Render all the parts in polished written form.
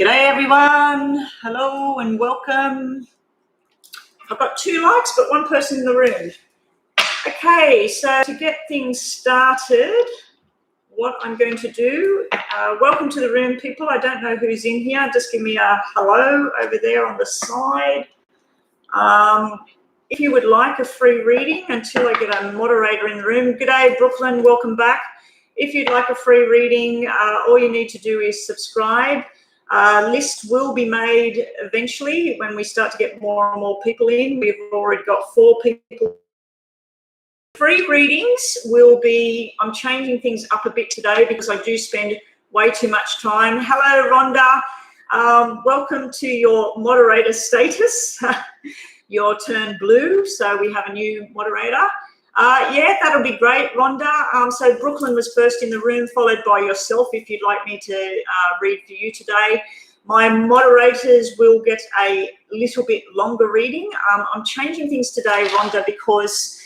G'day everyone, hello and welcome. I've got 2 likes but 1 person in the room. Okay, so to get things started, what I'm going to do, welcome to the room people. I don't know who's in here, just give me a hello over there on the side. If you would like a free reading until I get a moderator in the room, g'day Brooklyn, welcome back. If you'd like a free reading, all you need to do is subscribe. List will be made eventually when we start to get more and more people in. We've already got 4 people. Free readings will be, I'm changing things up a bit today because I do spend way too much time. Hello, Rhonda. Welcome to your moderator status. Your turn blue, so we have a new moderator. Yeah, that'll be great, Rhonda. So Brooklyn was first in the room, followed by yourself if you'd like me to read for you today. My moderators will get a little bit longer reading. I'm changing things today, Rhonda, because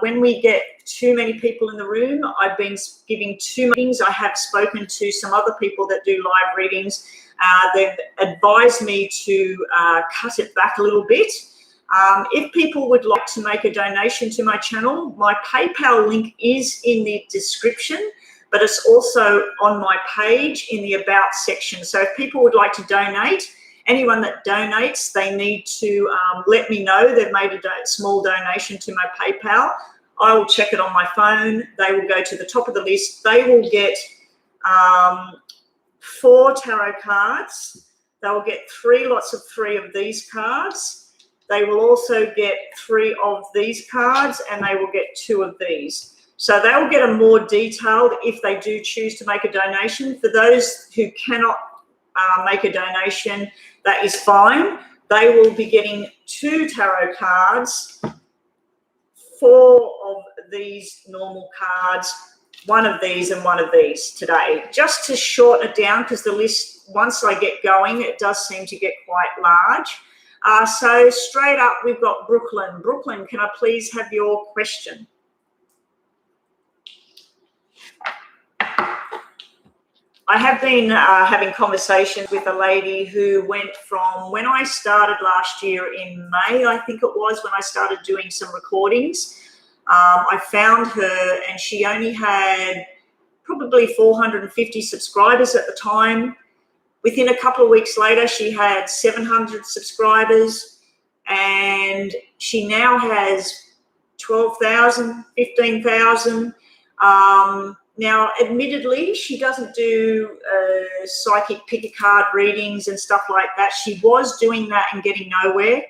when we get too many people in the room, I've been giving too many readings. I have spoken to some other people that do live readings. They've advised me to cut it back a little bit. If people would like to make a donation to my channel, my PayPal link is in the description, but it's also on my page in the About section. So if people would like to donate, anyone that donates, they need to let me know they've made a small donation to my PayPal. I will check it on my phone. They will go to the top of the list. They will get 4 tarot cards. They will get 3 lots of 3 of these cards. They will also get 3 of these cards, and they will get 2 of these. So they will get a more detailed if they do choose to make a donation. For those who cannot make a donation, that is fine. They will be getting 2 tarot cards, 4 of these normal cards, 1 of these and 1 of these today, just to shorten it down, because the list, once I get going, it does seem to get quite large. So straight up, we've got Brooklyn. Brooklyn, can I please have your question? I have been having conversations with a lady who went from when I started last year in May, I think it was, when I started doing some recordings. I found her and she only had probably 450 subscribers at the time. Within a couple of weeks later, she had 700 subscribers, and she now has 12,000, 15,000. Now, admittedly, she doesn't do psychic pick-a-card readings and stuff like that. She was doing that and getting nowhere.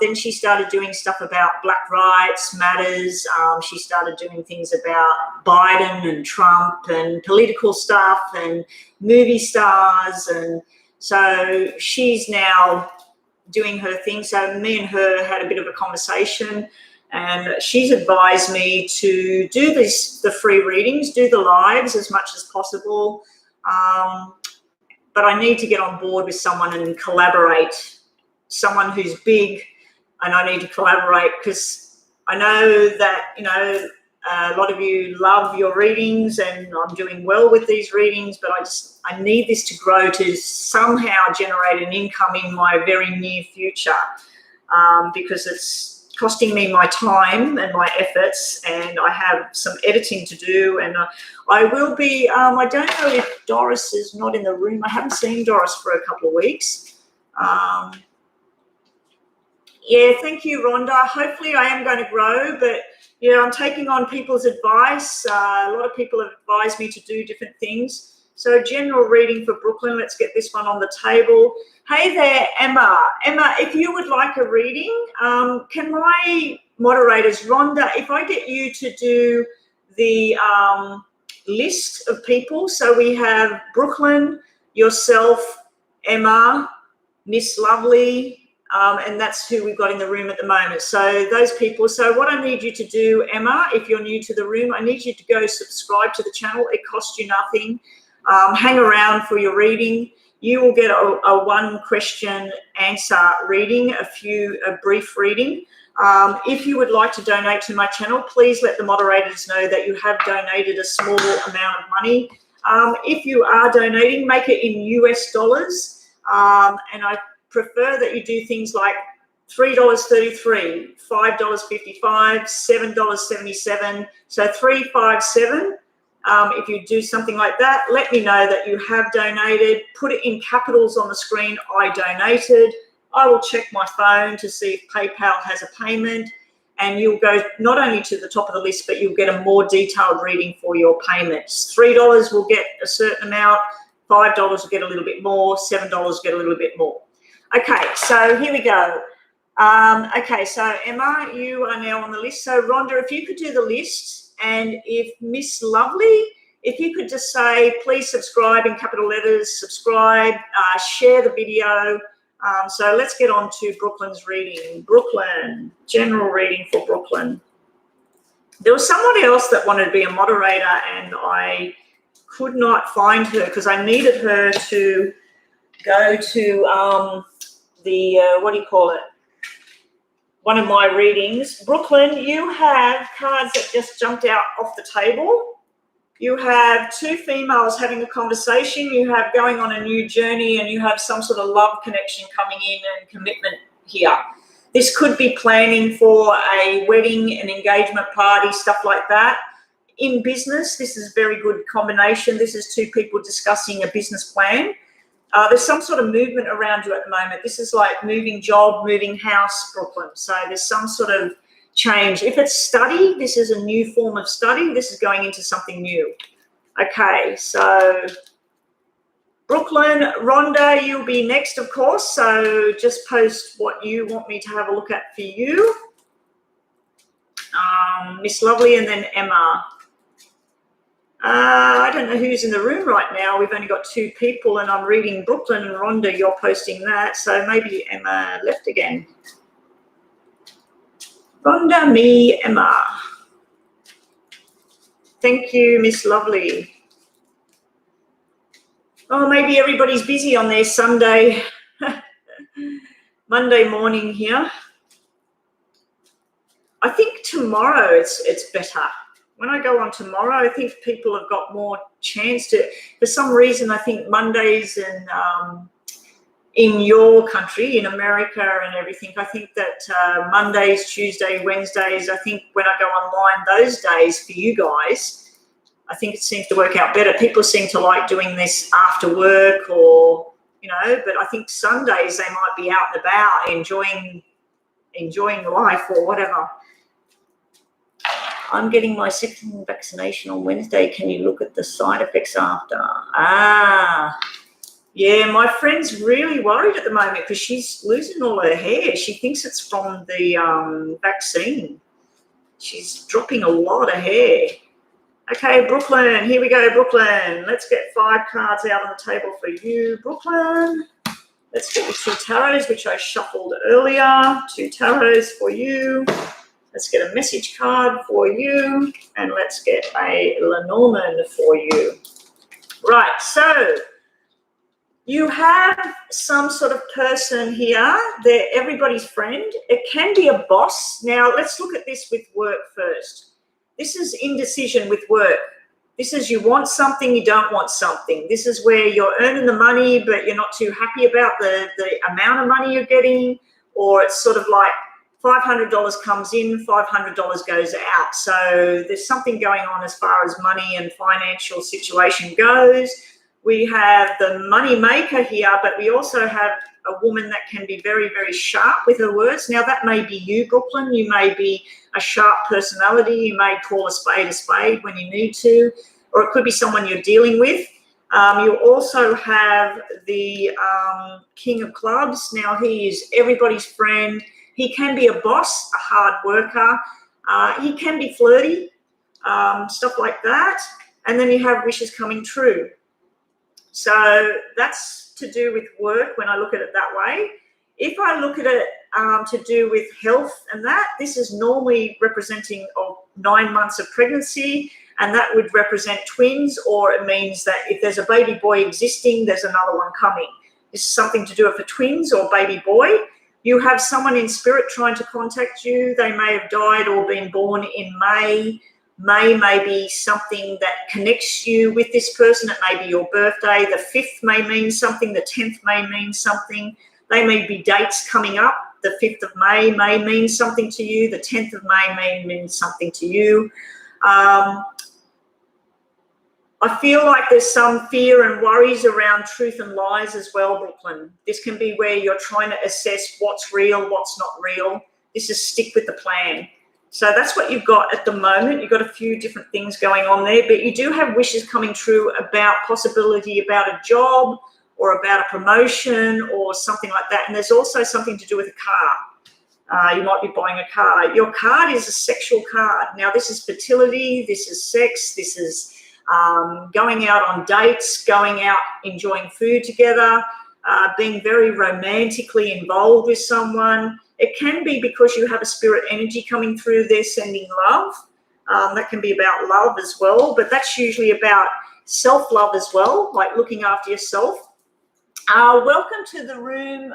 Then she started doing stuff about Black Rights Matters. She started doing things about Biden and Trump and political stuff and movie stars. And so she's now doing her thing. So me and her had a bit of a conversation, and she's advised me to do the free readings, do the lives as much as possible. But I need to get on board with someone and collaborate. Someone who's big, and I need to collaborate, because I know that, you know, a lot of you love your readings and I'm doing well with these readings, but I need this to grow to somehow generate an income in my very near future, because it's costing me my time and my efforts, and I have some editing to do. And I will be, I don't know if Doris is not in the room. I haven't seen Doris for a couple of weeks. Yeah, thank you, Rhonda. Hopefully I am going to grow, but, you know, I'm taking on people's advice. A lot of people have advised me to do different things. So general reading for Brooklyn. Let's get this one on the table. Hey there, Emma. Emma, if you would like a reading, can my moderators, Rhonda, if I get you to do the list of people. So we have Brooklyn, yourself, Emma, Miss Lovely, and that's who we've got in the room at the moment. So those people. So what I need you to do, Emma, if you're new to the room, I need you to go subscribe to the channel. It costs you nothing. Hang around for your reading. You will get a 1 question answer reading, a brief reading. If you would like to donate to my channel, please let the moderators know that you have donated a small amount of money. If you are donating, make it in US dollars. And I prefer that you do things like $3.33, $5.55, $7.77. So $3.57. If you do something like that, let me know that you have donated. Put it in capitals on the screen, I donated. I will check my phone to see if PayPal has a payment, and you'll go not only to the top of the list, but you'll get a more detailed reading for your payments. $3 will get a certain amount, $5 will get a little bit more, $7 will get a little bit more. Okay, so here we go. Okay, so Emma, you are now on the list. So Rhonda, if you could do the list, and if Miss Lovely, if you could just say, please subscribe in capital letters, subscribe, share the video. So let's get on to Brooklyn's reading. Brooklyn, general reading for Brooklyn. There was someone else that wanted to be a moderator, and I could not find her because I needed her to go to what do you call it? One of my readings. Brooklyn, you have cards that just jumped out off the table. You have two females having a conversation. You have going on a new journey, and you have some sort of love connection coming in and commitment here. This could be planning for a wedding, an engagement party, stuff like that. In business, this is a very good combination. This is two people discussing a business plan. There's some sort of movement around you at the moment. This is like moving job, moving house, Brooklyn. So there's some sort of change. If it's study, this is a new form of study. This is going into something new. Okay, so Brooklyn, Rhonda, you'll be next, of course. So just post what you want me to have a look at for you. Miss Lovely, and then Emma. I don't know who's in the room right now. We've only got two people, and I'm reading Brooklyn, and Rhonda, you're posting that. So maybe Emma left again. Rhonda, me, Emma. Thank you, Miss Lovely. Oh, maybe everybody's busy on their Sunday, Monday morning here. I think tomorrow it's better. When I go on tomorrow, I think people have got more chance to. For some reason, I think Mondays and in your country, in America and everything, I think that Mondays, Tuesday, Wednesdays, I think when I go online those days for you guys, I think it seems to work out better. People seem to like doing this after work or, you know, but I think Sundays they might be out and about enjoying life or whatever. I'm getting my second vaccination on Wednesday. Can you look at the side effects after? Yeah, my friend's really worried at the moment because she's losing all her hair. She thinks it's from the vaccine. She's dropping a lot of hair. Okay, Brooklyn, here we go, Brooklyn. Let's get 5 cards out on the table for you, Brooklyn. Let's get the 2 tarots, which I shuffled earlier. 2 tarots for you. Let's get a message card for you. And let's get a Lenormand for you. Right, so you have some sort of person here. They're everybody's friend. It can be a boss. Now, let's look at this with work first. This is indecision with work. This is you want something, you don't want something. This is where you're earning the money, but you're not too happy about the amount of money you're getting, or it's sort of like $500 comes in, $500 goes out. So there's something going on as far as money and financial situation goes. We have the money maker here, but we also have a woman that can be very, very sharp with her words. Now, that may be you, Brooklyn. You may be a sharp personality. You may call a spade when you need to, or it could be someone you're dealing with. You also have the King of Clubs. Now, he is everybody's friend. He can be a boss, a hard worker. He can be flirty, stuff like that. And then you have wishes coming true. So that's to do with work when I look at it that way. If I look at it to do with health and that, this is normally representing 9 months of pregnancy, and that would represent twins, or it means that if there's a baby boy existing, there's another one coming. This is something to do with twins or baby boy. You have someone in spirit trying to contact you. They may have died or been born in May May be something that connects you with this person. It may be your birthday. The 5th may mean something. The 10th may mean something. They may be dates coming up. The 5th of May may mean something to you. The 10th of May may mean something to you. I feel like there's some fear and worries around truth and lies as well, Brooklyn. This can be where you're trying to assess what's real, what's not real. This is stick with the plan. So that's what you've got at the moment. You've got a few different things going on there, but you do have wishes coming true about possibility about a job or about a promotion or something like that. And there's also something to do with a car. You might be buying a car. Your card is a sexual card. Now, this is fertility. This is sex. This is going out on dates, going out enjoying food together, being very romantically involved with someone. It can be because you have a spirit energy coming through there sending love. That can be about love as well, but that's usually about self-love as well, like looking after yourself. Welcome to the room,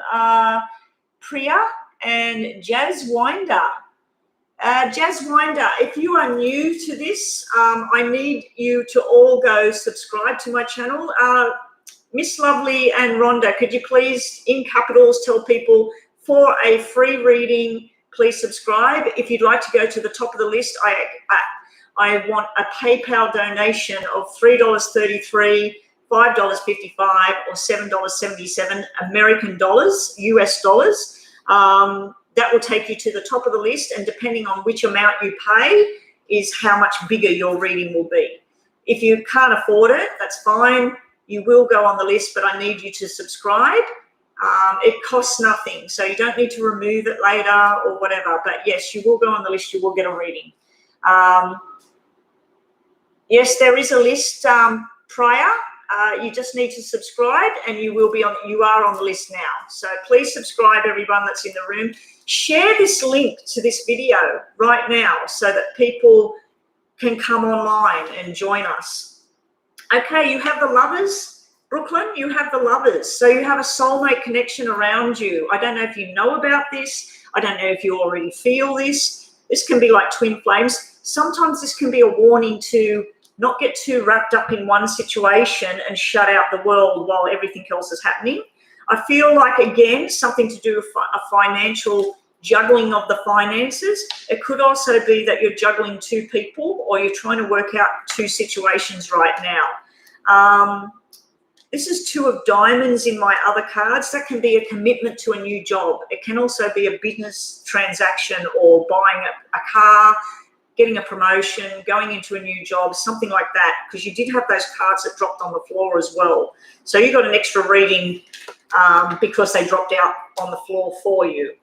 Priya and Jazz Winder. Jazz Winder, if you are new to this, I need you to all go subscribe to my channel. Miss Lovely and Rhonda, could you please, in capitals, tell people for a free reading, please subscribe. If you'd like to go to the top of the list, I want a PayPal donation of $3.33, $5.55, or $7.77 American dollars, US dollars. That will take you to the top of the list, and depending on which amount you pay is how much bigger your reading will be. If you can't afford it, that's fine. You will go on the list, but I need you to subscribe. It costs nothing, so you don't need to remove it later or whatever. But yes, you will go on the list. You will get a reading. Yes, there is a list prior. You just need to subscribe, and you are on the list now. So please subscribe, everyone that's in the room. Share this link to this video right now so that people can come online and join us. Okay, you have the lovers, Brooklyn, you have the lovers. So you have a soulmate connection around you. I don't know if you know about this. I don't know if you already feel this. This can be like twin flames. Sometimes this can be a warning to not get too wrapped up in one situation and shut out the world while everything else is happening. I feel like, again, something to do with a financial juggling of the finances. It could also be that you're juggling two people, or you're trying to work out two situations right now. This is Two of Diamonds in my other cards. That can be a commitment to a new job. It can also be a business transaction or buying a car, getting a promotion, going into a new job, something like that, because you did have those cards that dropped on the floor as well. So you got an extra reading because they dropped out on the floor for you.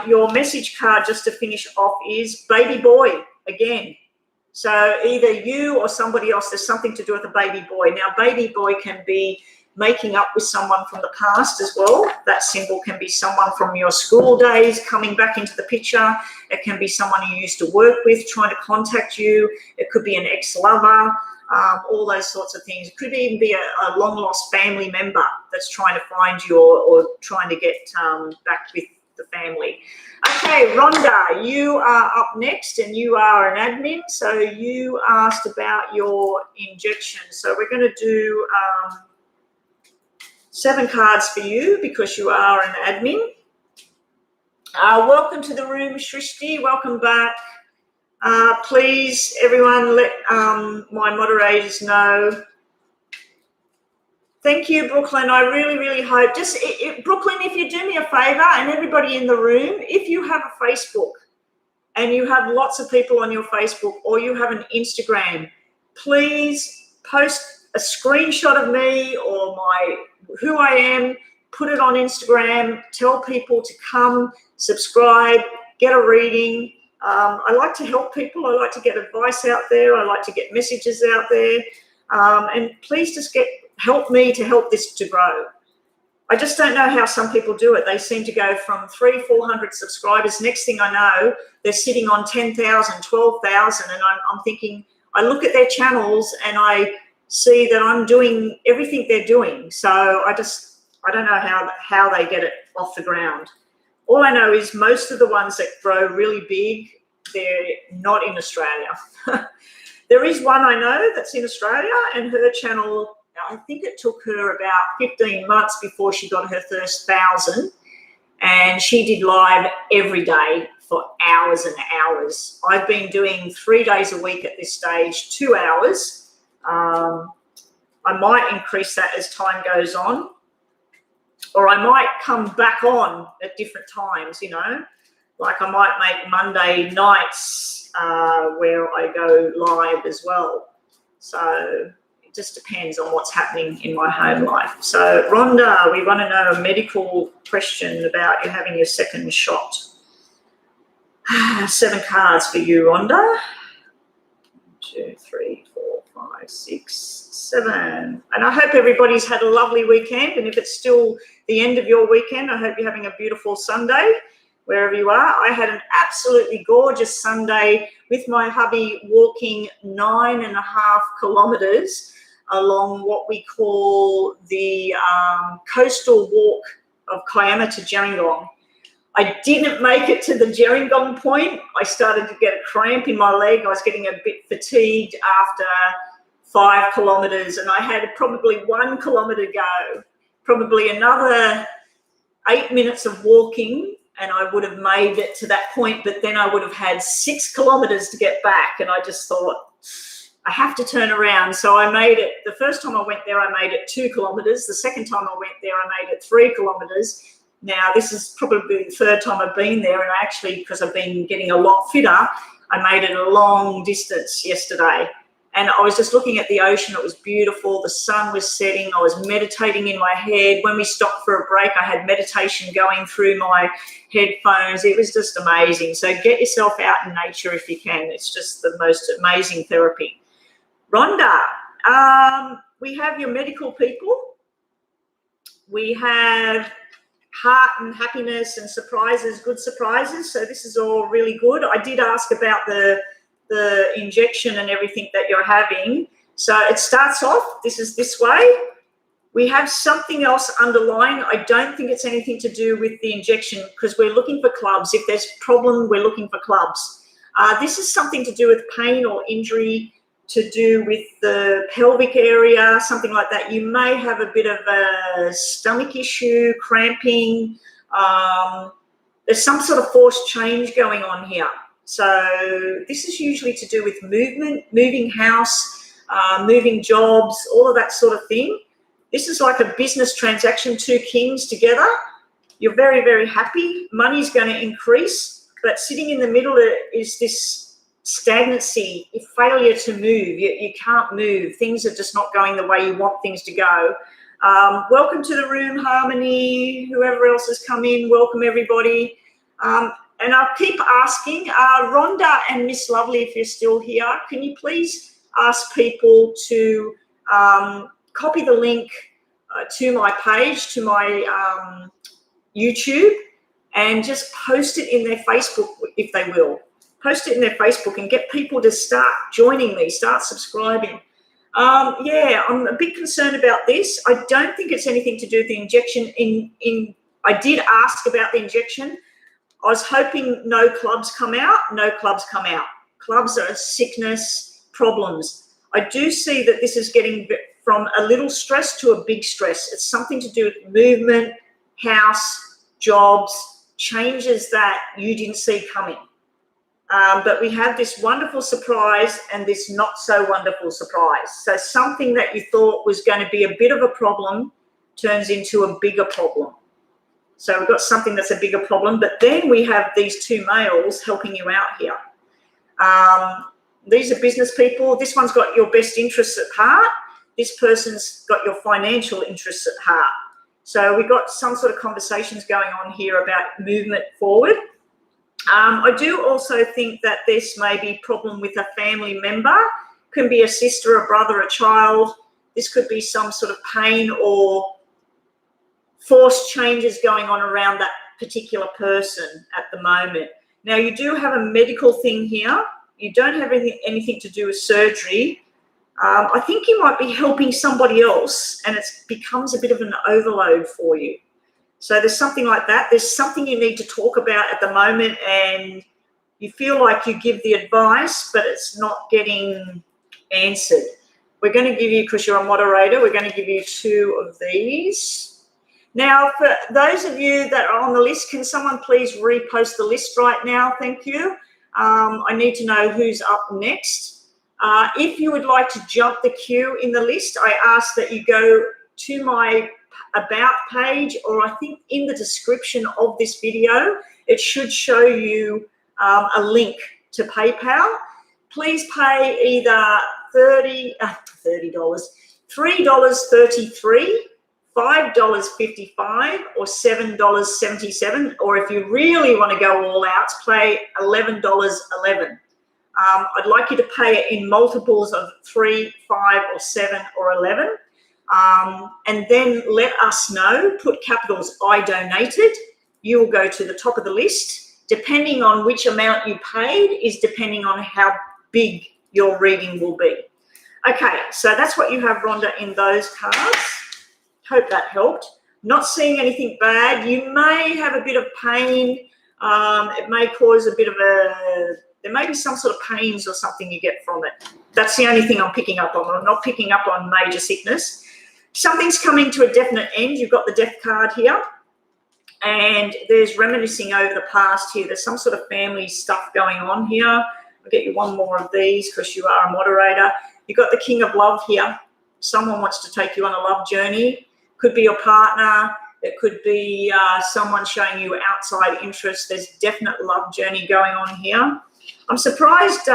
Your message card, just to finish off, is baby boy again. So either you or somebody else, there's something to do with a baby boy. Now, baby boy can be making up with someone from the past as well. That symbol can be someone from your school days coming back into the picture. It can be someone you used to work with trying to contact you. It could be an ex-lover, all those sorts of things. It could even be a long-lost family member that's trying to find you or trying to get back with the family. Okay, Rhonda, you are up next, and you are an admin. So you asked about your injection. So we're going to do 7 cards for you because you are an admin. Welcome to the room, Shrishti. Welcome back. Please, everyone, let my moderators know. Thank you, Brooklyn. I really, really hope. Brooklyn, if you do me a favor, and everybody in the room, if you have a Facebook and you have lots of people on your Facebook, or you have an Instagram, please post a screenshot of me or who I am, put it on Instagram, tell people to come, subscribe, get a reading. I like to help people. I like to get advice out there. I like to get messages out there. And please just help me to help this to grow. I just don't know how some people do it. They seem to go from 300-400 subscribers. Next thing I know, they're sitting on 10,000, 12,000. And I'm thinking, I look at their channels and I see that I'm doing everything they're doing. So I don't know how they get it off the ground. All I know is most of the ones that grow really big they're not in Australia. There is one I know that's in Australia, and her channel, I think it took her about 15 months before she got her first 1,000, and she did live every day for hours and hours. I've been doing 3 days a week at this stage, 2 hours. I might increase that as time goes on, or I might come back on at different times, you know. Like I might make Monday nights where I go live as well. So it just depends on what's happening in my home life. So Rhonda, we want to know a medical question about you having your second shot. 7 cards for you, Rhonda. 1, 2, 3, 4, 5, 6, 7. And I hope everybody's had a lovely weekend. And if it's still the end of your weekend, I hope you're having a beautiful Sunday wherever you are. I had an absolutely gorgeous Sunday with my hubby, walking 9.5 kilometres along what we call the coastal walk of Kiama to Gerringong. I didn't make it to the Gerringong point. I started to get a cramp in my leg. I was getting a bit fatigued after 5 kilometres, and I had probably 1 kilometre go, probably another 8 minutes of walking, and I would have made it to that point, but then I would have had 6 kilometres to get back, and I just thought, I have to turn around. So I made it. The first time I went there, I made it 2 kilometres. The second time I went there, I made it 3 kilometres. Now, this is probably the 3rd time I've been there, and actually, because I've been getting a lot fitter, I made it a long distance yesterday. And I was just looking at the ocean. It was beautiful. The sun was setting. I was meditating in my head. When we stopped for a break, I had meditation going through my headphones. It was just amazing. So get yourself out in nature if you can. It's just the most amazing therapy. Rhonda, we have your medical people. We have heart and happiness and surprises, good surprises. So this is all really good. I did ask about the injection and everything that you're having. So it starts off, this is this way. We have something else underlying. I don't think it's anything to do with the injection, because we're looking for clubs. If there's a problem, we're looking for clubs. This is something to do with pain or injury, to do with the pelvic area, something like that. You may have a bit of a stomach issue, cramping. There's some sort of forced change going on here. So this is usually to do with movement, moving house, moving jobs, all of that sort of thing. This is like a business transaction, 2 kings together. You're very, very happy. Money's going to increase, but sitting in the middle is this stagnancy, failure to move. You can't move. Things are just not going the way you want things to go. Welcome to the room, Harmony, whoever else has come in. Welcome, everybody. And I'll keep asking, Rhonda and Miss Lovely, if you're still here, can you please ask people to copy the link to my page, to my YouTube, and just post it in their Facebook, if they will. Post it in their Facebook and get people to start joining me, start subscribing. Yeah, I'm a bit concerned about this. I don't think it's anything to do with the injection. I did ask about the injection. I was hoping no clubs come out. No clubs come out. Clubs are sickness, problems. I do see that this is getting from a little stress to a big stress. It's something to do with movement, house, jobs, changes that you didn't see coming. But we have this wonderful surprise and this not so wonderful surprise. So something that you thought was going to be a bit of a problem turns into a bigger problem. So we've got something that's a bigger problem, but then we have these 2 males helping you out here. These are business people. This one's got your best interests at heart. This person's got your financial interests at heart. So we've got some sort of conversations going on here about movement forward. I do also think that this may be a problem with a family member. Can be a sister, a brother, a child. This could be some sort of pain or forced changes going on around that particular person at the moment. Now, you do have a medical thing here. You don't have anything to do with surgery. I think you might be helping somebody else, and it becomes a bit of an overload for you. So there's something like that. There's something you need to talk about at the moment, and You feel like you give the advice, but it's not getting answered. We're going to give you, because you're a moderator, we're going to give you 2 of these. Now, for those of you that are on the list, can someone please repost the list right now? Thank you. I need to know who's up next. If you would like to jump the queue in the list, I ask that you go to my About page, or I think in the description of this video, it should show you a link to PayPal. Please pay either $3.33, $5.55, or $7.77, or if you really want to go all out, pay $11.11. I'd like you to pay it in multiples of 3, 5, or 7, or 11. And then let us know, put capitals I donated. You will go to the top of the list. Depending on which amount you paid is depending on how big your reading will be. Okay, so that's what you have, Rhonda, in those cards. Hope that helped. Not seeing anything bad. You may have a bit of pain. It may cause a bit of there may be some sort of pains or something you get from it. That's the only thing I'm picking up on. I'm not picking up on major sickness. Something's coming to a definite end. You've got the death card here. And there's reminiscing over the past here. There's some sort of family stuff going on here. I'll get you one more of these because you are a moderator. You've got the King of Love here. Someone wants to take you on a love journey. Could be your partner. It could be someone showing you outside interest. There's definite love journey going on here. I'm surprised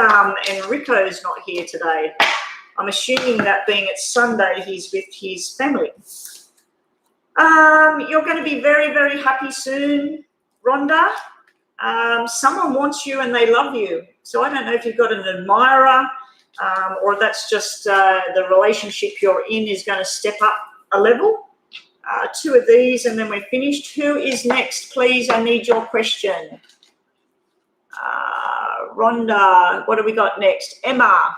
Enrico's not here today. I'm assuming that being it's Sunday, he's with his family. You're going to be very, very happy soon, Rhonda. Someone wants you and they love you. So I don't know if you've got an admirer or that's just the relationship you're in is going to step up a level. 2 of these and then we're finished. Who is next, please? I need your question. Rhonda, what have we got next? Emma.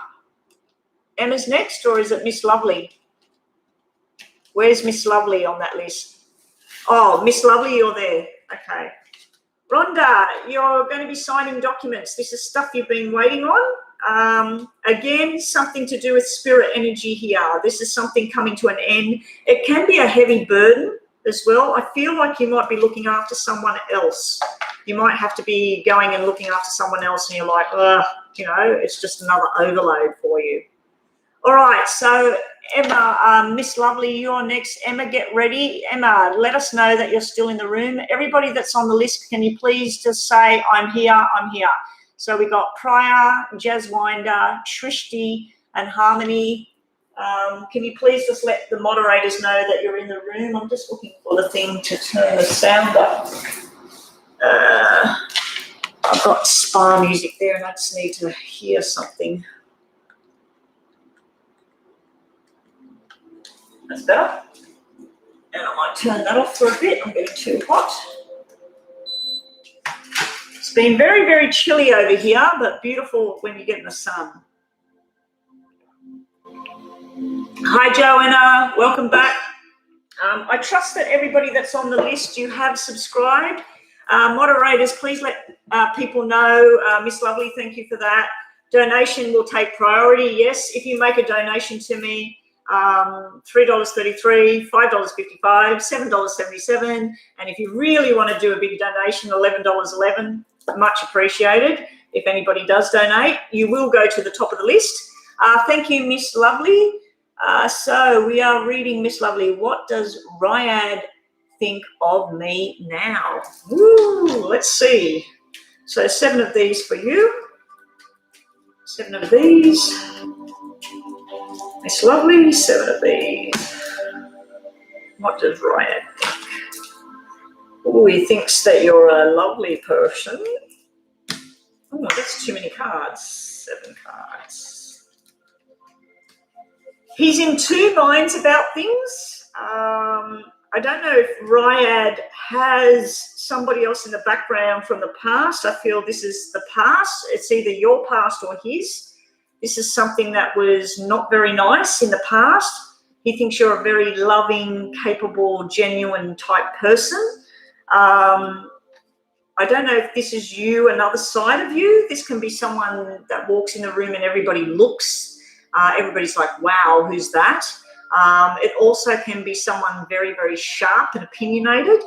Emma's next, or is it Miss Lovely? Where's Miss Lovely on that list? Oh, Miss Lovely, you're there. Okay. Rhonda, you're going to be signing documents. This is stuff you've been waiting on. Again, something to do with spirit energy here. This is something coming to an end. It can be a heavy burden as well. I feel like you might be looking after someone else. You might have to be going and looking after someone else and you're like, you know, it's just another overload for you. All right, so Emma, Miss Lovely, you're next. Emma, get ready. Emma, let us know that you're still in the room. Everybody that's on the list, can you please just say, I'm here, I'm here. So we got Priya, Jazzwinder, Shrishti, and Harmony. Can you please just let the moderators know that you're in the room? I'm just looking for the thing to turn the sound up. I've got spa music there and I just need to hear something. That's better. And I might turn that off for a bit. I'm getting too hot. It's been very, very chilly over here, but beautiful when you get in the sun. Hi, Joanna. Welcome back. I trust that everybody that's on the list, you have subscribed. Moderators, please let people know. Miss Lovely, thank you for that. Donation will take priority. Yes, if you make a donation to me, $3.33, $5.55, $7.77, and if you really want to do a big donation, $11.11, much appreciated. If anybody does donate, you will go to the top of the list. Thank you, Miss Lovely. So we are reading Miss Lovely. What does Ryad think of me now? Ooh, let's see. So 7 of these for you. 7 of these. Miss Lovely, 7 of these. What does Ryan think? Oh, he thinks that you're a lovely person. Oh, that's too many cards. 7 cards. He's in 2 minds about things. I don't know if Ryad has somebody else in the background from the past. I feel this is the past. It's either your past or his. This is something that was not very nice in the past. He thinks you're a very loving, capable, genuine type person. I don't know if this is you, another side of you. This can be someone that walks in the room and everybody looks. Everybody's like, wow, who's that? It also can be someone very, very sharp and opinionated.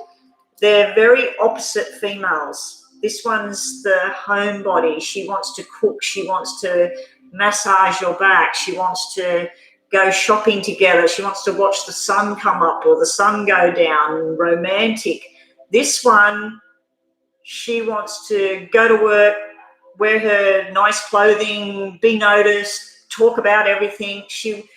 They're very opposite females. This one's the homebody. She wants to cook. She wants to massage your back. She wants to go shopping together. She wants to watch the sun come up or the sun go down, romantic. This one, she wants to go to work, wear her nice clothing, be noticed, talk about everything. She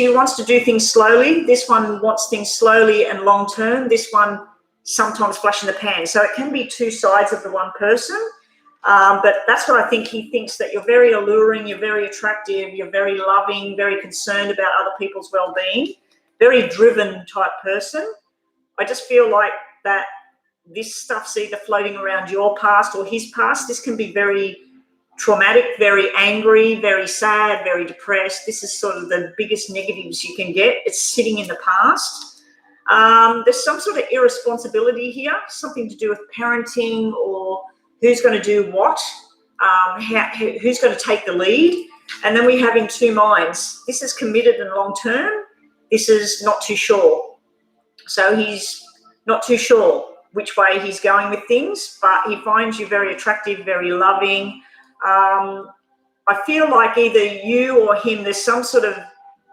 wants to do things slowly. This one wants things slowly and long term. This one sometimes flash in the pan. So it can be two sides of the one person. But that's what I think. He thinks that you're very alluring, you're very attractive, you're very loving, very concerned about other people's well-being, very driven type person. I just feel like that this stuff's either floating around your past or his past. This can be very traumatic, very angry, very sad, very depressed. This is sort of the biggest negatives you can get. It's sitting in the past. There's some sort of irresponsibility here, something to do with parenting or who's going to do what, who's going to take the lead. And then we have in two minds. This is committed and long-term. This is not too sure. So he's not too sure which way he's going with things, but he finds you very attractive, very loving. I feel like either you or him, there's some sort of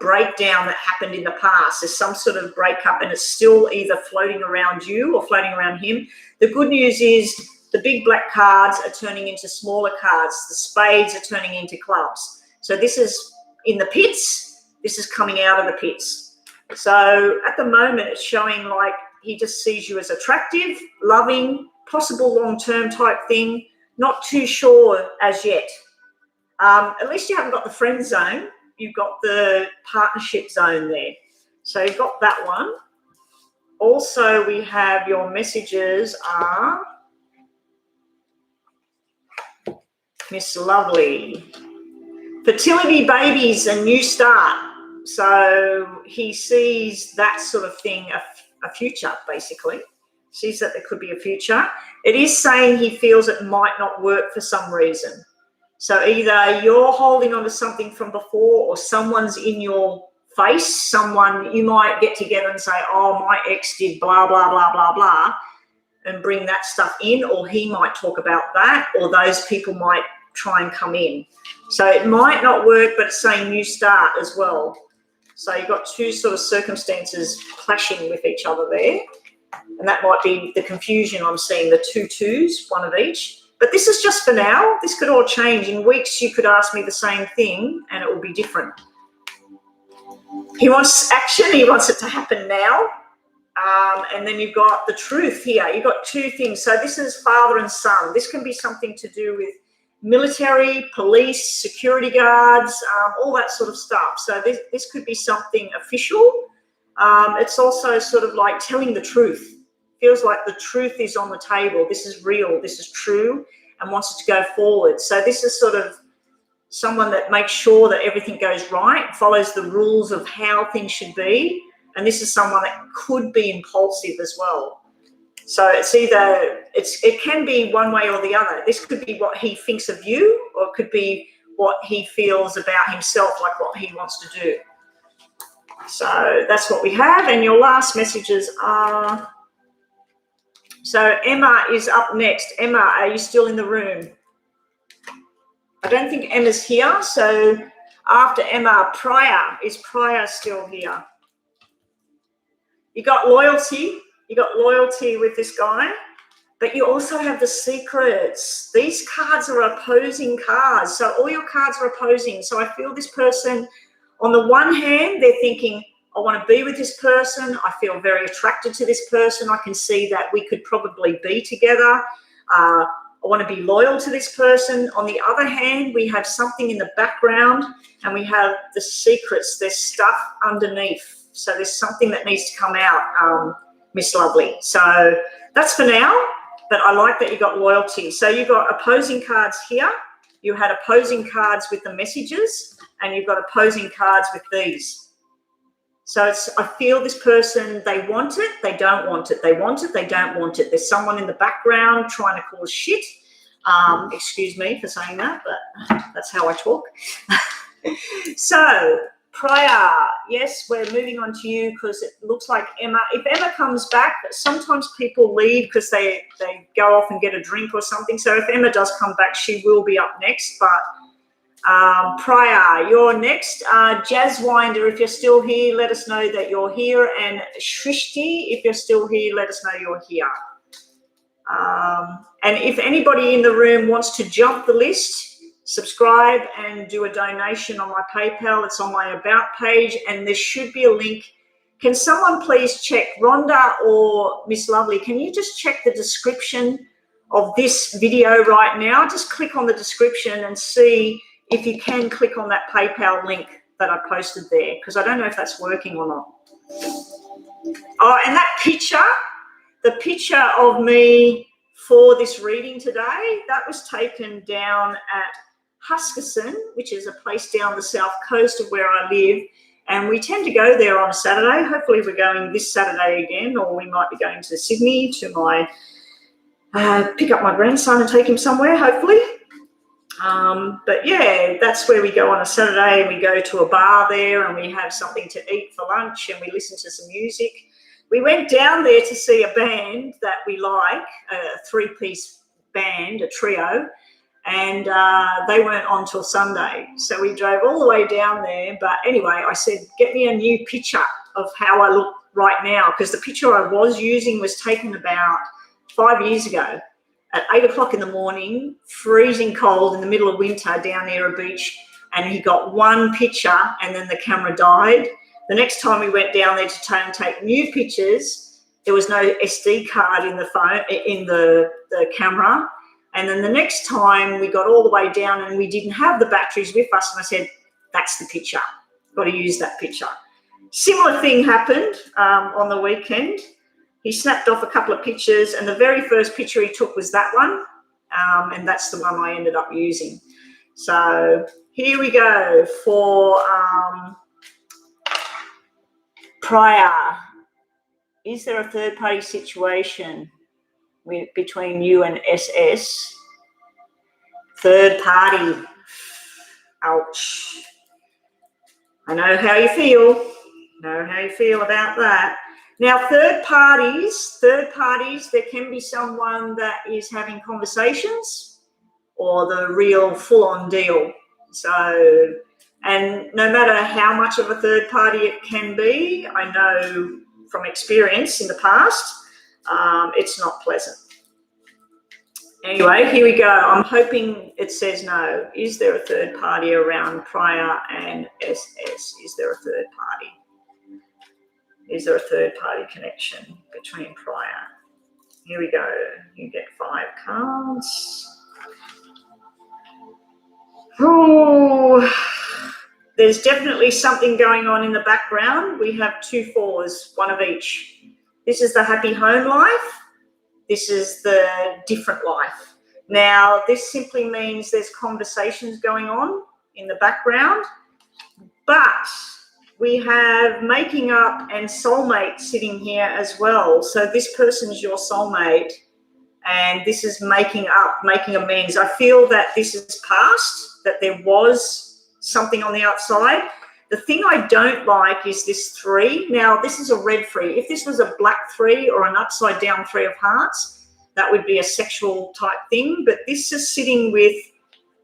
breakdown that happened in the past. There's some sort of breakup and it's still either floating around you or floating around him. The good news is the big black cards are turning into smaller cards. The spades are turning into clubs. So this is in the pits. This is coming out of the pits. So at the moment, it's showing like he just sees you as attractive, loving, possible long-term type thing, not too sure as yet. At least you haven't got the friend zone. You've got the partnership zone there. So you've got that one. Also, we have your messages are Miss Lovely. Fertility, babies, and new start. So he sees that sort of thing, a future, basically. Sees that there could be a future. It is saying he feels it might not work for some reason. So either you're holding on to something from before or someone's in your face. Someone, you might get together and say, oh, my ex did blah, blah, blah, blah, blah, and bring that stuff in, or he might talk about that, or those people might try and come in. So it might not work, but it's saying new start as well. So you've got two sort of circumstances clashing with each other there. And that might be the confusion I'm seeing, the two twos, one of each. But this is just for now. This could all change. In weeks, you could ask me the same thing and it will be different. He wants action. He wants it to happen now. And then you've got the truth here. You've got two things. So this is father and son. This can be something to do with military, police, security guards, all that sort of stuff. So this could be something official. It's also sort of like telling the truth. Feels like the truth is on the table. This is real. This is true and wants it to go forward. So this is sort of someone that makes sure that everything goes right, follows the rules of how things should be. And this is someone that could be impulsive as well. So it's either, it can be one way or the other. This could be what he thinks of you, or it could be what he feels about himself, like what he wants to do. So that's what we have. And your last messages are, so Emma is up next. Emma, are you still in the room? I don't think Emma's here. So after Emma, Priya, is Priya still here? You got loyalty. You got loyalty with this guy, but you also have the secrets. These cards are opposing cards. So all your cards are opposing. So I feel this person, on the one hand, they're thinking, I want to be with this person. I feel very attracted to this person. I can see that we could probably be together. I want to be loyal to this person. On the other hand, we have something in the background and we have the secrets. There's stuff underneath. So there's something that needs to come out, Miss Lovely. So that's for now, but I like that you got loyalty. So you got opposing cards here. You had opposing cards with the messages and you've got opposing cards with these. So I feel this person, they want it, they don't want it, they want it, they don't want it. There's someone in the background trying to cause shit. Excuse me for saying that, but that's how I talk. So, Priya, yes, we're moving on to you because it looks like Emma. If Emma comes back, sometimes people leave because they go off and get a drink or something. So if Emma does come back, she will be up next. But Priya, you're next. Jazzwinder, if you're still here, let us know that you're here. And Shrishti, if you're still here, let us know you're here. And if anybody in the room wants to jump the list, subscribe and do a donation on my PayPal. It's on my About page, and there should be a link. Can someone please check, Rhonda or Miss Lovely, can you just check the description of this video right now? Just click on the description and see if you can click on that PayPal link that I posted there, because I don't know if that's working or not. Oh, and that picture, the picture of me for this reading today, that was taken down at Huskisson, which is a place down the south coast of where I live. And we tend to go there on a Saturday. Hopefully we're going this Saturday again, or we might be going to Sydney to my pick up my grandson and take him somewhere, hopefully. But yeah, that's where we go on a Saturday, and we go to a bar there and we have something to eat for lunch and we listen to some music. We went down there to see a band that we like, a three-piece band, a trio, and they weren't on till Sunday. So we drove all the way down there. But anyway, I said, get me a new picture of how I look right now, because the picture I was using was taken about 5 years ago at 8 o'clock in the morning, freezing cold in the middle of winter down near a beach. And he got one picture and then the camera died. The next time we went down there to try and take new pictures, there was no SD card in the phone, in the camera. And then the next time we got all the way down and we didn't have the batteries with us, and I said, that's the picture. Got to use that picture. Similar thing happened on the weekend. He snapped off a couple of pictures, and the very first picture he took was that one, and that's the one I ended up using. So here we go for Priya. Is there a third-party situation between you and SS? Third party. Ouch. I know how you feel. Know how you feel about that. Now, third parties, there can be someone that is having conversations or the real full-on deal. So, and no matter how much of a third party it can be, I know from experience in the past, it's not pleasant. Anyway, here we go. I'm hoping it says no. Is there a third party around Priya and SS? Is there a third party? Is there a third party connection between Priya? Here we go. You get 5 cards. Oh, there's definitely something going on in the background. We have 2 4s, one of each. This is the happy home life. This is the different life. Now, this simply means there's conversations going on in the background, but we have making up and soulmate sitting here as well. So this person's your soulmate, and this is making up, making amends. I feel that this is past, that there was something on the outside. The thing I don't like is this 3. Now, this is a red 3. If this was a black 3 or an upside down 3 of hearts, that would be a sexual type thing. But this is sitting with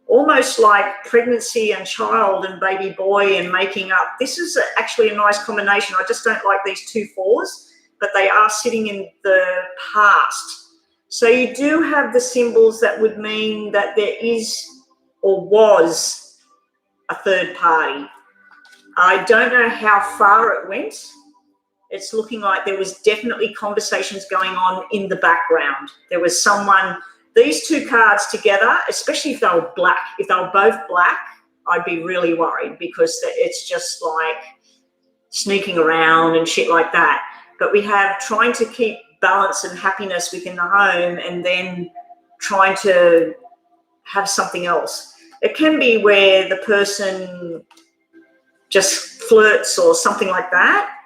almost like pregnancy and child and baby boy and making up. This is actually a nice combination. I just don't like these 2 4s, but they are sitting in the past. So you do have the symbols that would mean that there is or was a third party. I don't know how far it went. It's looking like there was definitely conversations going on in the background. There was someone, these 2 cards together, especially if they were black, if they were both black, I'd be really worried, because it's just like sneaking around and shit like that. But we have trying to keep balance and happiness within the home, and then trying to have something else. It can be where the person just flirts or something like that,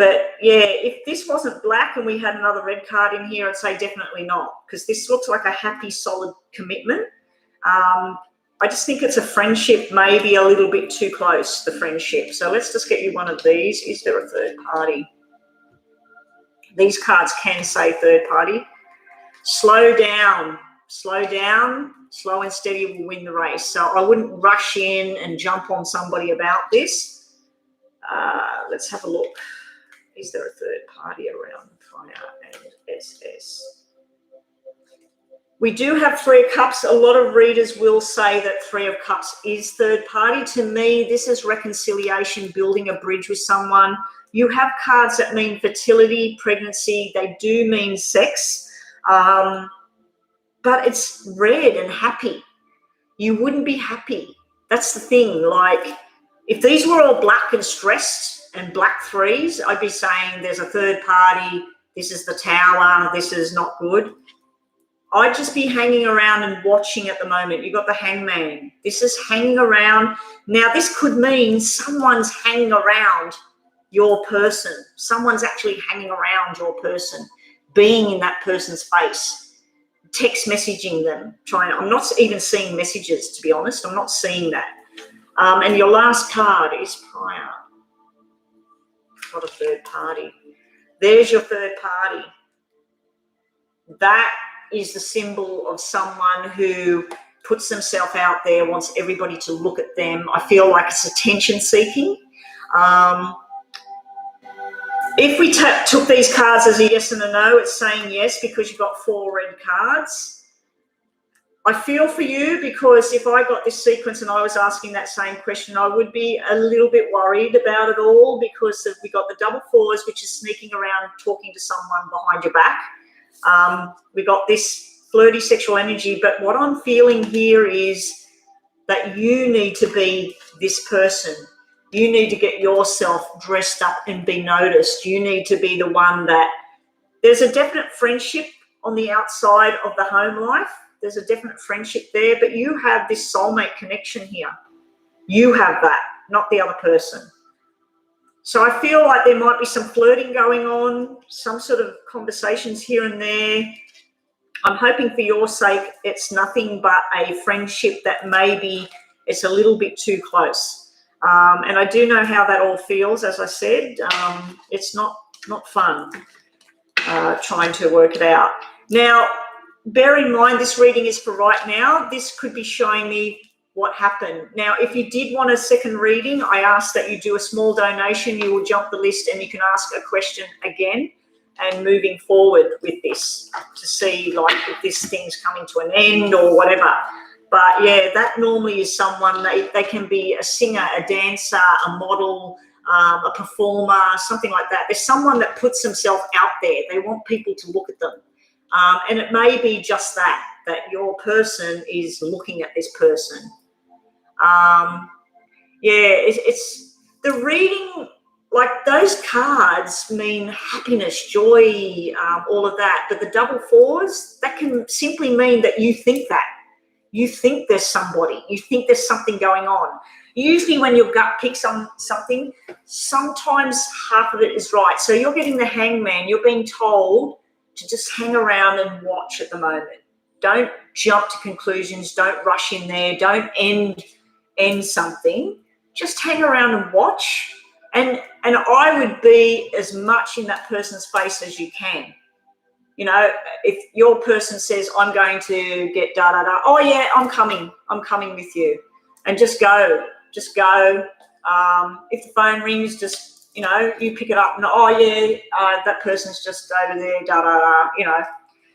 But yeah, if this wasn't black and we had another red card in here, I'd say definitely not, because this looks like a happy, solid commitment. I just think it's a friendship, maybe a little bit too close, the friendship. So let's just get you one of these. Is there a third party? These cards can say third party. Slow down, slow down, slow and steady will win the race. So I wouldn't rush in and jump on somebody about this. Let's have a look. Is there a third party around Fire and SS? We do have Three of Cups. A lot of readers will say that Three of Cups is third party. To me, this is reconciliation, building a bridge with someone. You have cards that mean fertility, pregnancy. They do mean sex, but it's red and happy. You wouldn't be happy. That's the thing. Like, if these were all black and stressed and black threes, I'd be saying there's a third party. This is the Tower. This is not good. I'd just be hanging around and watching at the moment. You've got the Hangman. This is hanging around. Now, this could mean someone's hanging around your person. Someone's actually hanging around your person, being in that person's face, text messaging them, I'm not even seeing messages, to be honest. I'm not seeing that. And your last card is Prior. Not a third party. There's your third party. That is the symbol of someone who puts themselves out there, wants everybody to look at them. I feel like it's attention seeking. If we took these cards as a yes and a no, it's saying yes because you've got 4 red cards. I feel for you, because if I got this sequence and I was asking that same question, I would be a little bit worried about it all, because we got the double 4s, which is sneaking around talking to someone behind your back. We got this flirty sexual energy, but what I'm feeling here is that you need to be this person. You need to get yourself dressed up and be noticed. You need to be the one that there's a definite friendship on the outside of the home life. There's a definite friendship there, but you have this soulmate connection here. You have that, not the other person. So I feel like there might be some flirting going on, some sort of conversations here and there. I'm hoping for your sake it's nothing but a friendship that maybe it's a little bit too close. And I do know how that all feels, as I said. It's not fun trying to work it out. Now, bear in mind, this reading is for right now. This could be showing me what happened. Now, if you did want a second reading, I ask that you do a small donation. You will jump the list and you can ask a question again, and moving forward with this to see like if this thing's coming to an end or whatever. But yeah, that normally is someone, they can be a singer, a dancer, a model, a performer, something like that. There's someone that puts themselves out there. They want people to look at them. And it may be just that your person is looking at this person. It's the reading, like those cards mean happiness, joy, all of that. But the double 4s, that can simply mean that you think that. You think there's somebody. You think there's something going on. Usually when your gut picks on something, sometimes half of it is right. So you're getting the Hangman. You're being told to just hang around and watch at the moment. Don't jump to conclusions. Don't rush in there. Don't end something. Just hang around and watch. And I would be as much in that person's face as you can. You know, if your person says, I'm going to get da-da-da, oh, yeah, I'm coming with you. And just go. If the phone rings, just, you know, you pick it up and, oh, yeah, that person's just over there, da-da-da, you know,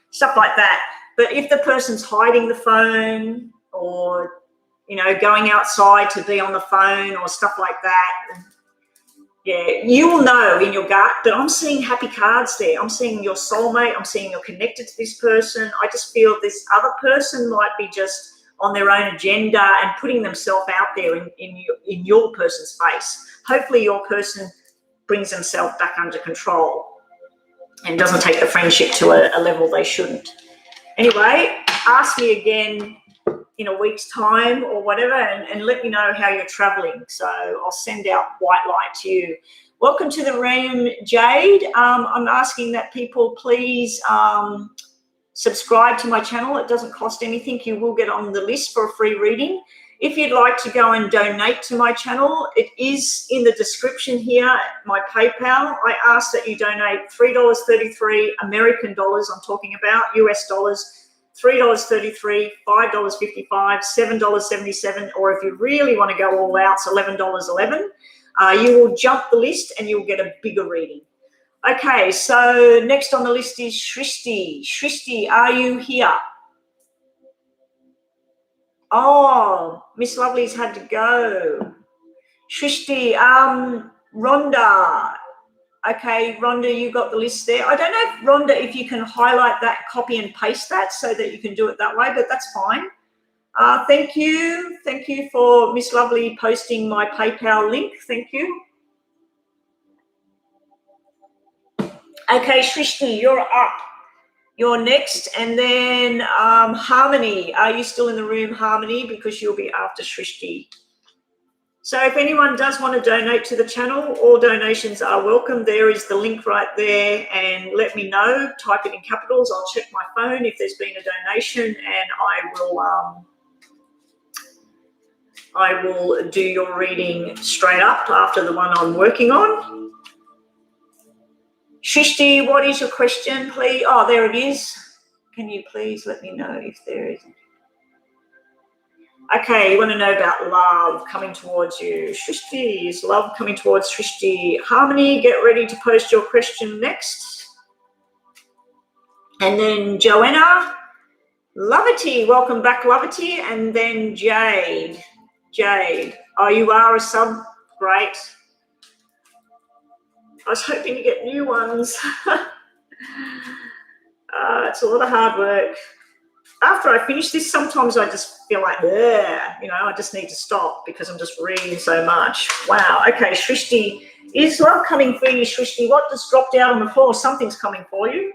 stuff like that. But if the person's hiding the phone or, you know, going outside to be on the phone or stuff like that, yeah, you will know in your gut. But I'm seeing happy cards there. I'm seeing your soulmate. I'm seeing you're connected to this person. I just feel this other person might be just on their own agenda and putting themselves out there in your person's face. Hopefully your person brings themselves back under control and doesn't take the friendship to a level they shouldn't. Anyway, ask me again in a week's time or whatever, and let me know how you're traveling. So I'll send out white light to you. Welcome to the room, Jade. I'm asking that people please subscribe to my channel. It doesn't cost anything. You will get on the list for a free reading. If you'd like to go and donate to my channel, it is in the description here, my PayPal. I ask that you donate $3.33 American dollars, I'm talking about US dollars, $3.33, $5.55, $7.77, or if you really want to go all out, it's $11.11. You will jump the list and you'll get a bigger reading. Okay, so next on the list is Shrishti. Shrishti, are you here? Oh, Miss Lovely's had to go. Shrishti, Rhonda. Okay, Rhonda, you got the list there. I don't know, if Rhonda, if you can highlight that, copy and paste that so that you can do it that way, but that's fine. Thank you. Thank you for Miss Lovely posting my PayPal link. Thank you. Okay, Shrishti, you're up. You're next. And then Harmony. Are you still in the room, Harmony? Because you'll be after Shrishti. So if anyone does want to donate to the channel, all donations are welcome. There is the link right there, and let me know. Type it in capitals. I'll check my phone if there's been a donation, and I will do your reading straight up after the one I'm working on. Shrishti, what is your question, please? Oh, there it is. Can you please let me know if there is? Okay, you want to know about love coming towards you. Shrishti, is love coming towards Shrishti? Harmony, get ready to post your question next. And then Joanna, Lovity, welcome back, Lovity. And then Jade. Jade, oh, you are a sub, great. I was hoping to get new ones. It's a lot of hard work. After I finish this, sometimes I just feel like, you know, I just need to stop because I'm just reading so much. Wow. Okay, Shrishti, is love coming for you, Shrishti? What just dropped out on the floor? Something's coming for you.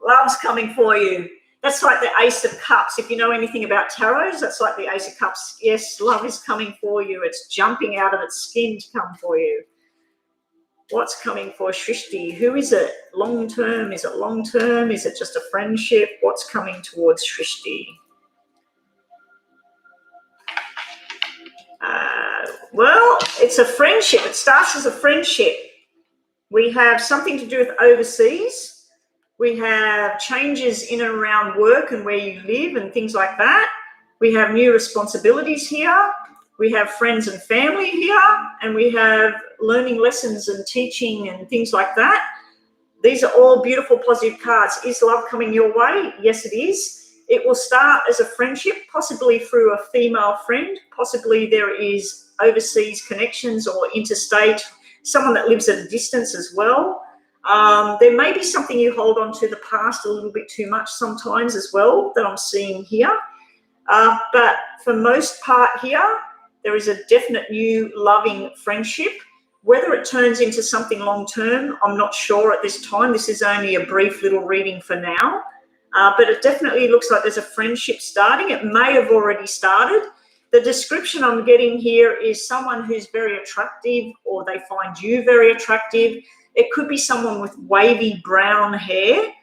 Love's coming for you. That's like the Ace of Cups. If you know anything about tarots, that's like the Ace of Cups. Yes, love is coming for you. It's jumping out of its skin to come for you. What's coming for Shrishti? Who is it? Long term? Is it long term? Is it just a friendship? What's coming towards Shrishti? Well, it's a friendship. It starts as a friendship. We have something to do with overseas. We have changes in and around work and where you live and things like that. We have new responsibilities here. We have friends and family here, and we have learning lessons and teaching and things like that. These are all beautiful, positive cards. Is love coming your way? Yes, it is. It will start as a friendship, possibly through a female friend. Possibly there is overseas connections or interstate, someone that lives at a distance as well. There may be something you hold on to the past a little bit too much sometimes as well that I'm seeing here. But for most part here, there is a definite new loving friendship. Whether it turns into something long-term, I'm not sure at this time. This is only a brief little reading for now. But it definitely looks like there's a friendship starting. It may have already started. The description I'm getting here is someone who's very attractive, or they find you very attractive. It could be someone with wavy brown hair.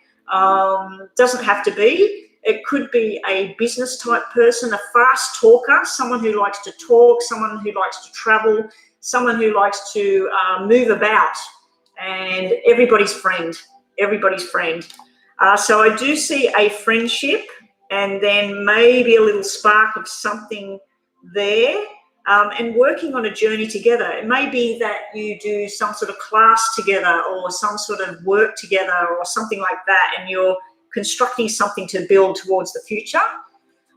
Doesn't have to be. It could be a business type person, a fast talker, someone who likes to talk, someone who likes to travel, someone who likes to move about, and everybody's friend, everybody's friend. So I do see a friendship, and then maybe a little spark of something there, and working on a journey together. It may be that you do some sort of class together or some sort of work together or something like that, and you're constructing something to build towards the future.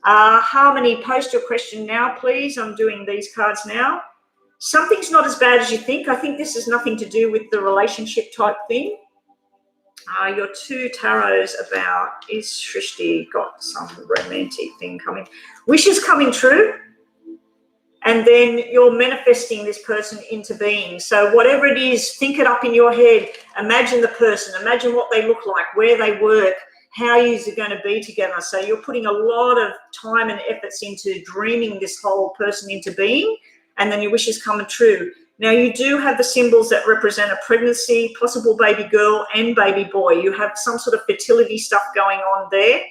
Harmony, post your question now, please. I'm doing these cards now. Something's not as bad as you think. I think this has nothing to do with the relationship type thing. Your two tarots about, is Shrishti got some romantic thing coming? Wishes coming true. And then you're manifesting this person into being. So whatever it is, think it up in your head. Imagine the person. Imagine what they look like, where they work, how you are going to be together. So you're putting a lot of time and efforts into dreaming this whole person into being, and then your wish is coming true. Now, you do have the symbols that represent a pregnancy, possible baby girl and baby boy. You have some sort of fertility stuff going on there.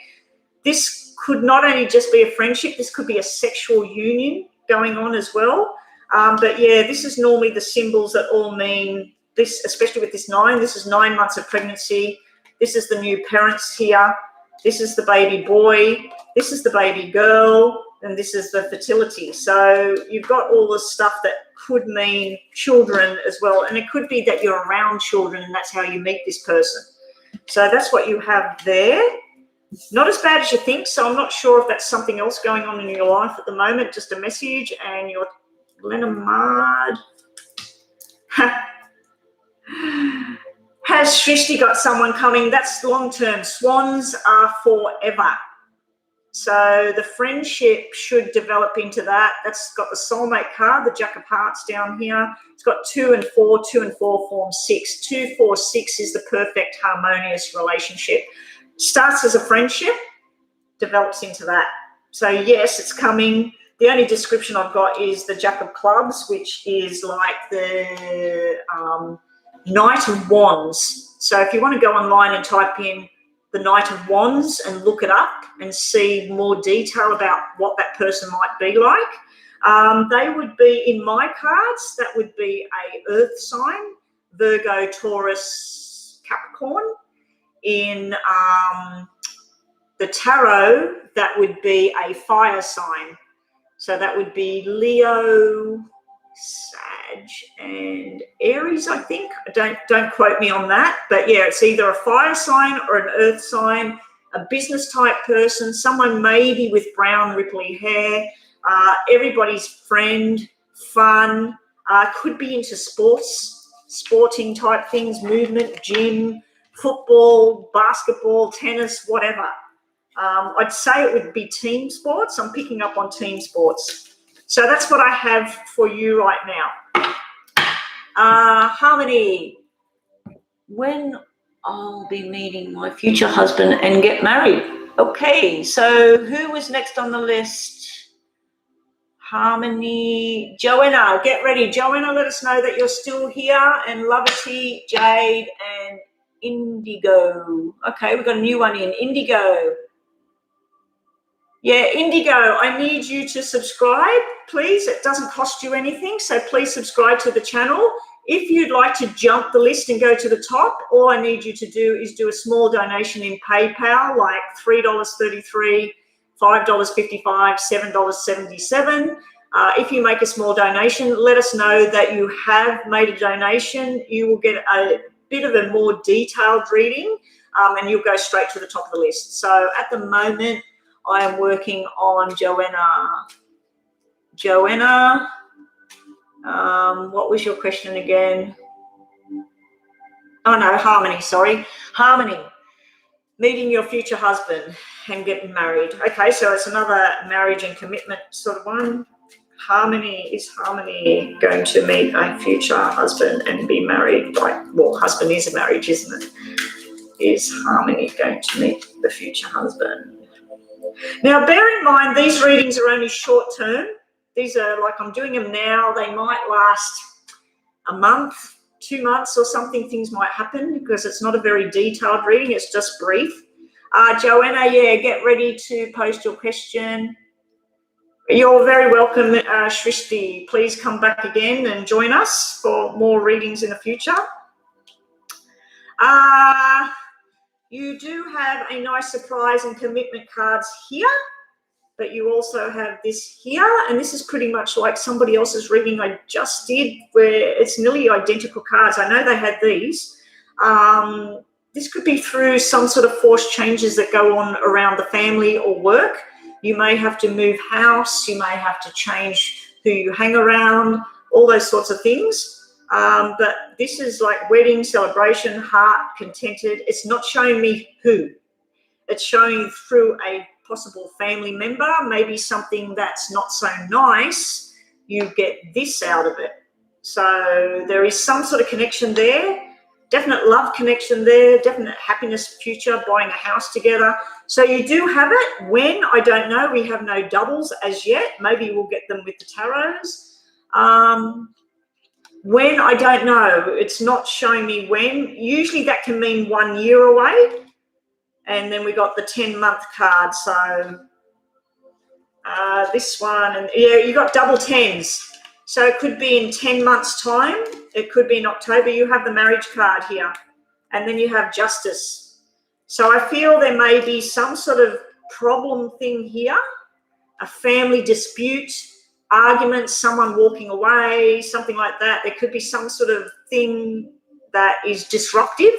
This could not only just be a friendship, this could be a sexual union going on as well. But yeah, this is normally the symbols that all mean this, especially with this 9. This is 9 months of pregnancy. This is the new parents here. This is the baby boy. This is the baby girl. And this is the fertility. So you've got all this stuff that could mean children as well. And it could be that you're around children and that's how you meet this person. So that's what you have there. Not as bad as you think. So I'm not sure if that's something else going on in your life at the moment, just a message. And your Lenamard. Has Shrishti got someone coming? That's long-term. Swans are forever. So the friendship should develop into that. That's got the soulmate card, the Jack of Hearts down here. It's got 2 and 4. 2 and 4 form 6. 2, 4, 6 is the perfect harmonious relationship. Starts as a friendship, develops into that. So yes, it's coming. The only description I've got is the Jack of Clubs, which is like the Knight of Wands. So if you want to go online and type in the Knight of Wands and look it up and see more detail about what that person might be like. They would be, in my cards, that would be a earth sign, Virgo, Taurus, Capricorn. In the tarot, that would be a fire sign. So that would be Leo, Sag, and Aries, I think. Don't quote me on that. But yeah, it's either a fire sign or an earth sign, a business type person, someone maybe with brown ripply hair, everybody's friend, fun, could be into sports, sporting type things, movement, gym, football, basketball, tennis, whatever. I'd say it would be team sports. I'm picking up on team sports. So that's what I have for you right now. Harmony. When I'll be meeting my future husband and get married. Okay, so who was next on the list? Harmony. Joanna, get ready. Joanna, let us know that you're still here. And Lovity, Jade, and Indigo. Okay, we've got a new one in. Indigo. Yeah, Indigo, I need you to subscribe, please. It doesn't cost you anything, so please subscribe to the channel. If you'd like to jump the list and go to the top, all I need you to do is do a small donation in PayPal, like $3.33, $5.55, $7.77. If you make a small donation, let us know that you have made a donation. You will get a bit of a more detailed reading, and you'll go straight to the top of the list. So at the moment, I am working on Joanna. Joanna, what was your question again? Oh, no, Harmony, sorry. Harmony, meeting your future husband and getting married. Okay, so it's another marriage and commitment sort of one. Harmony, is Harmony going to meet a future husband and be married? Like, well, husband is a marriage, isn't it? Is Harmony going to meet the future husband? Now, bear in mind, these readings are only short term. These are like, I'm doing them now. They might last a month, 2 months or something. Things might happen because it's not a very detailed reading. It's just brief. Joanna, yeah, get ready to post your question. You're very welcome, Shrishti. Please come back again and join us for more readings in the future. You do have a nice surprise and commitment cards here, but you also have this here, and this is pretty much like somebody else's reading I just did, where it's nearly identical cards. I know they had these. This could be through some sort of forced changes that go on around the family or work. You may have to move house, you may have to change who you hang around, all those sorts of things. But this is like wedding, celebration, heart, contented. It's not showing me who. It's showing through a possible family member, maybe something that's not so nice. You get this out of it. So there is some sort of connection there. Definite love connection there, definite happiness, future, buying a house together. So you do have it. When, I don't know. We have no doubles as yet. Maybe we'll get them with the tarots. When, I don't know. It's not showing me when. Usually that can mean 1 year away. And then we got the 10-month card. So this one, and yeah, you got double tens. So it could be in 10 months' time. It could be in October. You have the marriage card here. And then you have justice. So I feel there may be some sort of problem thing here, a family dispute, argument, someone walking away, something like that. There could be some sort of thing that is disruptive.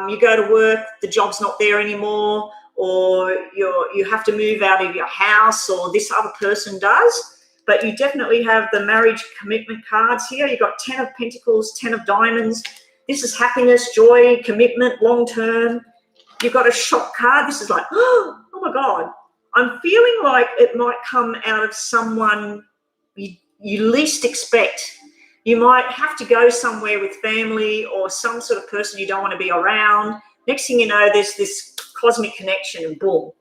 You go to work, the job's not there anymore, or you have to move out of your house, or this other person does. But you definitely have the marriage commitment cards here. You've got 10 of Pentacles, 10 of Diamonds. This is happiness, joy, commitment, long term. You've got a shock card. This is like, oh my God. I'm feeling like it might come out of someone you least expect. You might have to go somewhere with family or some sort of person you don't want to be around. Next thing you know, there's this cosmic connection and boom.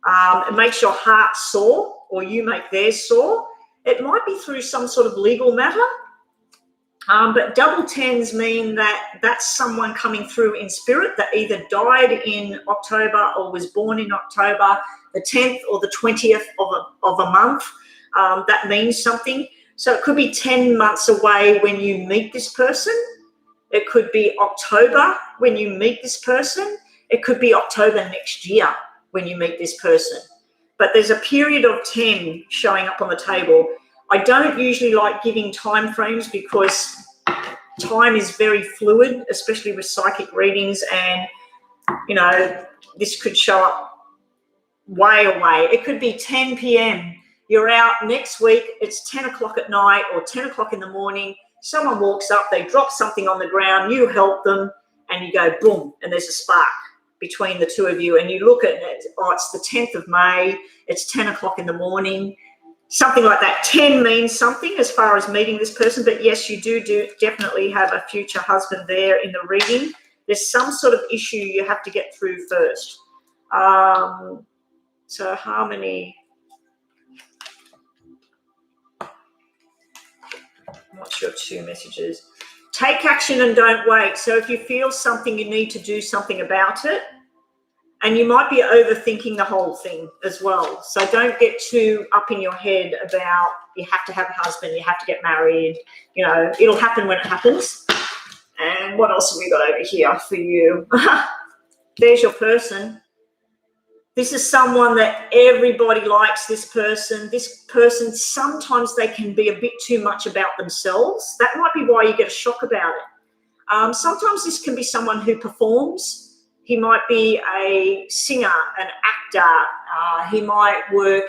It makes your heart sore, or you make theirs sore. It might be through some sort of legal matter. But double tens mean that that's someone coming through in spirit that either died in October or was born in October, the 10th or the 20th of a month. That means something. So it could be 10 months away when you meet this person. It could be October when you meet this person. It could be October next year when you meet this person. But there's a period of 10 showing up on the table. I don't usually like giving time frames because time is very fluid, especially with psychic readings, and, you know, this could show up way away. It could be 10 p.m. You're out next week, it's 10 o'clock at night or 10 o'clock in the morning. Someone walks up, they drop something on the ground, you help them, and you go boom, and there's a spark between the two of you, and you look at it, oh, it's the 10th of May, it's 10 o'clock in the morning, something like that. 10 means something as far as meeting this person, but yes, you do definitely have a future husband there in the reading. There's some sort of issue you have to get through first. So harmony. What's your two messages? Take action and don't wait. So if you feel something, you need to do something about it. And you might be overthinking the whole thing as well. So don't get too up in your head about you have to have a husband, you have to get married. You know, it'll happen when it happens. And what else have we got over here for you? There's your person. This is someone that everybody likes, this person. This person, sometimes they can be a bit too much about themselves. That might be why you get a shock about it. Sometimes this can be someone who performs. He might be a singer, an actor. He might work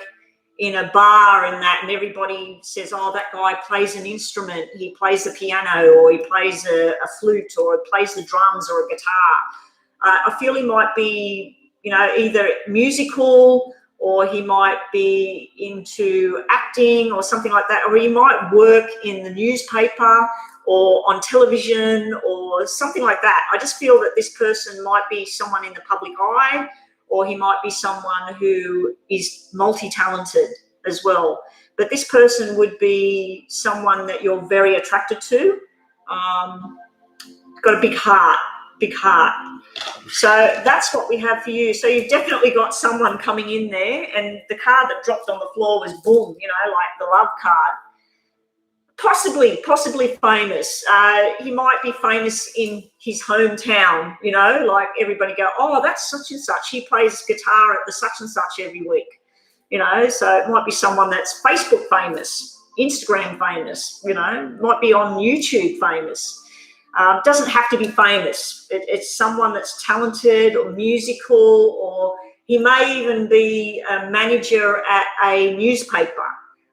in a bar and that, and everybody says, oh, that guy plays an instrument. He plays the piano, or he plays a flute, or he plays the drums or a guitar. I feel he might be, you know, either musical, or he might be into acting or something like that, or he might work in the newspaper or on television or something like that. I just feel that this person might be someone in the public eye, or he might be someone who is multi-talented as well. But this person would be someone that you're very attracted to. Got a big heart, big heart. So that's what we have for you. So you've definitely got someone coming in there, and the card that dropped on the floor was boom, you know, like the love card. Possibly famous. He might be famous in his hometown, you know, like everybody go, oh, that's such and such. He plays guitar at the such and such every week, you know. So it might be someone that's Facebook famous, Instagram famous, you know, might be on YouTube famous. Doesn't have to be famous. It's someone that's talented or musical, or he may even be a manager at a newspaper,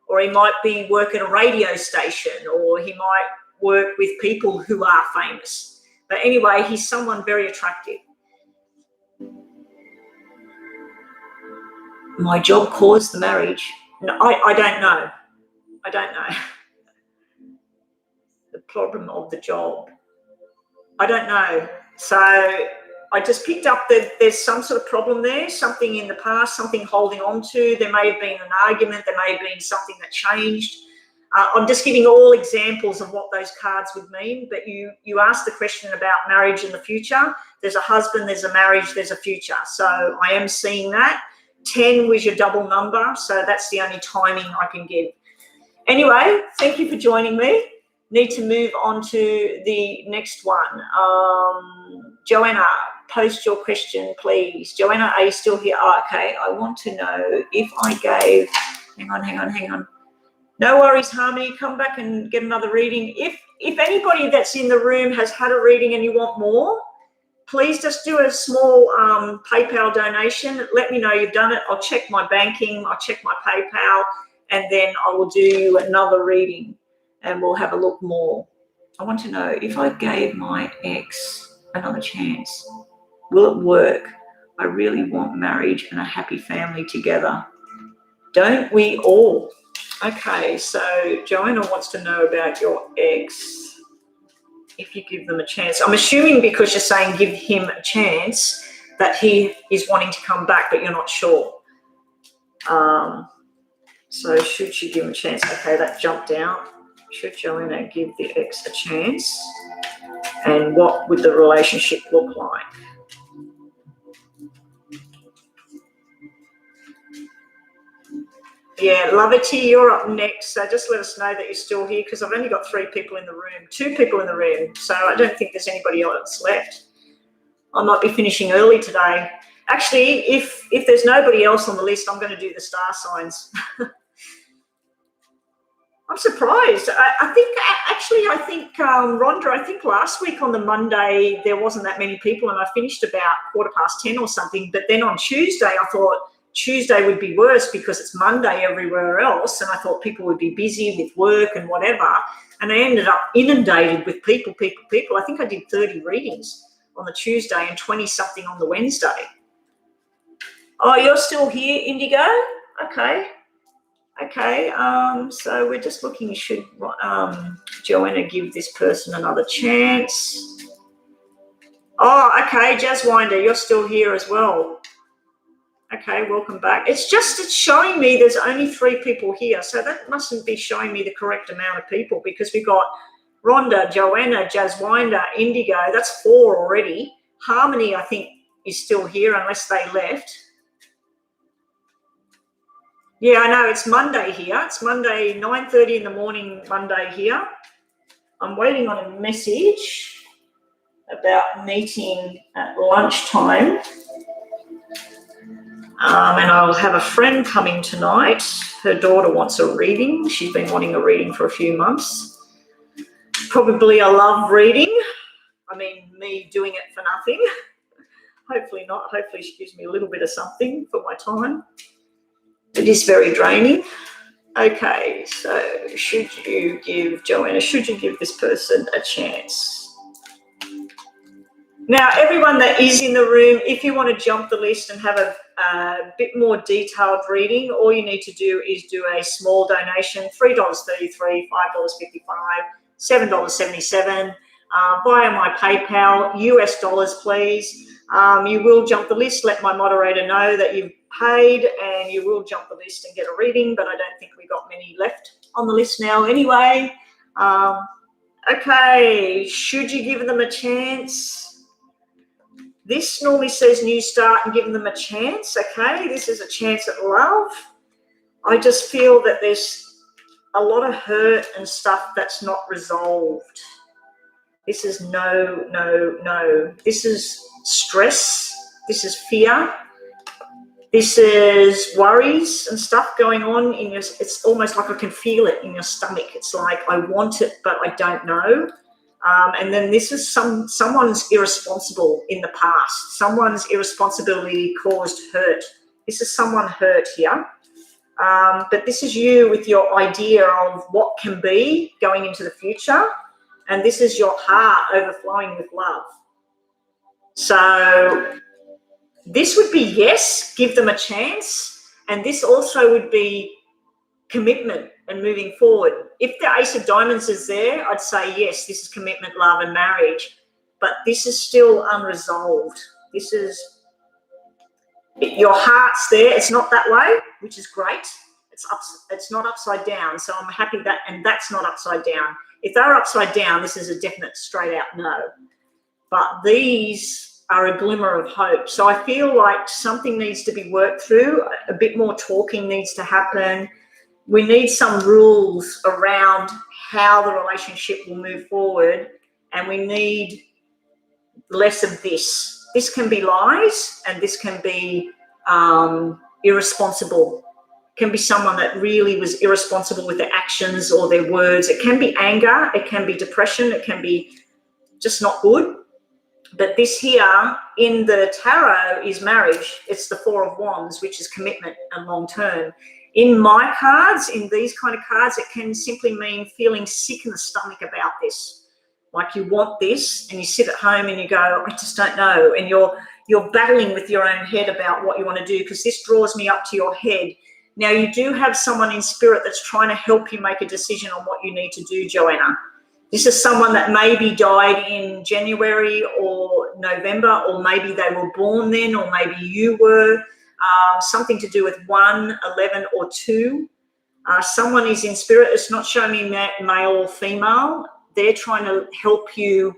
or he might be working at a radio station, or he might work with people who are famous. But anyway, he's someone very attractive. My job caused the marriage. No, I don't know. I don't know. The problem of the job. I don't know. So I just picked up that there's some sort of problem there, something in the past, something holding on to. There may have been an argument. There may have been something that changed. I'm just giving all examples of what those cards would mean, but you asked the question about marriage in the future. There's a husband, there's a marriage, there's a future. So I am seeing that. 10 was your double number, so that's the only timing I can give. Anyway, thank you for joining me. Need to move on to the next one. Joanna, post your question, please. Joanna, are you still here? Oh, okay, I want to know if I gave, hang on. No worries, Harmony, come back and get another reading. If anybody that's in the room has had a reading and you want more, please just do a small PayPal donation. Let me know you've done it. I'll check my banking, I'll check my PayPal, and then I will do another reading and we'll have a look more. I want to know if I gave my ex another chance, will it work? I really want marriage and a happy family together. Don't we all? Okay, so Joanna wants to know about your ex. If you give them a chance. I'm assuming because you're saying give him a chance that he is wanting to come back, but you're not sure. So should she give him a chance? Okay, that jumped out. Should Joanna give the ex a chance? And what would the relationship look like? Yeah, Lovity, you're up next. So just let us know that you're still here because I've only got 3 people in the room, 2 people in the room. So I don't think there's anybody else left. I might be finishing early today. Actually, if there's nobody else on the list, I'm going to do the star signs. I'm surprised. I think, Rhonda, I think last week on the Monday, there wasn't that many people and I finished about 10:15 or something. But then on Tuesday, I thought Tuesday would be worse because it's Monday everywhere else. And I thought people would be busy with work and whatever. And I ended up inundated with people. I think I did 30 readings on the Tuesday and 20 something on the Wednesday. Oh, you're still here, Indigo? Okay. So we're just looking, should Joanna give this person another chance? Oh, okay, Jazzwinder, you're still here as well. Okay, welcome back. It's showing me there's only 3 people here, so that mustn't be showing me the correct amount of people because we've got Rhonda, Joanna, Jazzwinder, Indigo. That's 4 already. Harmony, I think, is still here unless they left. Yeah, I know, it's Monday here. It's Monday, 9:30 in the morning, Monday here. I'm waiting on a message about meeting at lunchtime. And I'll have a friend coming tonight. Her daughter wants a reading. She's been wanting a reading for a few months. Probably a love reading. I mean, me doing it for nothing. Hopefully not. Hopefully she gives me a little bit of something for my time. It is very draining. Okay, so should you give this person a chance? Now, everyone that is in the room, if you want to jump the list and have a bit more detailed reading, all you need to do is do a small donation, $3.33, $5.55, $7.77, via my PayPal, US dollars, please. You will jump the list, let my moderator know that you've paid, and you will jump the list and get a reading, but I don't think we got many left on the list now anyway. Okay, should you give them a chance? This normally says new start and giving them a chance. Okay, this is a chance at love. I just feel that there's a lot of hurt and stuff that's not resolved. This is no. This is stress. This is fear. This is worries and stuff going on in your, it's almost like I can feel it in your stomach. It's like I want it, but I don't know. And then this is someone's irresponsible in the past. Someone's irresponsibility caused hurt. This is someone hurt here. But this is you with your idea of what can be going into the future. And this is your heart overflowing with love. So this would be yes, give them a chance. And this also would be commitment and moving forward. If the Ace of Diamonds is there, I'd say yes, this is commitment, love and marriage. But this is still unresolved. This is, your heart's there. It's not that way, which is great. it's not upside down. So I'm happy that, and that's not upside down. If they're upside down, this is a definite straight out no. But these are a glimmer of hope. So I feel like something needs to be worked through. A bit more talking needs to happen. We need some rules around how the relationship will move forward, and we need less of this. This can be lies, and this can be irresponsible. It can be someone that really was irresponsible with their actions or their words. It can be anger. It can be depression. It can be just not good. But this here in the tarot is marriage. It's the Four of Wands, which is commitment and long term. In my cards, in these kind of cards, it can simply mean feeling sick in the stomach about this. Like you want this and you sit at home and you go, I just don't know. And you're battling with your own head about what you want to do, because this draws me up to your head. Now, you do have someone in spirit that's trying to help you make a decision on what you need to do, Joanna. This is someone that maybe died in January or November, or maybe they were born then, or maybe you were. Something to do with 1, 11, or 2. Someone is in spirit. It's not showing me male or female. They're trying to help you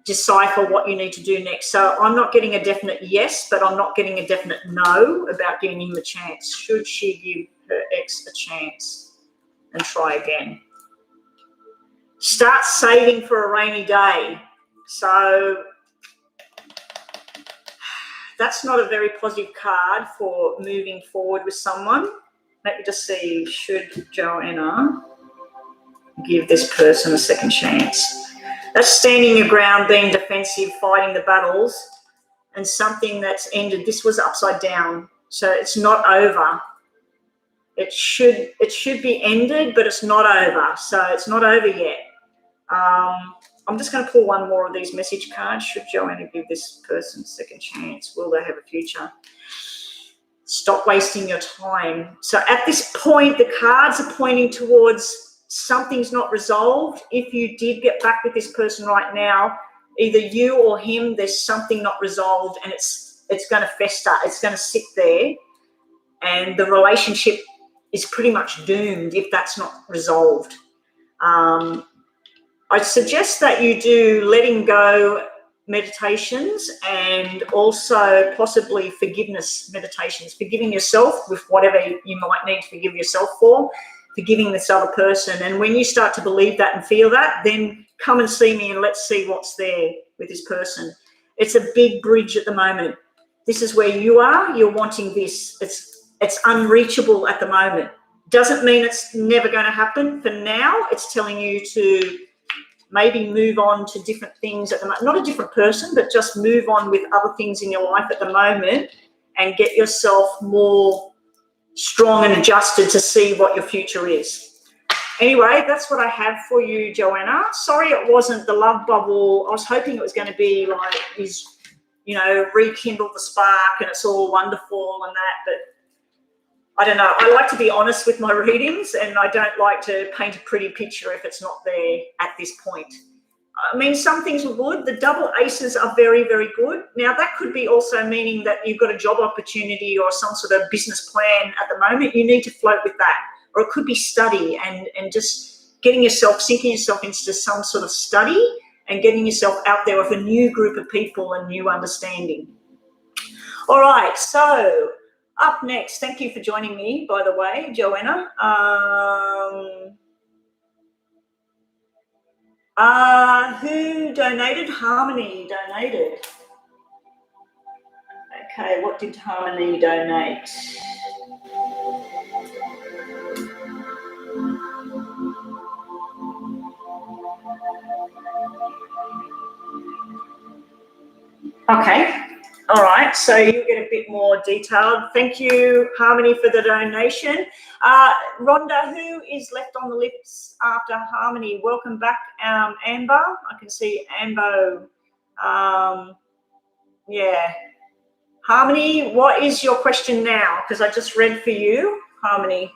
decipher what you need to do next. So I'm not getting a definite yes, but I'm not getting a definite no about giving him a chance. Should she give her ex a chance and try again? Start saving for a rainy day. So that's not a very positive card for moving forward with someone. Let me just see, should Joanna give this person a second chance? That's standing your ground, being defensive, fighting the battles, and something that's ended. This was upside down, so it's not over. It should be ended, but it's not over, so it's not over yet. I'm just going to pull one more of these message cards. Should Joanna give this person a second chance? Will they have a future? Stop wasting your time. So at this point, the cards are pointing towards something's not resolved. If you did get back with this person right now, either you or him, there's something not resolved, and it's going to fester. It's going to sit there, and the relationship is pretty much doomed if that's not resolved. I suggest that you do letting go meditations and also possibly forgiveness meditations, forgiving yourself with whatever you might need to forgive yourself for, forgiving this other person. And when you start to believe that and feel that, then come and see me and let's see what's there with this person. It's a big bridge at the moment. This is where you are. You're wanting this. It's unreachable at the moment. Doesn't mean it's never going to happen. For now, it's telling you to maybe move on to different things at the moment. Not a different person, but just move on with other things in your life at the moment and get yourself more strong and adjusted to see what your future is. Anyway, that's what I have for you, Joanna. Sorry it wasn't the love bubble. I was hoping it was going to be like, rekindle the spark and it's all wonderful and that, but I don't know. I like to be honest with my readings, and I don't like to paint a pretty picture if it's not there at this point. I mean, some things are good. The double aces are very, very good. Now, that could be also meaning that you've got a job opportunity or some sort of business plan at the moment. You need to float with that. Or it could be study and just sinking yourself into some sort of study and getting yourself out there with a new group of people and new understanding. All right, so up next, thank you for joining me, by the way, Joanna. Who donated? Harmony donated. Okay, what did Harmony donate? Okay. All right, so you get a bit more detailed. Thank you, Harmony, for the donation. Rhonda, who is left on the lips after Harmony? Welcome back, Amber. I can see Ambo. Yeah. Harmony, what is your question now? Because I just read for you, Harmony.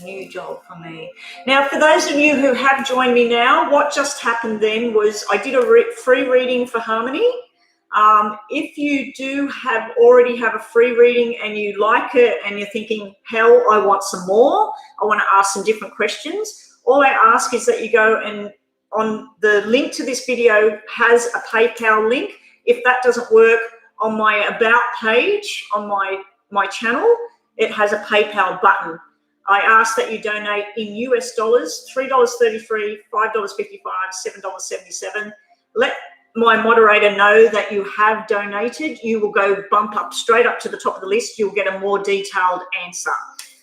A new job for me. Now, for those of you who have joined me now, what just happened then was I did a free reading for Harmony. If you do already have a free reading and you like it and you're thinking, hell, I want some more, I want to ask some different questions, all I ask is that you go and on the link to this video has a PayPal link. If that doesn't work, on my About page on my channel, it has a PayPal button. I ask that you donate in US dollars, $3.33, $5.55, $7.77. Let my moderator know that you have donated. You will go bump up straight up to the top of the list. You'll get a more detailed answer.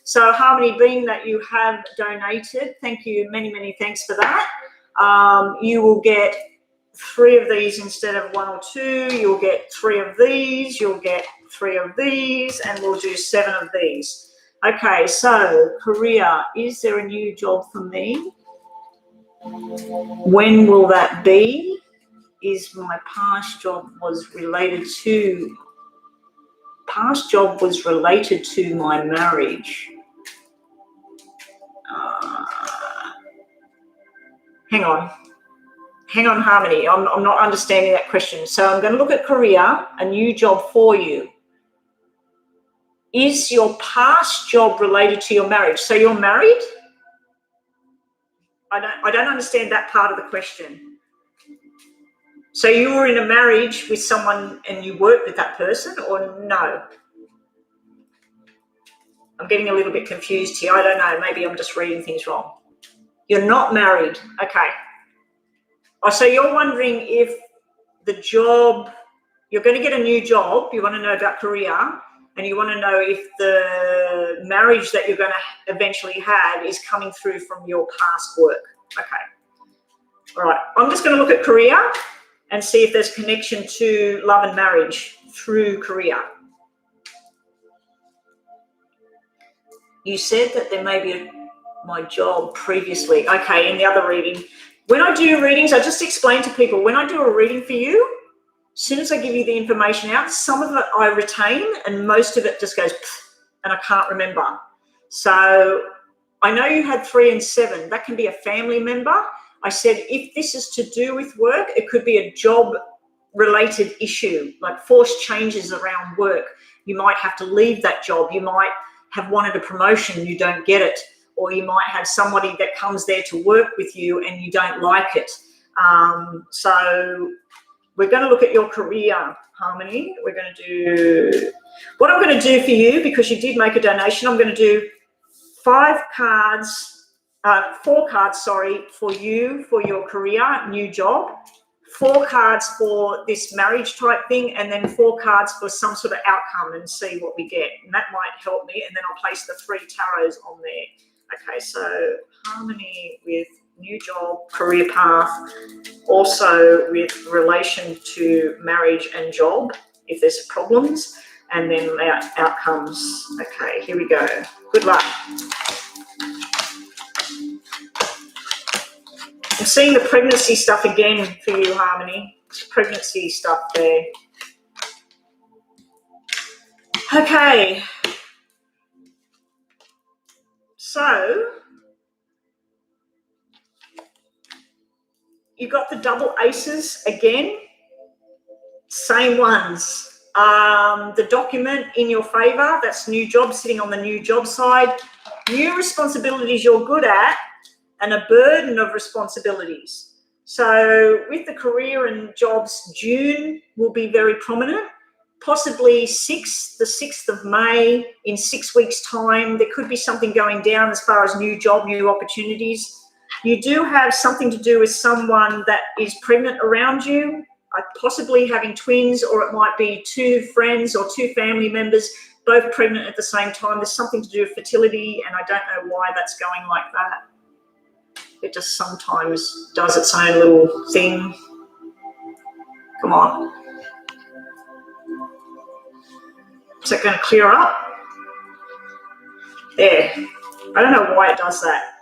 So Harmony, being that you have donated, thank you, many, many thanks for that. You will get 3 of these instead of 1 or 2. You'll get 3 of these. You'll get 3 of these, and we'll do 7 of these. Okay, so career, is there a new job for me? When will that be? Is my past job was related to my marriage? Hang on, Harmony. I'm not understanding that question. So I'm going to look at career, a new job for you. Is your past job related to your marriage? So you're married? I don't understand that part of the question. So you were in a marriage with someone and you worked with that person, or no? I'm getting a little bit confused here. I don't know. Maybe I'm just reading things wrong. You're not married. Okay. Oh, so you're wondering if the job, you're going to get a new job, you want to know about career, and you want to know if the marriage that you're going to eventually have is coming through from your past work. Okay. All right. I'm just going to look at career and see if there's connection to love and marriage through career. You said that there may be my job previously. Okay, in the other reading. When I do readings, I just explain to people, when I do a reading for you, as soon as I give you the information out, some of it I retain and most of it just goes and I can't remember. So I know you had 3 and 7. That can be a family member. I said if this is to do with work, it could be a job-related issue, like forced changes around work. You might have to leave that job. You might have wanted a promotion, you don't get it. Or you might have somebody that comes there to work with you and you don't like it. So we're going to look at your career, Harmony. We're going to do, what I'm going to do for you, because you did make a donation, I'm going to do 4 cards, for you, for your career, new job, 4 cards for this marriage type thing, and then 4 cards for some sort of outcome and see what we get. And that might help me. And then I'll place the 3 tarots on there. Okay, so Harmony with new job, career path, also with relation to marriage and job, if there's problems, and then outcomes. Okay, here we go. Good luck. I'm seeing the pregnancy stuff again for you, Harmony. It's pregnancy stuff there. Okay. So, you got the double aces again, same ones. The document in your favor, that's new job, sitting on the new job side. New responsibilities you're good at and a burden of responsibilities. So with the career and jobs, June will be very prominent. Possibly the 6th of May, in 6 weeks' time, there could be something going down as far as new job, new opportunities. You do have something to do with someone that is pregnant around you, possibly having twins, or it might be 2 friends or 2 family members, both pregnant at the same time. There's something to do with fertility, and I don't know why that's going like that. It just sometimes does its own little thing. Come on. Is that going to clear up? There. I don't know why it does that.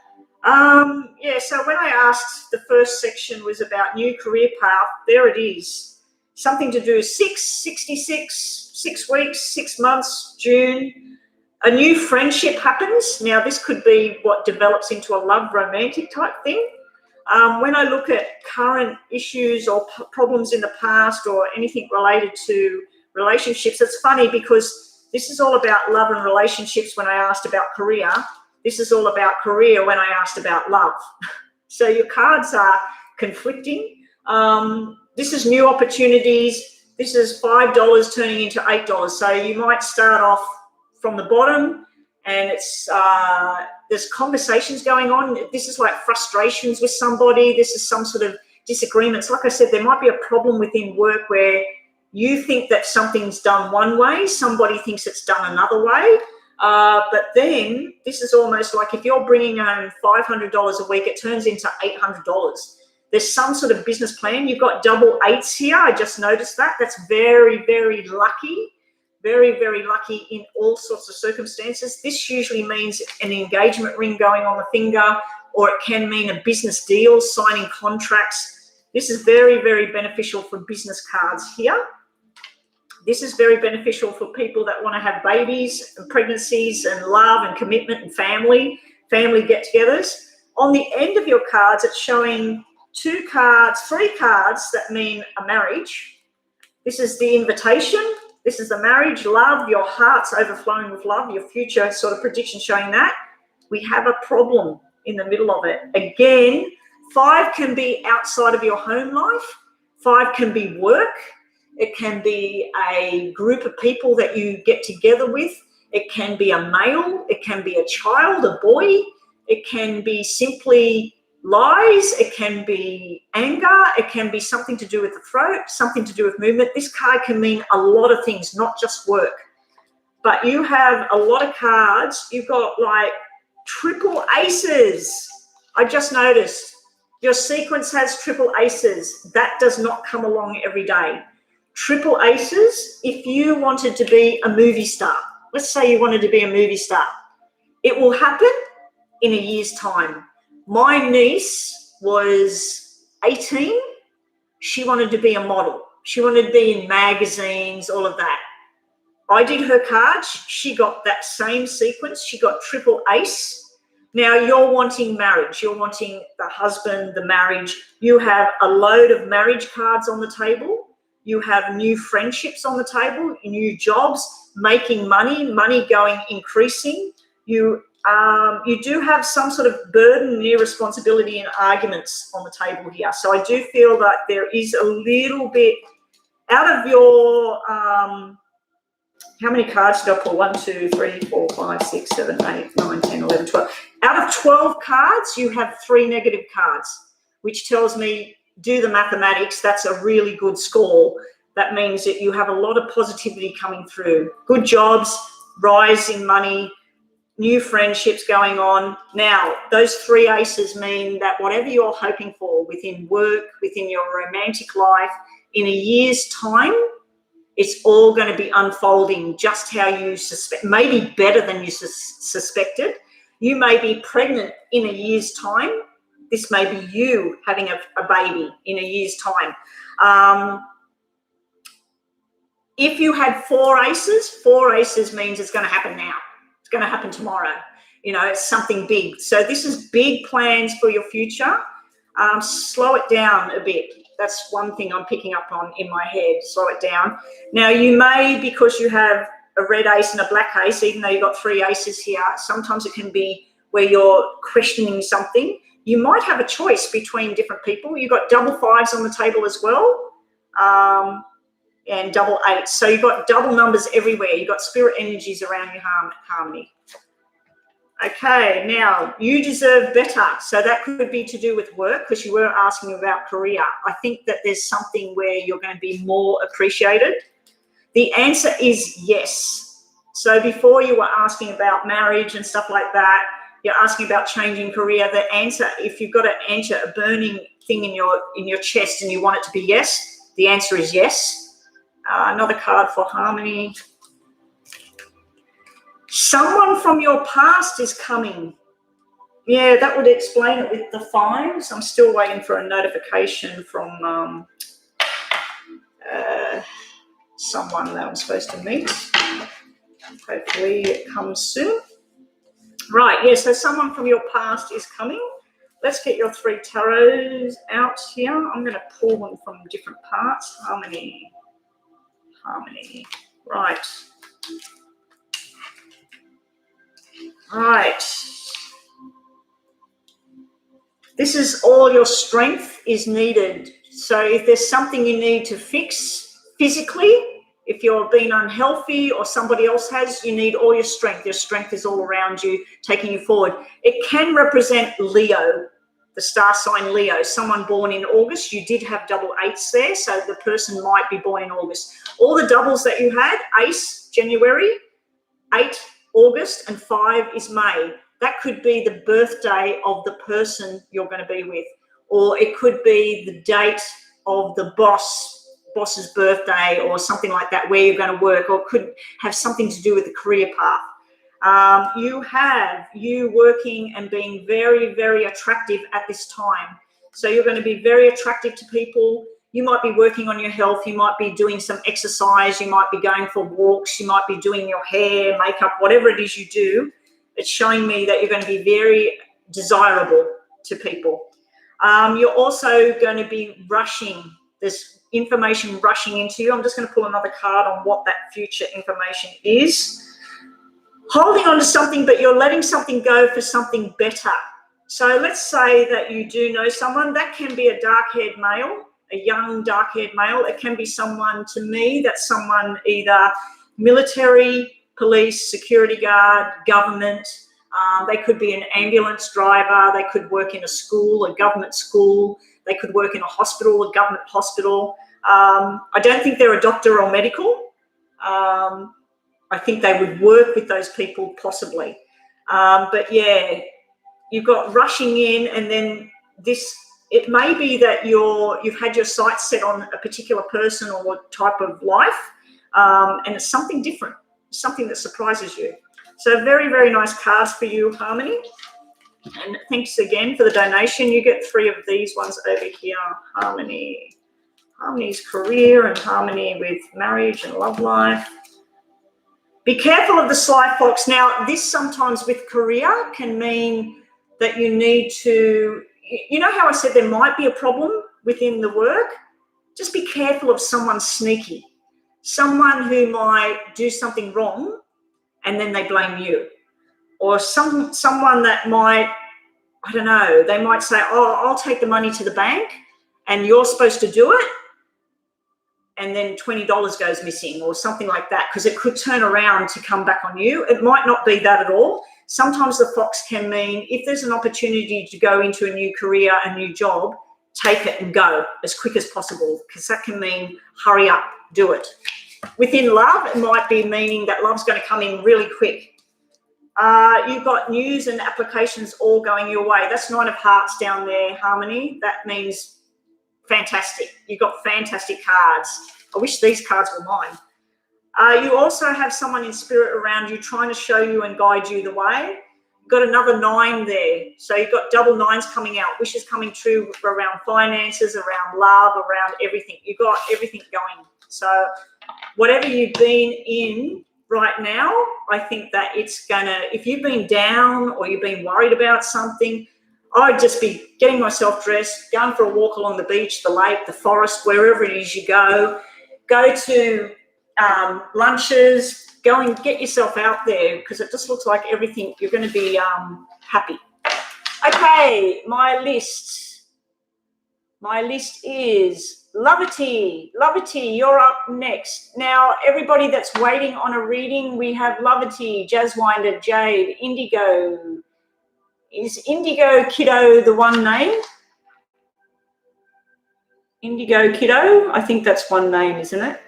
Yeah, so when I asked, the first section was about new career path. There it is. Something to do with 66, 6 weeks, 6 months, June. A new friendship happens. Now, this could be what develops into a love romantic type thing. When I look at current issues or problems in the past or anything related to relationships, it's funny because this is all about love and relationships when I asked about career. This is all about career when I asked about love. So your cards are conflicting. This is new opportunities. This is $5 turning into $8. So you might start off from the bottom and it's there's conversations going on. This is like frustrations with somebody. This is some sort of disagreements. Like I said, there might be a problem within work where you think that something's done one way, somebody thinks it's done another way. But then this is almost like if you're bringing home $500 a week, it turns into $800. There's some sort of business plan. You've got double eights here. I just noticed that. That's very, very lucky. Very, very lucky in all sorts of circumstances. This usually means an engagement ring going on the finger, or it can mean a business deal, signing contracts. This is very, very beneficial for business cards here. This is very beneficial for people that want to have babies and pregnancies and love and commitment and family get-togethers. On the end of your cards, it's showing three cards that mean a marriage. This is the invitation. This is the marriage, love, your heart's overflowing with love, your future sort of prediction showing that. We have a problem in the middle of it. Again, 5 can be outside of your home life. 5 can be work. It can be a group of people that you get together with. It can be a male. It can be a child, a boy. It can be simply lies. It can be anger. It can be something to do with the throat, something to do with movement. This card can mean a lot of things, not just work. But you have a lot of cards. You've got like triple aces. I just noticed your sequence has triple aces. That does not come along every day. Triple aces, if you wanted to be a movie star, let's say you wanted to be a movie star, it will happen in a year's time. My niece was 18. She wanted to be a model. She wanted to be in magazines, all of that. I did her cards. She got that same sequence. She got triple ace. Now you're wanting marriage. You're wanting the husband, the marriage. You have a load of marriage cards on the table. You have new friendships on the table, new jobs, making money, increasing. You do have some sort of burden, irresponsibility and arguments on the table here. So I do feel that there is a little bit out of your, how many cards did I pull? 1, 2, 3, 4, 5, 6, 7, 8, 9, 10, 11, 12. Out of 12 cards, you have 3 negative cards, which tells me do the mathematics. That's a really good score. That means that you have a lot of positivity coming through. Good jobs, rise in money, new friendships going on. Now, those 3 aces mean that whatever you're hoping for within work, within your romantic life, in a year's time, it's all going to be unfolding just how you suspect, maybe better than you suspected. You may be pregnant in a year's time. This may be you having a baby in a year's time. If you had 4 aces means it's going to happen now. It's going to happen tomorrow. You know, it's something big. So this is big plans for your future. Slow it down a bit. That's one thing I'm picking up on in my head. Slow it down. Now, you may, because you have a red ace and a black ace, even though you've got 3 aces here, sometimes it can be where you're questioning something. You might have a choice between different people. You've got double 5s on the table as well, and double 8s. So you've got double numbers everywhere. You've got spirit energies around your harmony. Okay, now you deserve better. So that could be to do with work, because you were asking about career. I think that there's something where you're going to be more appreciated. The answer is yes. So before you were asking about marriage and stuff like that, you're asking about changing career. The answer, if you've got to enter a burning thing in your chest and you want it to be yes, the answer is yes. Another card for harmony. Someone from your past is coming. Yeah, that would explain it with the 5s. I'm still waiting for a notification from someone that I'm supposed to meet. Hopefully it comes soon. Right, yeah, so someone from your past is coming. let's get your 3 tarots out here. I'm going to pull them from different parts. Harmony. Right. This is all your strength is needed. So if there's something you need to fix physically, if you're being unhealthy or somebody else has, you need all your strength. Your strength is all around you, taking you forward. It can represent Leo, the star sign Leo, someone born in August. You did have double 8s there, so the person might be born in August. All the doubles that you had, Ace, January, 8, August, and 5 is May. That could be the birthday of the person you're going to be with, or it could be the date of the boss's birthday or something like that, where you're going to work, or it could have something to do with the career path. You working and being very, very attractive at this time. So you're going to be very attractive to people. You might be working on your health. You might be doing some exercise. You might be going for walks. You might be doing your hair, makeup, whatever it is you do. It's showing me that you're going to be very desirable to people. You're also going to be rushing. There's information rushing into you. I'm just going to pull another card on what that future information is. Holding on to something, but you're letting something go for something better. So let's say that you do know someone. That can be a dark-haired male, a young dark-haired male. It can be someone, to me, that's someone either military, police, security guard, government. They could be an ambulance driver. They could work in a school, a government school. They could work in a hospital, a government hospital. I don't think they're a doctor or medical. I think they would work with those people possibly. But yeah, you've got rushing in, and then it may be that you've had your sights set on a particular person or type of life, and it's something different, something that surprises you. So very, very nice cards for you, Harmony. And thanks again for the donation. You get 3 of these ones over here, Harmony. Harmony's career and Harmony with marriage and love life. Be careful of the sly fox. Now, this sometimes with career can mean that you need to, you know how I said there might be a problem within the work? Just be careful of someone sneaky, someone who might do something wrong and then they blame you, or someone that might, I don't know, they might say, oh, I'll take the money to the bank and you're supposed to do it, and then $20 goes missing or something like that, because it could turn around to come back on you. It might not be that at all. Sometimes the fox can mean if there's an opportunity to go into a new career, a new job, take it and go as quick as possible, because that can mean hurry up, do it. Within love, it might be meaning that love's going to come in really quick. You've got news and applications all going your way. That's 9 of Hearts down there, Harmony. That means fantastic. You've got fantastic cards. I wish these cards were mine. You also have someone in spirit around you trying to show you and guide you the way. You've got another 9 there. So you've got double 9s coming out, wishes coming true around finances, around love, around everything. You've got everything going. So whatever you've been in right now, I think that it's going to, if you've been down or you've been worried about something, I'd just be getting myself dressed, going for a walk along the beach, the lake, the forest, wherever it is you go. Go to lunches, go and get yourself out there, because it just looks like everything, you're going to be happy. Okay, my list is Loverty. Loverty, you're up next. Now, everybody that's waiting on a reading, we have Loverty, Jazzwinder, Jade, Indigo. Is Indigo Kiddo the one name? Indigo Kiddo, I think that's one name, isn't it?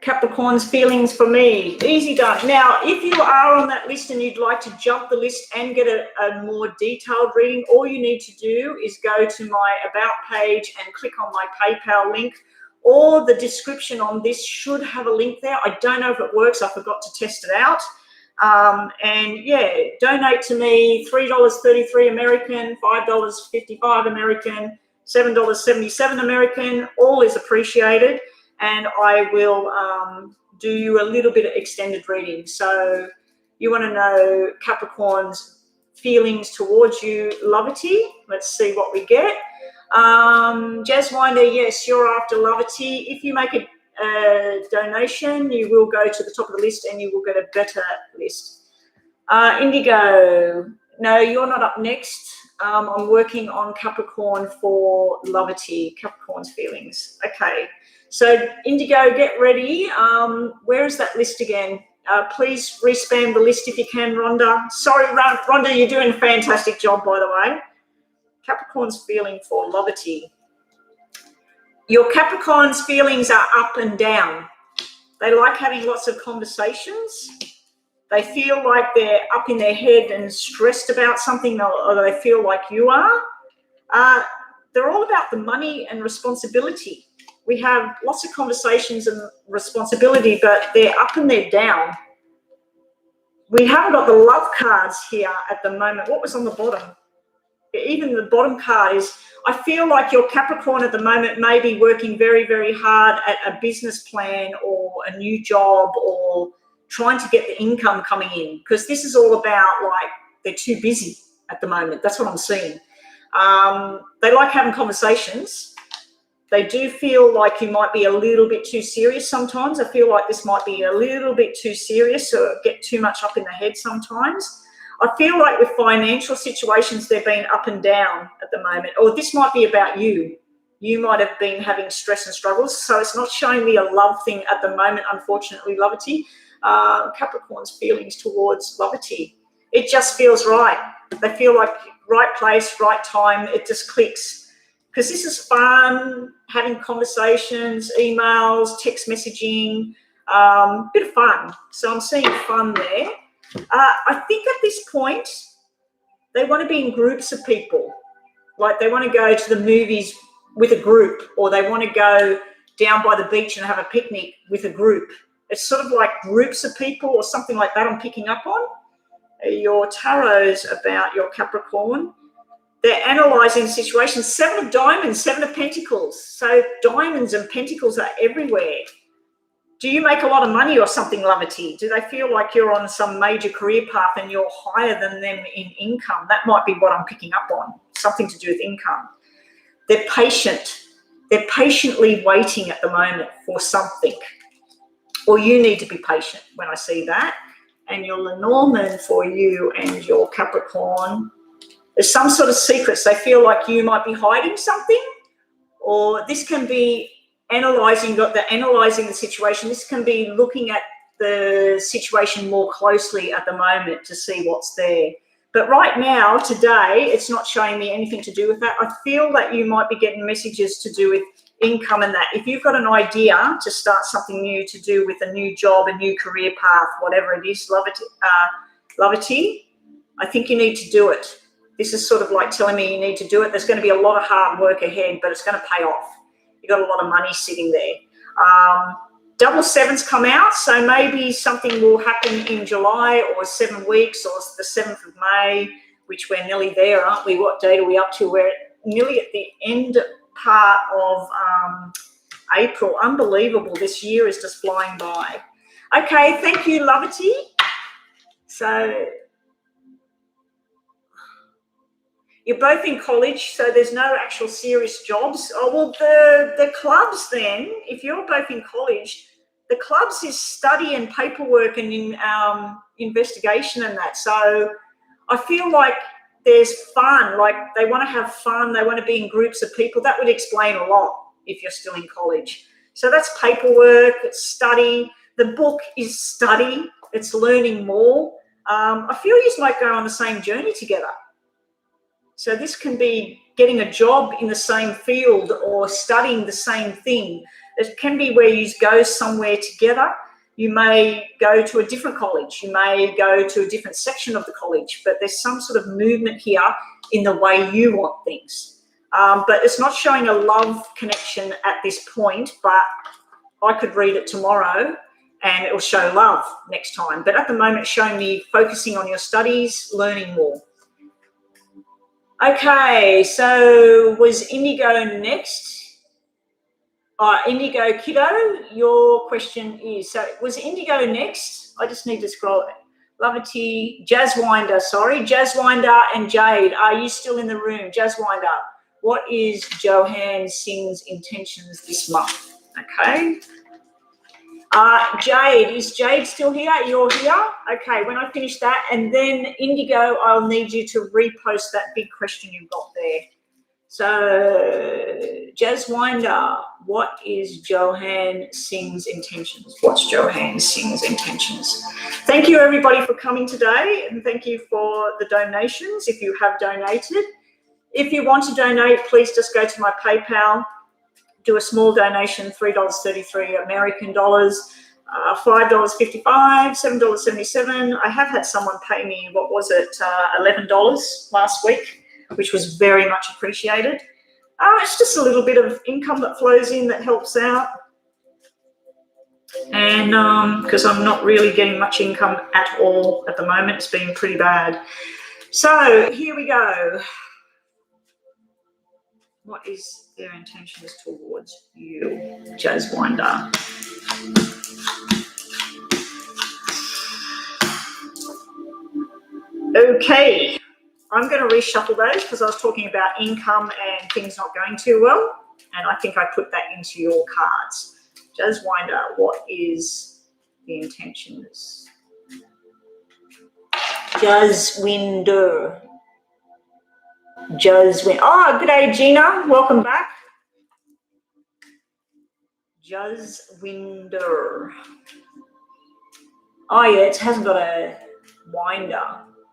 Capricorn's feelings for me. Easy done. Now, if you are on that list and you'd like to jump the list and get a more detailed reading, all you need to do is go to my About page and click on my PayPal link, or the description on this should have a link there. I don't know if it works. I forgot to test it out. And yeah, donate to me, $3.33 American, $5.55 American, $7.77 American. All is appreciated. And I will do you a little bit of extended reading. So you want to know Capricorn's feelings towards you, Lovity. Let's see what we get. Jazzwinder, yes, you're after Lovity. If you make a donation, you will go to the top of the list and you will get a better list. Indigo, no, you're not up next. I'm working on Capricorn for Lovity, Capricorn's feelings. Okay, so Indigo, get ready. Where is that list again? Please respam the list if you can, Rhonda. Sorry, Rhonda, you're doing a fantastic job, by the way. Capricorn's feeling for Lovity. Your Capricorn's feelings are up and down. They like having lots of conversations. They feel like they're up in their head and stressed about something, or they feel like you are. They're all about the money and responsibility. We have lots of conversations and responsibility, but they're up and they're down. We haven't got the love cards here at the moment. What was on the bottom? Even the bottom card is, I feel like your Capricorn at the moment may be working very, very hard at a business plan or a new job, or trying to get the income coming in, because this is all about, like, they're too busy at the moment. That's what I'm seeing. They like having conversations. They do feel like you might be a little bit too serious sometimes. I feel like this might be a little bit too serious, or get too much up in the head sometimes. I feel like with financial situations, they've been up and down at the moment. Or this might be about you. You might have been having stress and struggles. So it's not showing me a love thing at the moment, unfortunately, Lovity. Capricorn's feelings towards Lovity. It just feels right. They feel like right place, right time. It just clicks. Because this is fun, having conversations, emails, text messaging, bit of fun. So I'm seeing fun there. I think at this point, they want to be in groups of people. Like, they want to go to the movies with a group, or they want to go down by the beach and have a picnic with a group. It's sort of like groups of people or something like that I'm picking up on. Your tarot's about your Capricorn. They're analysing situations. 7 of Diamonds, 7 of Pentacles. So diamonds and pentacles are everywhere. Do you make a lot of money or something, Lovity? Do they feel like you're on some major career path and you're higher than them in income? That might be what I'm picking up on, something to do with income. They're patient. They're patiently waiting at the moment for something. Or you need to be patient when I see that. And your Lenormand for you and your Capricorn, there's some sort of secrets. They feel like you might be hiding something, or this can be analysing the situation. This can be looking at the situation more closely at the moment to see what's there. But right now, today, it's not showing me anything to do with that. I feel that you might be getting messages to do with income and that. If you've got an idea to start something new to do with a new job, a new career path, whatever it is, Lovity, I think you need to do it. This is sort of like telling me you need to do it. There's going to be a lot of hard work ahead, but it's going to pay off. You've got a lot of money sitting there. Double sevens come out, so maybe something will happen in July or 7 weeks, or the 7th of May, which we're nearly there, aren't we? What date are we up to? We're nearly at the end part of April. Unbelievable. This year is just flying by. Okay, thank you, Lovity. So you're both in college, so there's no actual serious jobs. Oh, well, the clubs then, if you're both in college, the clubs is study and paperwork and in investigation and that. So I feel like there's fun, like they want to have fun, they want to be in groups of people. That would explain a lot if you're still in college. So that's paperwork, it's study. The book is study, it's learning more. I feel you might go on the same journey together. So this can be getting a job in the same field or studying the same thing. It can be where you go somewhere together. You may go to a different college. You may go to a different section of the college, but there's some sort of movement here in the way you want things. But it's not showing a love connection at this point, but I could read it tomorrow and it will show love next time. But at the moment, it's showing me focusing on your studies, learning more. Okay, so was Indigo next? Indigo Kiddo, your question is, so was Indigo next? I just need to scroll. Lovity, Jazzwinder, sorry, Jazzwinder and Jade, are you still in the room? Jazzwinder, what is Johanne Singh's intentions this month? Okay. Jade, is Jade still here? You're here? Okay, when I finish that, and then Indigo, I'll need you to repost that big question you've got there. So, Jazzwinder, what is Johanne Singh's intentions? What's Johanne Singh's intentions? Thank you, everybody, for coming today, and thank you for the donations, if you have donated. If you want to donate, please just go to my PayPal, do a small donation, $3.33 American dollars, $5.55, $7.77. I have had someone pay me, what was it, $11 last week, which was very much appreciated. It's just a little bit of income that flows in that helps out. And because I'm not really getting much income at all at the moment, it's been pretty bad. So here we go. What is their intentions towards you, Jazzwinder? Okay, I'm going to reshuffle those because I was talking about income and things not going too well, and I think I put that into your cards. Jazzwinder, what is the intentions? Jazzwinder. Oh, good day, Gina. Welcome back. Jazzwinder. Oh, yeah, it hasn't got a winder.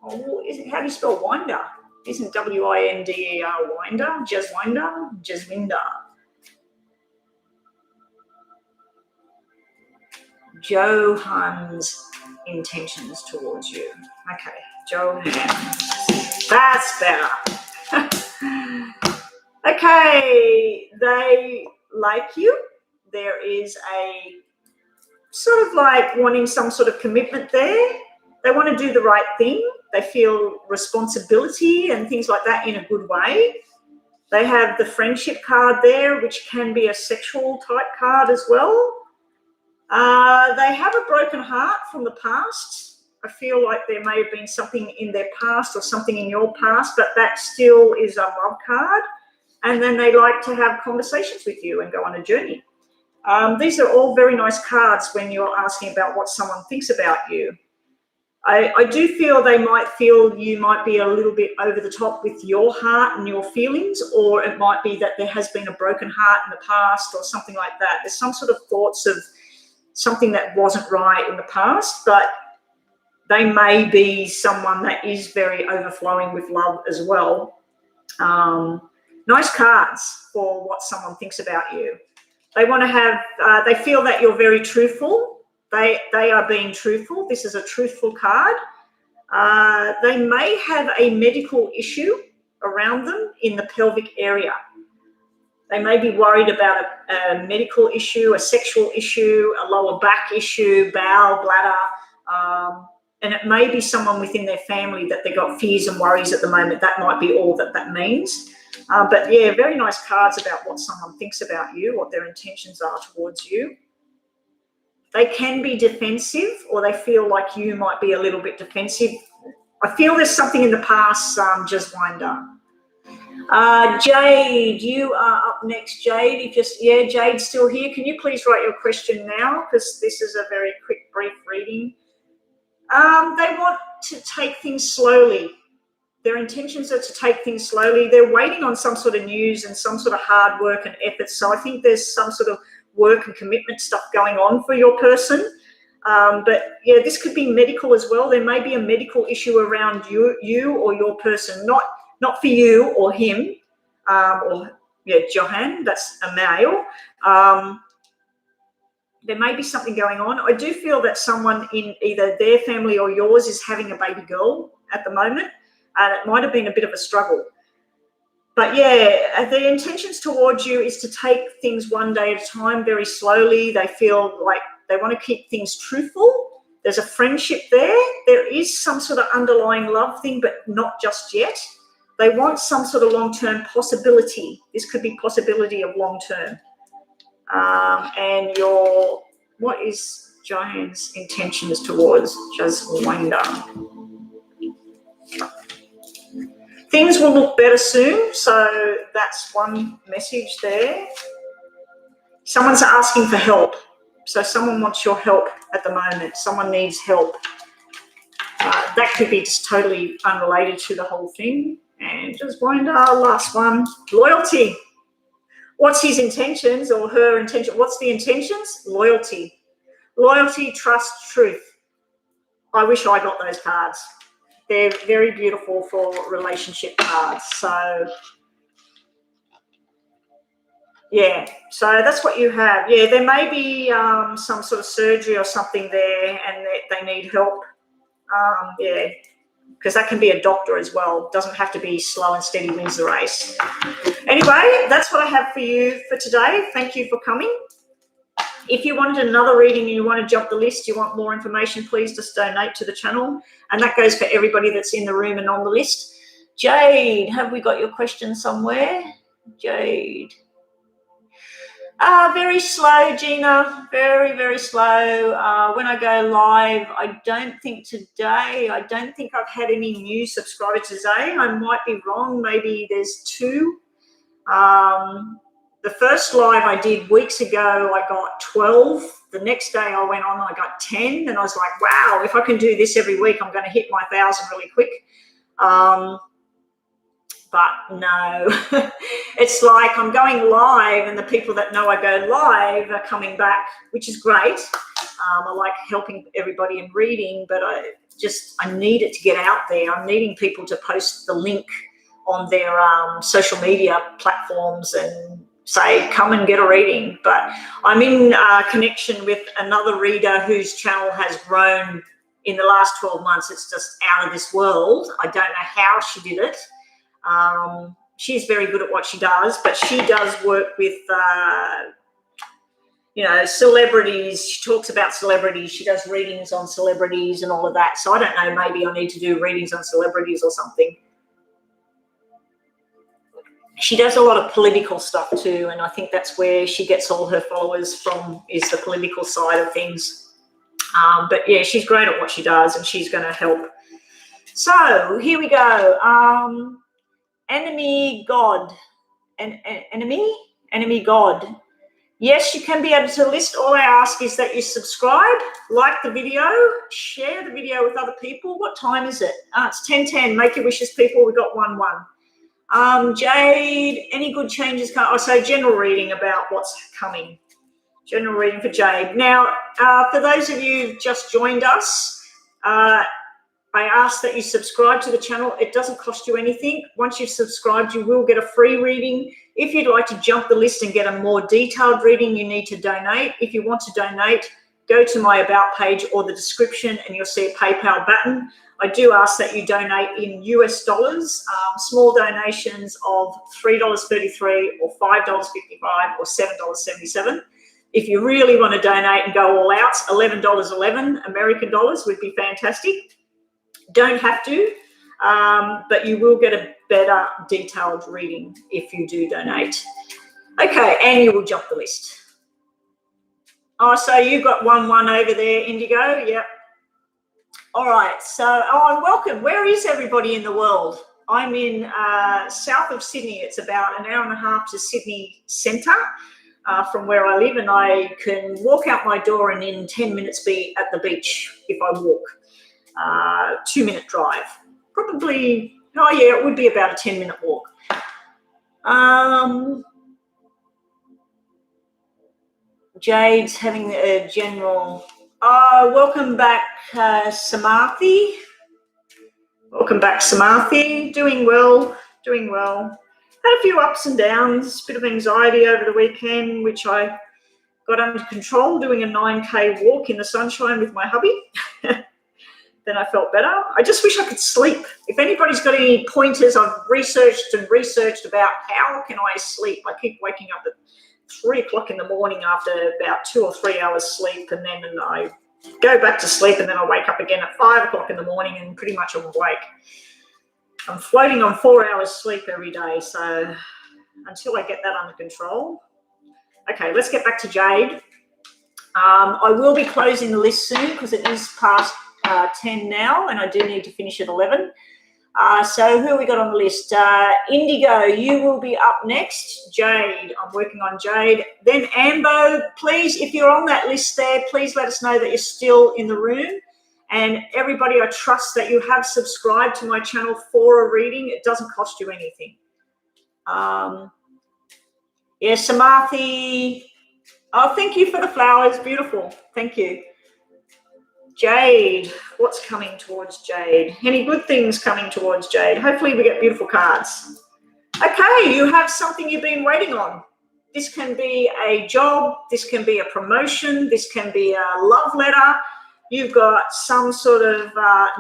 Oh, how do you spell winder? Isn't W-I-N-D-E-R winder? Jazzwinder? Jazzwinder. Johanne's intentions towards you. Okay, Johanne. That's better. Okay, they like you. There is a sort of like wanting some sort of commitment there. They want to do the right thing. They feel responsibility and things like that in a good way. They have the friendship card there, which can be a sexual type card as well. They have a broken heart from the past. I feel like there may have been something in their past or something in your past, but that still is a love card. And then they like to have conversations with you and go on a journey. These are all very nice cards when you're asking about what someone thinks about you. I do feel they might feel you might be a little bit over the top with your heart and your feelings, or it might be that there has been a broken heart in the past or something like that. There's some sort of thoughts of something that wasn't right in the past, but they may be someone that is very overflowing with love as well. Nice cards for what someone thinks about you. They want to have, they feel that you're very truthful. They are being truthful. This is a truthful card. They may have a medical issue around them in the pelvic area. They may be worried about a medical issue, a sexual issue, a lower back issue, bowel, bladder, and it may be someone within their family that they've got fears and worries at the moment. That might be all that means. But yeah, very nice cards about what someone thinks about you, what their intentions are towards you. They can be defensive, or they feel like you might be a little bit defensive. I feel there's something in the past, Jazzwinder. Jade, you are up next. Jade, Jade's still here. Can you please write your question now? Because this is a very quick, brief reading. They want to take things slowly. Their intentions are to take things slowly. They're waiting on some sort of news and some sort of hard work and effort. So I think there's some sort of work and commitment stuff going on for your person. But yeah, this could be medical as well. There may be a medical issue around you or your person, not for you or him, or yeah, Johanne, that's a male. There may be something going on. I do feel that someone in either their family or yours is having a baby girl at the moment, and it might have been a bit of a struggle. But yeah, the intentions towards you is to take things one day at a time, very slowly. They feel like they want to keep things truthful. There's a friendship there. There is some sort of underlying love thing, but not just yet. They want some sort of long-term possibility. This could be possibility of long-term. And what is Jane's intentions towards Jaswinder. Things will look better soon, so that's one message there. Someone's asking for help. So someone wants your help at the moment. Someone needs help. That could be just totally unrelated to the whole thing. And just wind up, last one, loyalty. What's his intentions or her intention? What's the intentions? Loyalty. Loyalty, trust, truth. I wish I got those cards. They're very beautiful for relationship cards. So, yeah, so that's what you have. Yeah, there may be some sort of surgery or something there and they need help. Yeah, because that can be a doctor as well. Doesn't have to be slow and steady wins the race. Anyway, that's what I have for you for today. Thank you for coming. If you wanted another reading and you want to jump the list, you want more information, please just donate to the channel. And that goes for everybody that's in the room and on the list. Jade, have we got your question somewhere? Jade. Very slow, Gina. Very, very slow. When I go live, I don't think I've had any new subscribers today. I might be wrong. Maybe there's 2. The first live I did weeks ago, I got 12. The next day I went on, I got 10. And I was like, wow, if I can do this every week, I'm going to hit my 1,000 really quick. But no, it's like I'm going live and the people that know I go live are coming back, which is great. I like helping everybody in reading, but I need it to get out there. I'm needing people to post the link on their social media platforms and say, come and get a reading. But I'm in connection with another reader whose channel has grown in the last 12 months. It's just out of this world. I don't know how she did it. She's very good at what she does, but she does work with, celebrities. She talks about celebrities. She does readings on celebrities and all of that. So I don't know, maybe I need to do readings on celebrities or something. She does a lot of political stuff too, and I think that's where she gets all her followers from, is the political side of things. But yeah, she's great at what she does and she's going to help. So here we go. Enemy God. Enemy God. Yes, you can be able to list. All I ask is that you subscribe, like the video, share the video with other people. What time is it? It's 10:10. Make your wishes, people. We got 1-1. Jade, any good changes? So general reading about what's coming. General reading for Jade. Now, for those of you who've just joined us, I ask that you subscribe to the channel. It doesn't cost you anything. Once you've subscribed, you will get a free reading. If you'd like to jump the list and get a more detailed reading, you need to donate. If you want to donate, go to my About page or the description and you'll see a PayPal button. I do ask that you donate in US dollars, small donations of $3.33 or $5.55 or $7.77. If you really want to donate and go all out, $11.11 American dollars would be fantastic. Don't have to, but you will get a better detailed reading if you do donate. Okay, and you will jump the list. Oh, so you've got 1-1 over there, Indigo. Yep. All right, so, and welcome. Where is everybody in the world? I'm in south of Sydney. It's about an hour and a half to Sydney Centre from where I live, and I can walk out my door and in 10 minutes be at the beach if I walk. 2-minute drive. Probably, oh yeah, it would be about a 10-minute walk. Jade's having a general... welcome back, Samarthi. Welcome back, Samarthi. Doing well, doing well. Had a few ups and downs, a bit of anxiety over the weekend, which I got under control, doing a 9K walk in the sunshine with my hubby. Then I felt better. I just wish I could sleep. If anybody's got any pointers, I've researched about how can I sleep. I keep waking up at 3 o'clock in the morning after about 2 or 3 hours sleep, and then I go back to sleep, and then I wake up again at 5 o'clock in the morning, and pretty much I'm awake. I'm floating on 4 hours sleep every day, so until I get that under control. Okay, let's get back to Jade. I will be closing the list soon because it is past 10 now, and I do need to finish at 11. So who have we got on the list? Indigo, you will be up next. Jade, I'm working on Jade. Then Ambo, please, if you're on that list there, please let us know that you're still in the room. And everybody, I trust that you have subscribed to my channel for a reading. It doesn't cost you anything. Yeah, Samathi. Oh, thank you for the flowers. Beautiful. Thank you. Jade, what's coming towards Jade? Any good things coming towards Jade? Hopefully we get beautiful cards. Okay, you have something you've been waiting on. This can be a job. This can be a promotion. This can be a love letter. You've got some sort of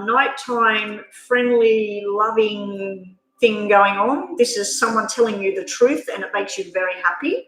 nighttime friendly, loving thing going on. This is someone telling you the truth and it makes you very happy.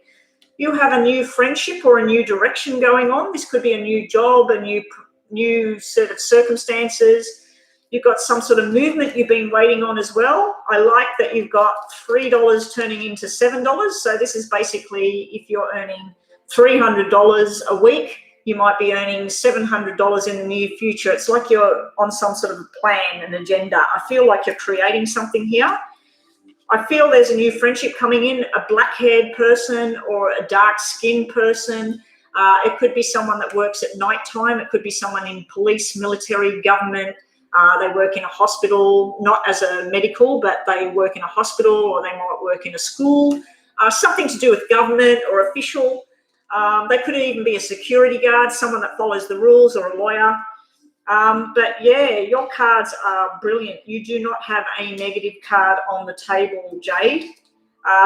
You have a new friendship or a new direction going on. This could be a new job, a new set of circumstances. You've got some sort of movement you've been waiting on as well. I like that you've got $3 turning into $7. So this is basically if you're earning $300 a week, you might be earning $700 in the near future. It's like you're on some sort of plan, an agenda. I feel like you're creating something here. I feel there's a new friendship coming in, a black-haired person or a dark-skinned person. It could be someone that works at nighttime. It could be someone in police, military, government. They work in a hospital, not as a medical, but they work in a hospital, or they might work in a school. Something to do with government or official. They could even be a security guard, someone that follows the rules, or a lawyer. But yeah, your cards are brilliant. You do not have a negative card on the table, Jade.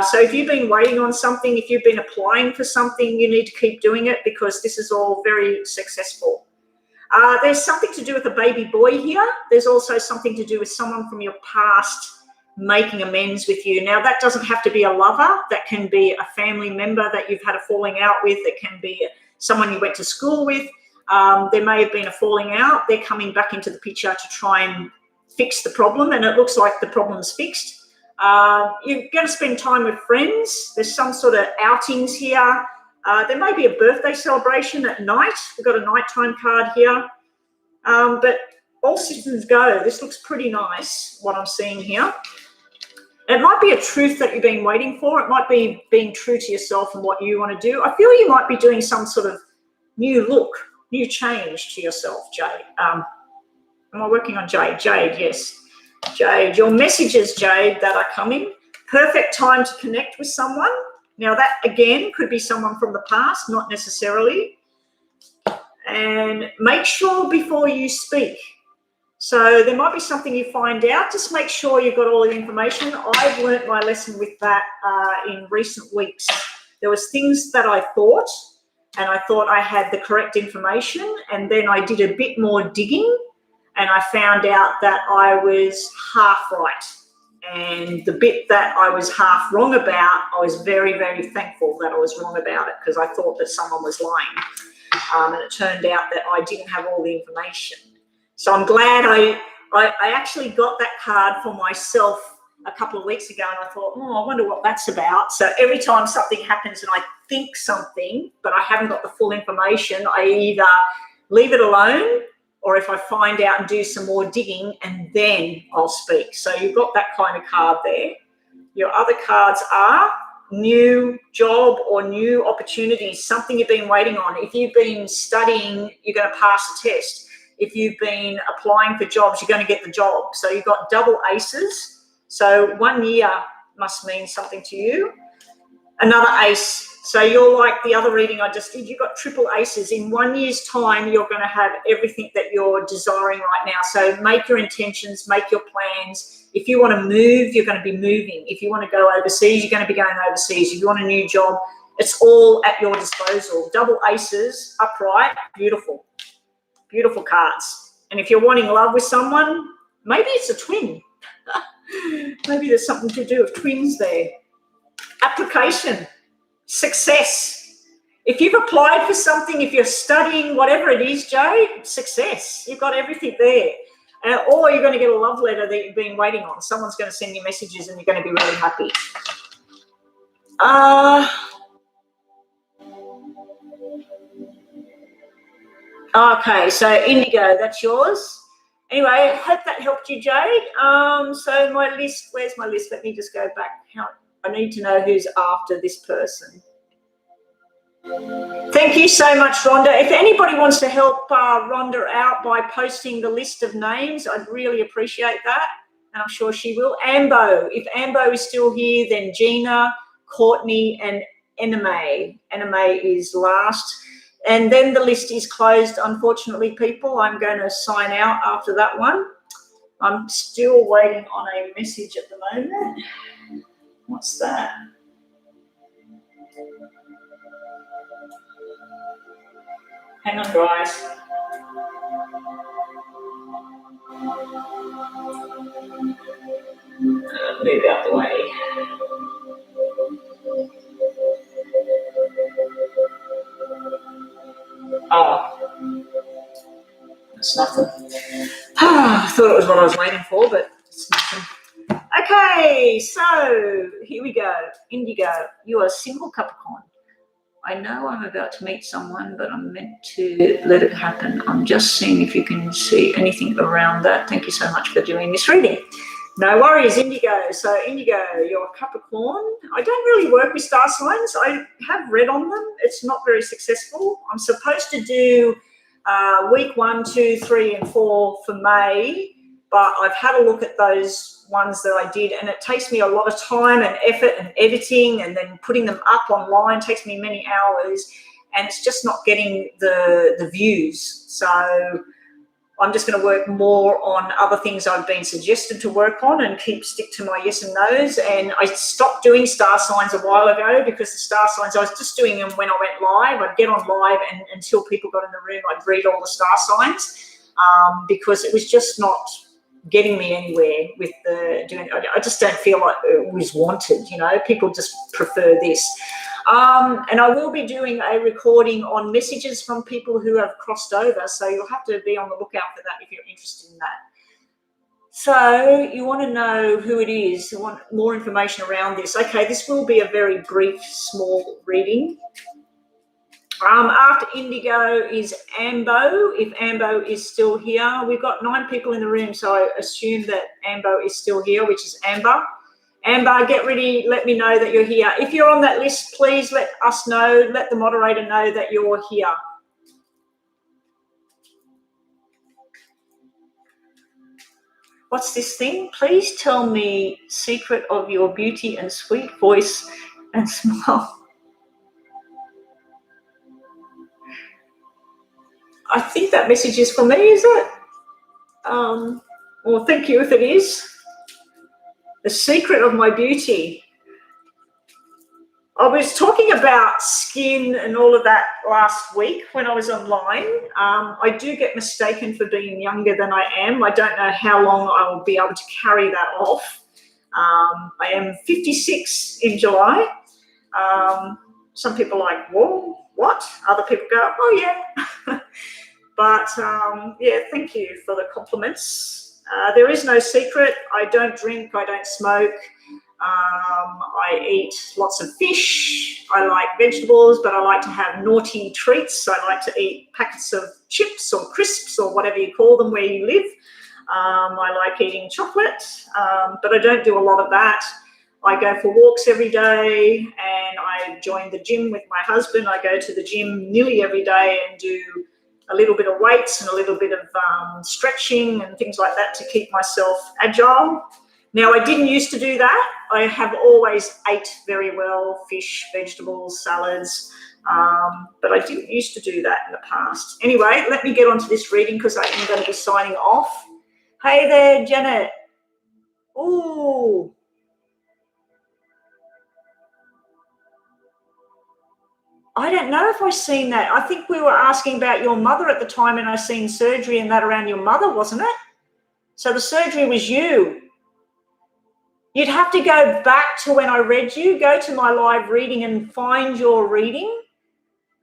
So if you've been waiting on something, if you've been applying for something, you need to keep doing it because this is all very successful. There's something to do with a baby boy here. There's also something to do with someone from your past making amends with you. Now, that doesn't have to be a lover. That can be a family member that you've had a falling out with. It can be someone you went to school with. There may have been a falling out. They're coming back into the picture to try and fix the problem, and it looks like the problem's fixed. You're going to spend time with friends. There's some sort of outings here. There may be a birthday celebration at night. We've got a nighttime card here. But all systems go. This looks pretty nice, what I'm seeing here. It might be a truth that you've been waiting for. It might be being true to yourself and what you want to do. I feel you might be doing some sort of new look, new change to yourself, Jade. Am I working on Jade? Jade, yes. Jade, your messages, Jade, that are coming. Perfect time to connect with someone. Now, that, again, could be someone from the past, not necessarily. And make sure before you speak. So there might be something you find out. Just make sure you've got all the information. I've learnt my lesson with that in recent weeks. There was things that I thought, and I thought I had the correct information, and then I did a bit more digging, and I found out that I was half right. And the bit that I was half wrong about, I was very, very thankful that I was wrong about it because I thought that someone was lying. And it turned out that I didn't have all the information. So I'm glad I actually got that card for myself a couple of weeks ago, and I thought, oh, I wonder what that's about. So every time something happens and I think something, but I haven't got the full information, I either leave it alone, or if I find out and do some more digging, and then I'll speak. So you've got that kind of card there. Your other cards are new job or new opportunities, something you've been waiting on. If you've been studying, you're going to pass a test. If you've been applying for jobs, you're going to get the job. So you've got double aces. So 1 year must mean something to you. Another ace. So you're like the other reading I just did. You've got triple aces. In 1 year's time, you're going to have everything that you're desiring right now. So make your intentions, make your plans. If you want to move, you're going to be moving. If you want to go overseas, you're going to be going overseas. If you want a new job, it's all at your disposal. Double aces, upright, beautiful. Beautiful cards. And if you're wanting love with someone, maybe it's a twin. Maybe there's something to do with twins there. Application, success. If you've applied for something, if you're studying, whatever it is, Joe, success. You've got everything there. Or you're going to get a love letter that you've been waiting on. Someone's going to send you messages and you're going to be really happy. Okay, so Indigo, that's yours. Anyway, I hope that helped you, Jade. So my list, where's my list? Let me just go back. I need to know who's after this person. Thank you so much, Rhonda. If anybody wants to help Rhonda out by posting the list of names, I'd really appreciate that. And I'm sure she will. Ambo, if Ambo is still here, then Gina, Courtney, and Ename. Ename is last. And then the list is closed, unfortunately, people. I'm going to sign out after that one. I'm still waiting on a message at the moment. What's that? Hang on, guys. Move out the way. Oh, that's nothing. I thought it was what I was waiting for, but it's nothing. Okay, so here we go. Indigo, you are single Capricorn. I know I'm about to meet someone, but I'm meant to let it happen. I'm just seeing if you can see anything around that. Thank you so much for doing this reading. No worries, Indigo. So Indigo, you're Capricorn. I don't really work with star signs. I have read on them. It's not very successful. I'm supposed to do week 1, 2, 3, and 4 for May, but I've had a look at those ones that I did, and it takes me a lot of time and effort and editing, and then putting them up online takes me many hours, and it's just not getting the views. So I'm just going to work more on other things I've been suggested to work on and stick to my yes and no's. And I stopped doing star signs a while ago because the star signs, I was just doing them when I went live. I'd get on live, and until people got in the room, I'd read all the star signs because it was just not getting me anywhere with doing. I just don't feel like it was wanted. You know, people just prefer this. And I will be doing a recording on messages from people who have crossed over, so you'll have to be on the lookout for that if you're interested in that. So you want to know who it is, you want more information around this. Okay, this will be a very brief, small reading. After Indigo is Ambo, if Ambo is still here. We've got 9 people in the room, so I assume that Ambo is still here, which is Amber. Amber, get ready, let me know that you're here. If you're on that list, please let us know, let the moderator know that you're here. What's this thing? Please tell me secret of your beauty and sweet voice and smile. I think that message is for me, is it? Well, thank you if it is. The secret of my beauty. I was talking about skin and all of that last week when I was online. I do get mistaken for being younger than I am. I don't know how long I will be able to carry that off. I am 56 in July. Some people are like, whoa, what? Other people go, oh, yeah. But, yeah, thank you for the compliments. There is no secret. I don't drink. I don't smoke. I eat lots of fish. I like vegetables, but I like to have naughty treats. I like to eat packets of chips or crisps or whatever you call them where you live. I like eating chocolate, but I don't do a lot of that. I go for walks every day, and I join the gym with my husband. I go to the gym nearly every day and do a little bit of weights and a little bit of stretching and things like that to keep myself agile. Now, I didn't used to do that. I have always ate very well, fish, vegetables, salads, but I didn't used to do that in the past. Anyway, let me get on to this reading because I am going to be signing off. Hey there, Janet. Ooh. I don't know if I've seen that. I think we were asking about your mother at the time, and I seen surgery and that around your mother, wasn't it? So the surgery was you. You'd have to go back to when I read you, go to my live reading and find your reading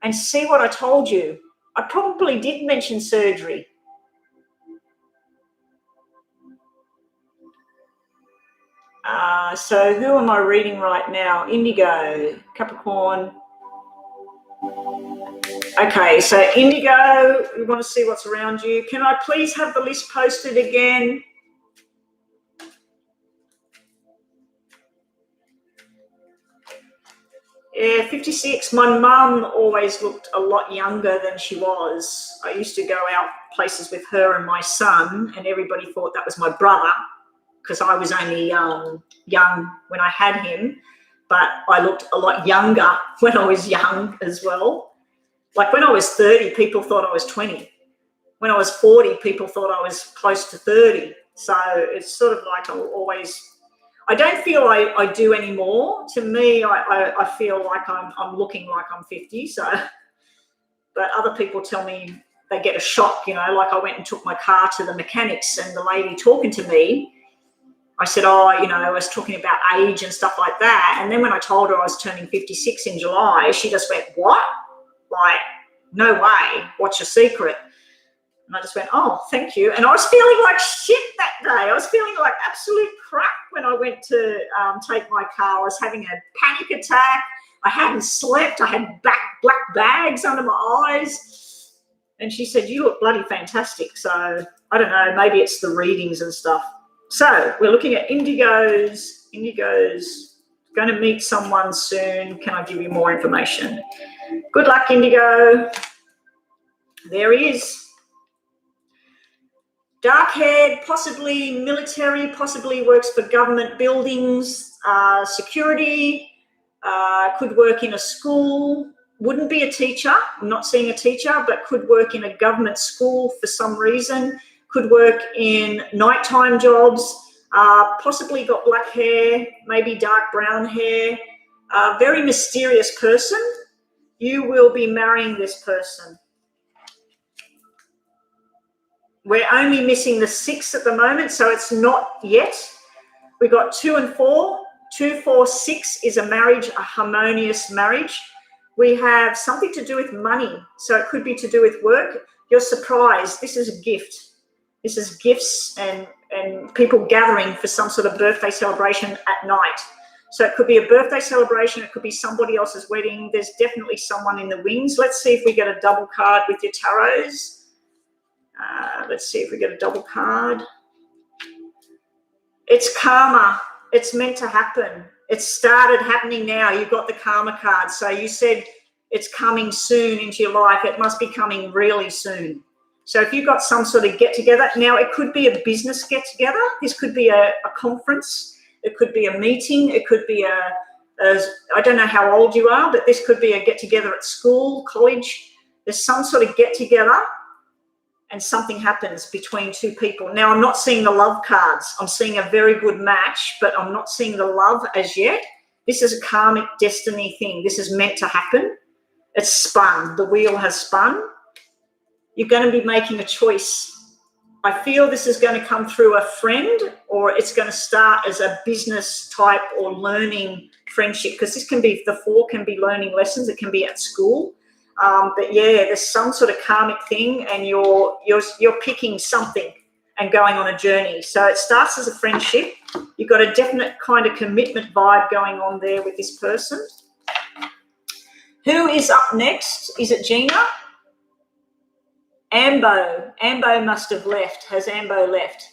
and see what I told you. I probably did mention surgery. So who am I reading right now? Indigo, Capricorn. Okay, so Indigo, we want to see what's around you. Can I please have the list posted again? Yeah, 56. My mum always looked a lot younger than she was. I used to go out places with her and my son, and everybody thought that was my brother because I was only young when I had him, but I looked a lot younger when I was young as well. Like when I was 30, people thought I was 20. When I was 40, people thought I was close to 30. So it's sort of like I don't feel I do anymore. To me, I feel like I'm looking like I'm 50. So, but other people tell me they get a shock, you know, like I went and took my car to the mechanics and the lady talking to me, I said, oh, you know, I was talking about age and stuff like that. And then when I told her I was turning 56 in July, she just went, what? Like, no way. What's your secret? And I just went, oh, thank you. And I was feeling like shit that day. I was feeling like absolute crap when I went to take my car. I was having a panic attack. I hadn't slept. I had black bags under my eyes. And she said, you look bloody fantastic. So I don't know, maybe it's the readings and stuff. So we're looking at Indigos. Indigos, going to meet someone soon. Can I give you more information? Good luck, Indigo. There he is. Dark-haired, possibly military, possibly works for government buildings, security, could work in a school, wouldn't be a teacher. I'm not seeing a teacher, but could work in a government school for some reason, could work in nighttime jobs, possibly got black hair, maybe dark brown hair, very mysterious person. You will be marrying this person. We're only missing the 6 at the moment, so it's not yet. We got 2 and 4. 2, 4, 6 is a marriage, a harmonious marriage. We have something to do with money, so it could be to do with work. You're surprised. This is a gift. This is gifts and people gathering for some sort of birthday celebration at night. So it could be a birthday celebration. It could be somebody else's wedding. There's definitely someone in the wings. Let's see if we get a double card with your tarots. Let's see if we get a double card. It's karma. It's meant to happen. It started happening now. You got the karma card. So you said it's coming soon into your life. It must be coming really soon. So if you've got some sort of get-together, now it could be a business get-together. This could be a conference. It could be a meeting. It could be I don't know how old you are, but this could be a get-together at school, college. There's some sort of get-together. And something happens between 2 people. Now, I'm not seeing the love cards. I'm seeing a very good match, but I'm not seeing the love as yet. This is a karmic destiny thing. This is meant to happen. It's spun. The wheel has spun. You're going to be making a choice. I feel this is going to come through a friend, or it's going to start as a business type or learning friendship, because this can be, the 4 can be learning lessons. It can be at school. But yeah, there's some sort of karmic thing, and you're picking something and going on a journey. So it starts as a friendship. You've got a definite kind of commitment vibe going on there with this person. Who is up next? Is it Gina? Ambo. Ambo must have left. Has Ambo left?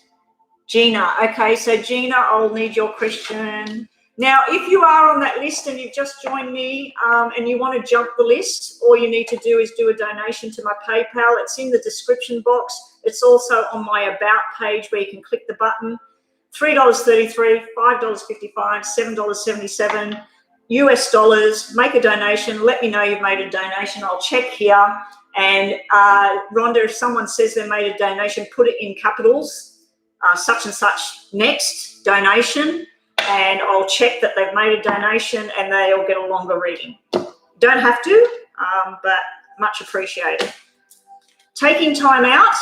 Gina. Okay, so Gina, I'll need your question. Now, if you are on that list and you've just joined me and you want to jump the list, all you need to do is do a donation to my PayPal. It's in the description box. It's also on my About page where you can click the button. $3.33, $5.55, $7.77, US dollars. Make a donation. Let me know you've made a donation. I'll check here. And Rhonda, if someone says they made a donation, put it in capitals, such and such, next donation. And I'll check that they've made a donation and they'll get a longer reading. Don't have to, but much appreciated. Taking time out.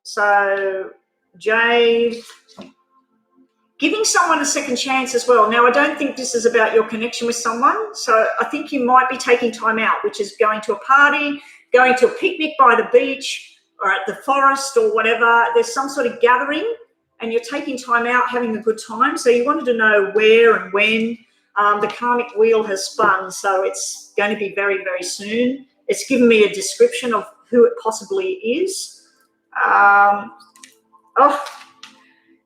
So, Jade, giving someone a second chance as well. Now, I don't think this is about your connection with someone. So I think you might be taking time out, which is going to a party, going to a picnic by the beach or at the forest or whatever. There's some sort of gathering, and you're taking time out, having a good time. So you wanted to know where and when. The karmic wheel has spun, so it's going to be very, very soon. It's given me a description of who it possibly is.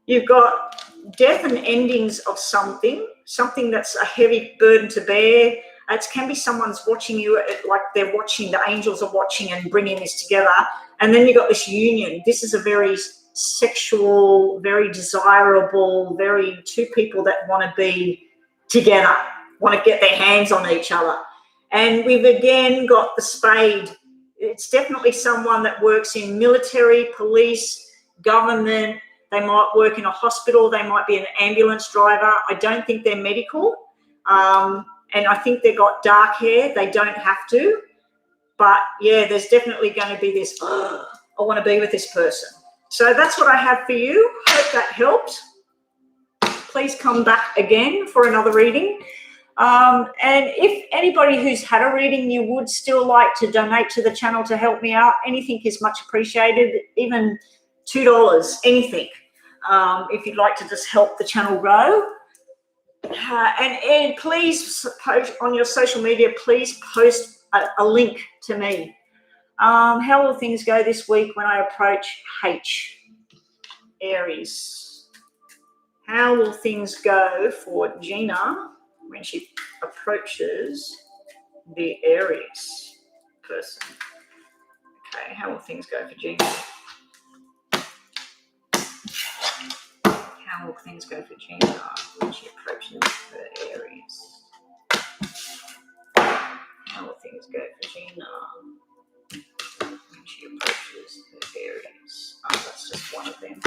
You've got death and endings of something that's a heavy burden to bear. It can be someone's watching you, like they're watching, the angels are watching and bringing this together. And then you've got this union. This is a very sexual, very desirable, very two people that want to be together, want to get their hands on each other. And we've again got the spade. It's definitely someone that works in military, police, government. They might work in a hospital. They might be an ambulance driver. I don't think they're medical. And I think they've got dark hair. They don't have to. But, yeah, there's definitely going to be this, I want to be with this person. So that's what I have for you. Hope that helped. Please come back again for another reading. And if anybody who's had a reading, you would still like to donate to the channel to help me out, anything is much appreciated, even $2, anything. If you'd like to just help the channel grow. And please post on your social media, please post a link to me. How will things go this week when I approach H? Aries. How will things go for Gina when she approaches the Aries person? Okay, how will things go for Gina? How will things go for Gina when she approaches her Aries? How will things go for Gina when she approaches her Aries? Oh, that's just one of them.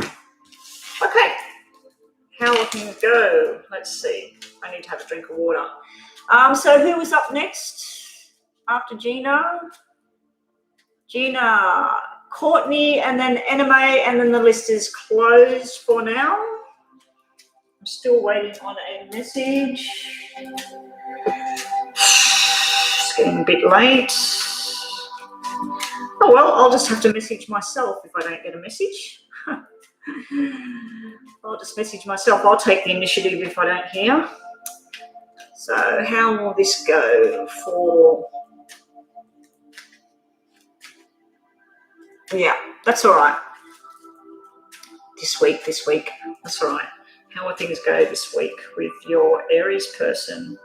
Okay. How will things go? Let's see. I need to have a drink of water. So who was up next after Gina? Gina, Courtney, and then Anime, and then the list is closed for now. I'm still waiting on a message. It's getting a bit late. Oh, well, I'll just have to message myself if I don't get a message. I'll just message myself. I'll take the initiative if I don't hear. So how will this go for... Yeah, that's all right. This week. That's all right. How will things go this week with your Aries person?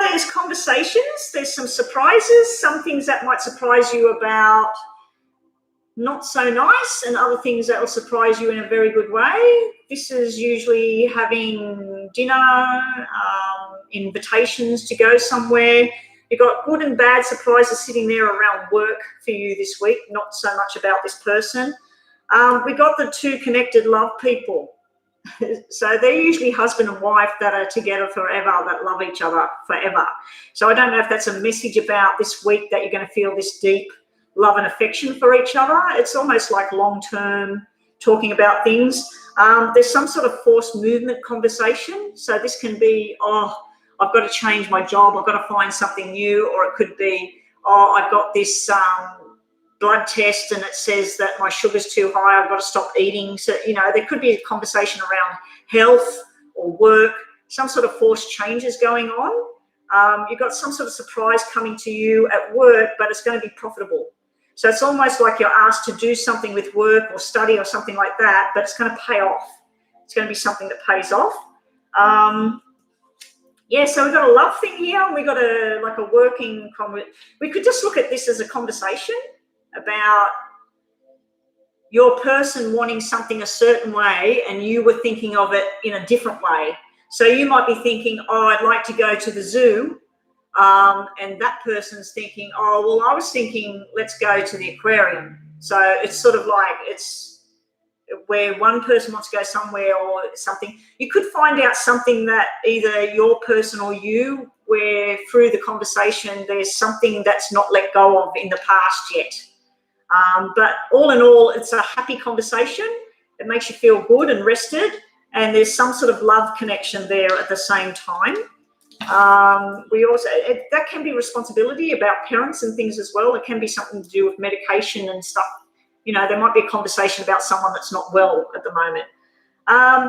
There's conversations. There's some surprises. Some things that might surprise you about not so nice, and other things that will surprise you in a very good way. This is usually having dinner, invitations to go somewhere. You've got good and bad surprises sitting there around work for you this week, not so much about this person. We got the two connected love people. So they're usually husband and wife that are together forever, that love each other forever. So I don't know if that's a message about this week that you're going to feel this deep love and affection for each other. It's almost like long-term talking about things. There's some sort of forced movement conversation. So this can be, oh, I've got to change my job. I've got to find something new. Or it could be, oh, I've got this blood test and it says that my sugar's too high. I've got to stop eating. So, you know, there could be a conversation around health or work, some sort of forced changes going on. You've got some sort of surprise coming to you at work, but it's going to be profitable. So it's almost like you're asked to do something with work or study or something like that, but it's going to pay off. It's going to be something that pays off. Yeah, so we've got a love thing here, and we've got a working conversation. We could just look at this as a conversation about your person wanting something a certain way and you were thinking of it in a different way. So you might be thinking, oh, I'd like to go to the zoo. And that person's thinking, oh, well, I was thinking, let's go to the aquarium. So it's sort of like it's where one person wants to go somewhere or something. You could find out something that either your person or you, where through the conversation, there's something that's not let go of in the past yet. But all in all, it's a happy conversation. It makes you feel good and rested. And there's some sort of love connection there at the same time. We also, that can be responsibility about parents and things as well. It can be something to do with medication and stuff. You know, there might be a conversation about someone that's not well at the moment.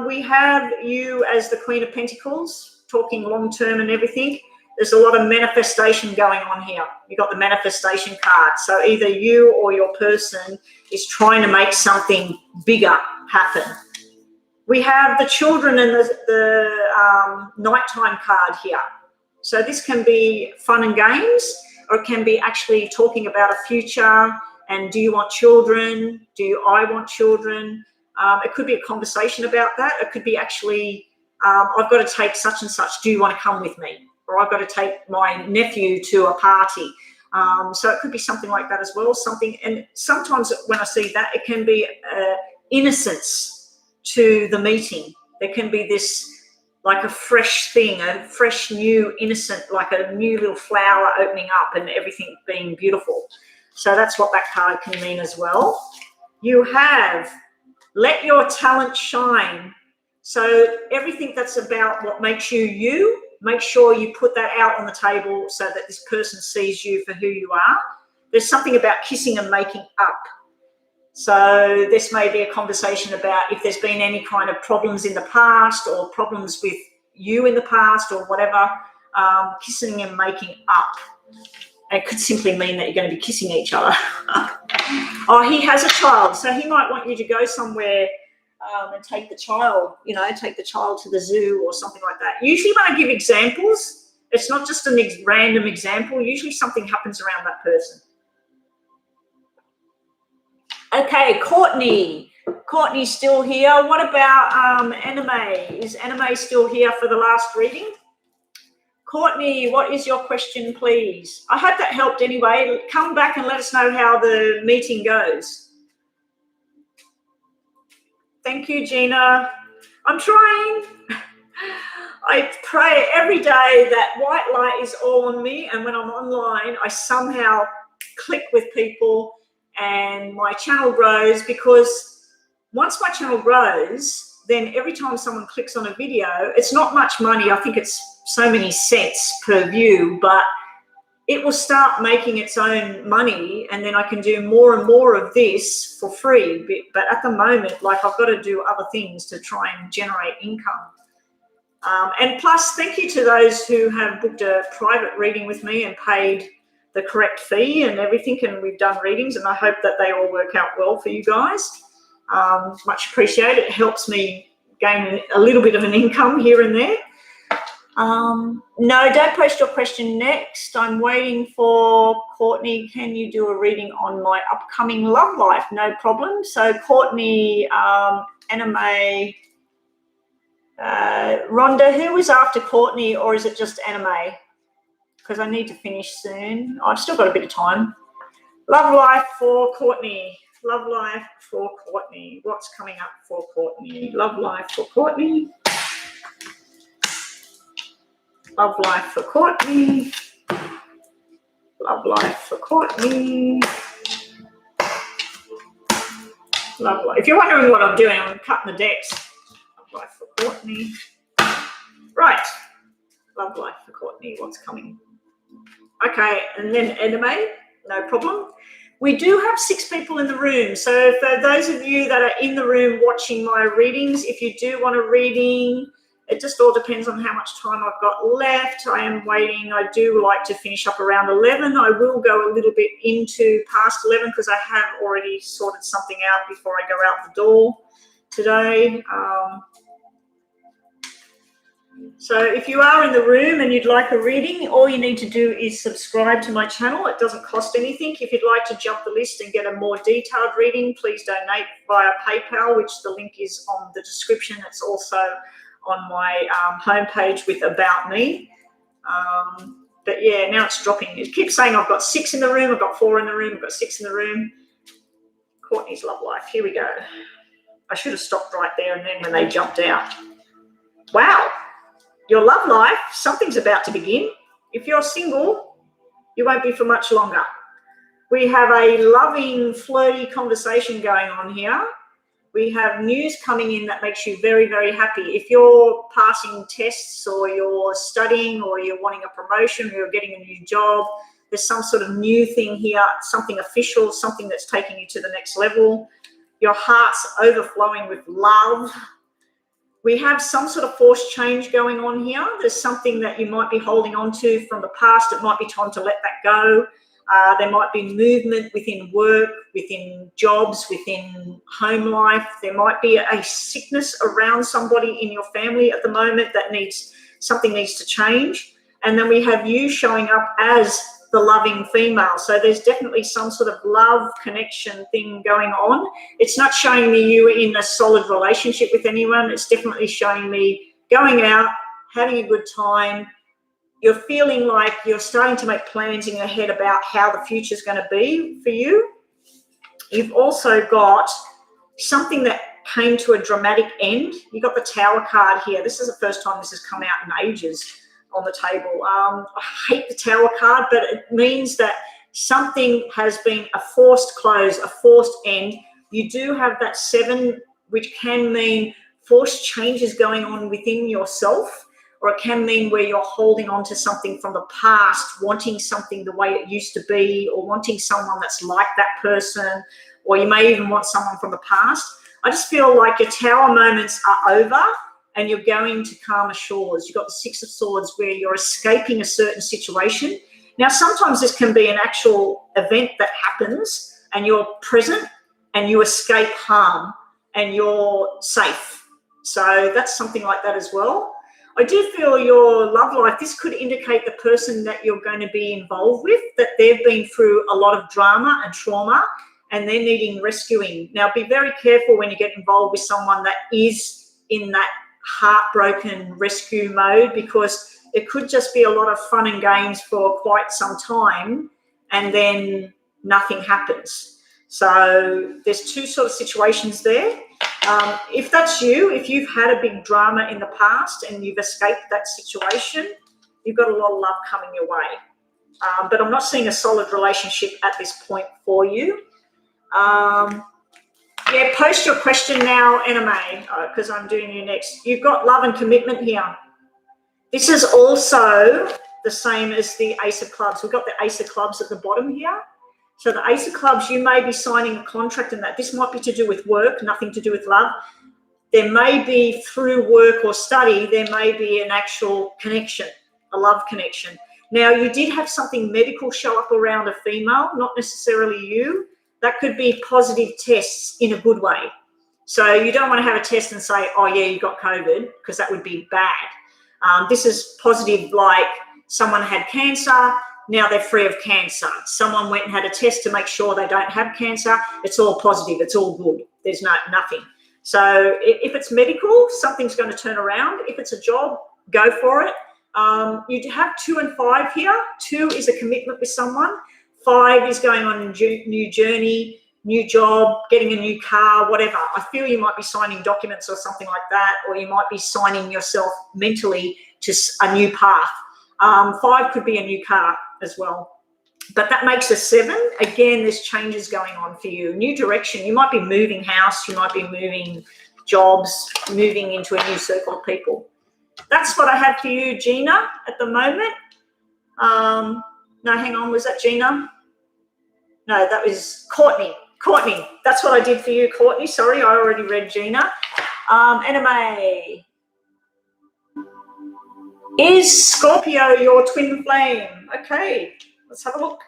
We have you as the Queen of Pentacles, talking long-term and everything. There's a lot of manifestation going on here. You've got the manifestation card. So either you or your person is trying to make something bigger happen. We have the children and the nighttime card here. So this can be fun and games, or it can be actually talking about a future and do you want children? Do I want children? It could be a conversation about that. It could be actually, I've got to take such and such. Do you want to come with me? Or I've got to take my nephew to a party. So it could be something like that as well. And sometimes when I see that, it can be innocence to the meeting. There can be this like a fresh thing, a fresh, new, innocent, like a new little flower opening up and everything being beautiful. So that's what that card can mean as well. You have let your talent shine. So everything that's about what makes you you, make sure you put that out on the table so that this person sees you for who you are. There's something about kissing and making up. So this may be a conversation about if there's been any kind of problems in the past or problems with you in the past or whatever, kissing and making up. It could simply mean that you're going to be kissing each other. Oh, he has a child, so he might want you to go somewhere and take the child, take the child to the zoo or something like that. Usually when I give examples, it's not just a random example. Usually something happens around that person. Okay, Courtney. Courtney's still here. What about Anime? Is Anime still here for the last reading? Courtney, what is your question, please? I hope that helped anyway. Come back and let us know how the meeting goes. Thank you, Gina. I'm trying. I pray every day that white light is all on me, and when I'm online, I somehow click with people and my channel grows, because once my channel grows, then every time someone clicks on a video, it's not much money. I think it's so many cents per view, but it will start making its own money, and then I can do more and more of this for free. But at the moment, like, I've got to do other things to try and generate income. And plus, thank you to those who have booked a private reading with me and paid the correct fee and everything, and we've done readings, and I hope that they all work out well for you guys. Much appreciated. It helps me gain a little bit of an income here and there. No, don't post your question next. I'm waiting for Courtney. Can you do a reading on my upcoming love life? No problem. So Courtney, Anime, Rhonda, who was after Courtney, or is it just Anime? Because I need to finish soon. I've still got a bit of time. Love life for Courtney. Love life for Courtney. What's coming up for Courtney? Love life for Courtney. Love life for Courtney. Love life for Courtney. Love life. If you're wondering what I'm doing, I'm cutting the decks. Love life for Courtney. Right. Love life for Courtney. What's coming? Okay, and then Anime. No problem. We do have 6 people in the room. So for those of you that are in the room watching my readings, if you do want a reading, it just all depends on how much time I've got left. I am waiting. I do like to finish up around 11. I will go a little bit into past 11 because I have already sorted something out before I go out the door today. So if you are in the room and you'd like a reading, all you need to do is subscribe to my channel. It doesn't cost anything. If you'd like to jump the list and get a more detailed reading, please donate via PayPal, which the link is on the description. It's also on my homepage with About Me. But yeah, now it's dropping. It keeps saying I've got 6 in the room, I've got 4 in the room, I've got 6 in the room. Courtney's love life. Here we go. I should have stopped right there and then when they jumped out. Wow. Your love life, something's about to begin. If you're single, you won't be for much longer. We have a loving, flirty conversation going on here. We have news coming in that makes you very, very happy. If you're passing tests or you're studying or you're wanting a promotion or you're getting a new job, there's some sort of new thing here, something official, something that's taking you to the next level. Your heart's overflowing with love. We have some sort of forced change going on here. There's something that you might be holding on to from the past. It might be time to let that go. There might be movement within work, within jobs, within home life. There might be a sickness around somebody in your family at the moment that something needs to change. And then we have you showing up as the loving female. So there's definitely some sort of love connection thing going on. It's not showing me you in a solid relationship with anyone. It's definitely showing me going out, having a good time. You're feeling like you're starting to make plans in your head about how the future is going to be for you. You've also got something that came to a dramatic end. You got the Tower card here. This is the first time this has come out in ages on the table. I hate the Tower card, but it means that something has been a forced close, a forced end. You do have that 7, which can mean forced changes going on within yourself, or it can mean where you're holding on to something from the past, wanting something the way it used to be, or wanting someone that's like that person, or you may even want someone from the past. I just feel like your Tower moments are over and you're going to calmer shores. You've got the 6 of Swords where you're escaping a certain situation. Now, sometimes this can be an actual event that happens and you're present and you escape harm and you're safe. So that's something like that as well. I do feel your love life, this could indicate the person that you're going to be involved with, that they've been through a lot of drama and trauma and they're needing rescuing. Now, be very careful when you get involved with someone that is in that heartbroken rescue mode, because it could just be a lot of fun and games for quite some time and then nothing happens. So there's 2 sort of situations there. If that's you, if you've had a big drama in the past and you've escaped that situation, you've got a lot of love coming your way. But I'm not seeing a solid relationship at this point for you. Yeah, post your question now, NMA, because I'm doing you next. You've got love and commitment here. This is also the same as the Ace of Clubs. We've got the Ace of Clubs at the bottom here. So the Ace of Clubs, you may be signing a contract in that. This might be to do with work, nothing to do with love. There may be through work or study, there may be an actual connection, a love connection. Now, you did have something medical show up around a female, not necessarily you. That could be positive tests in a good way. So you don't want to have a test and say, oh, yeah, you got COVID, because that would be bad. This is positive, like someone had cancer, now they're free of cancer. Someone went and had a test to make sure they don't have cancer. It's all positive. It's all good. There's nothing. So if it's medical, something's going to turn around. If it's a job, go for it. You have 2 and 5 here. 2 is a commitment with someone. 5 is going on a new journey, new job, getting a new car, whatever. I feel you might be signing documents or something like that, or you might be signing yourself mentally to a new path. 5 could be a new car as well. But that makes a 7. Again, there's changes going on for you. New direction. You might be moving house. You might be moving jobs, moving into a new circle of people. That's what I have for you, Gina, at the moment. No, hang on. Was that Gina? No, that was Courtney. Courtney. That's what I did for you, Courtney. Sorry, I already read Gina. Anime. Is Scorpio your twin flame? Okay, let's have a look.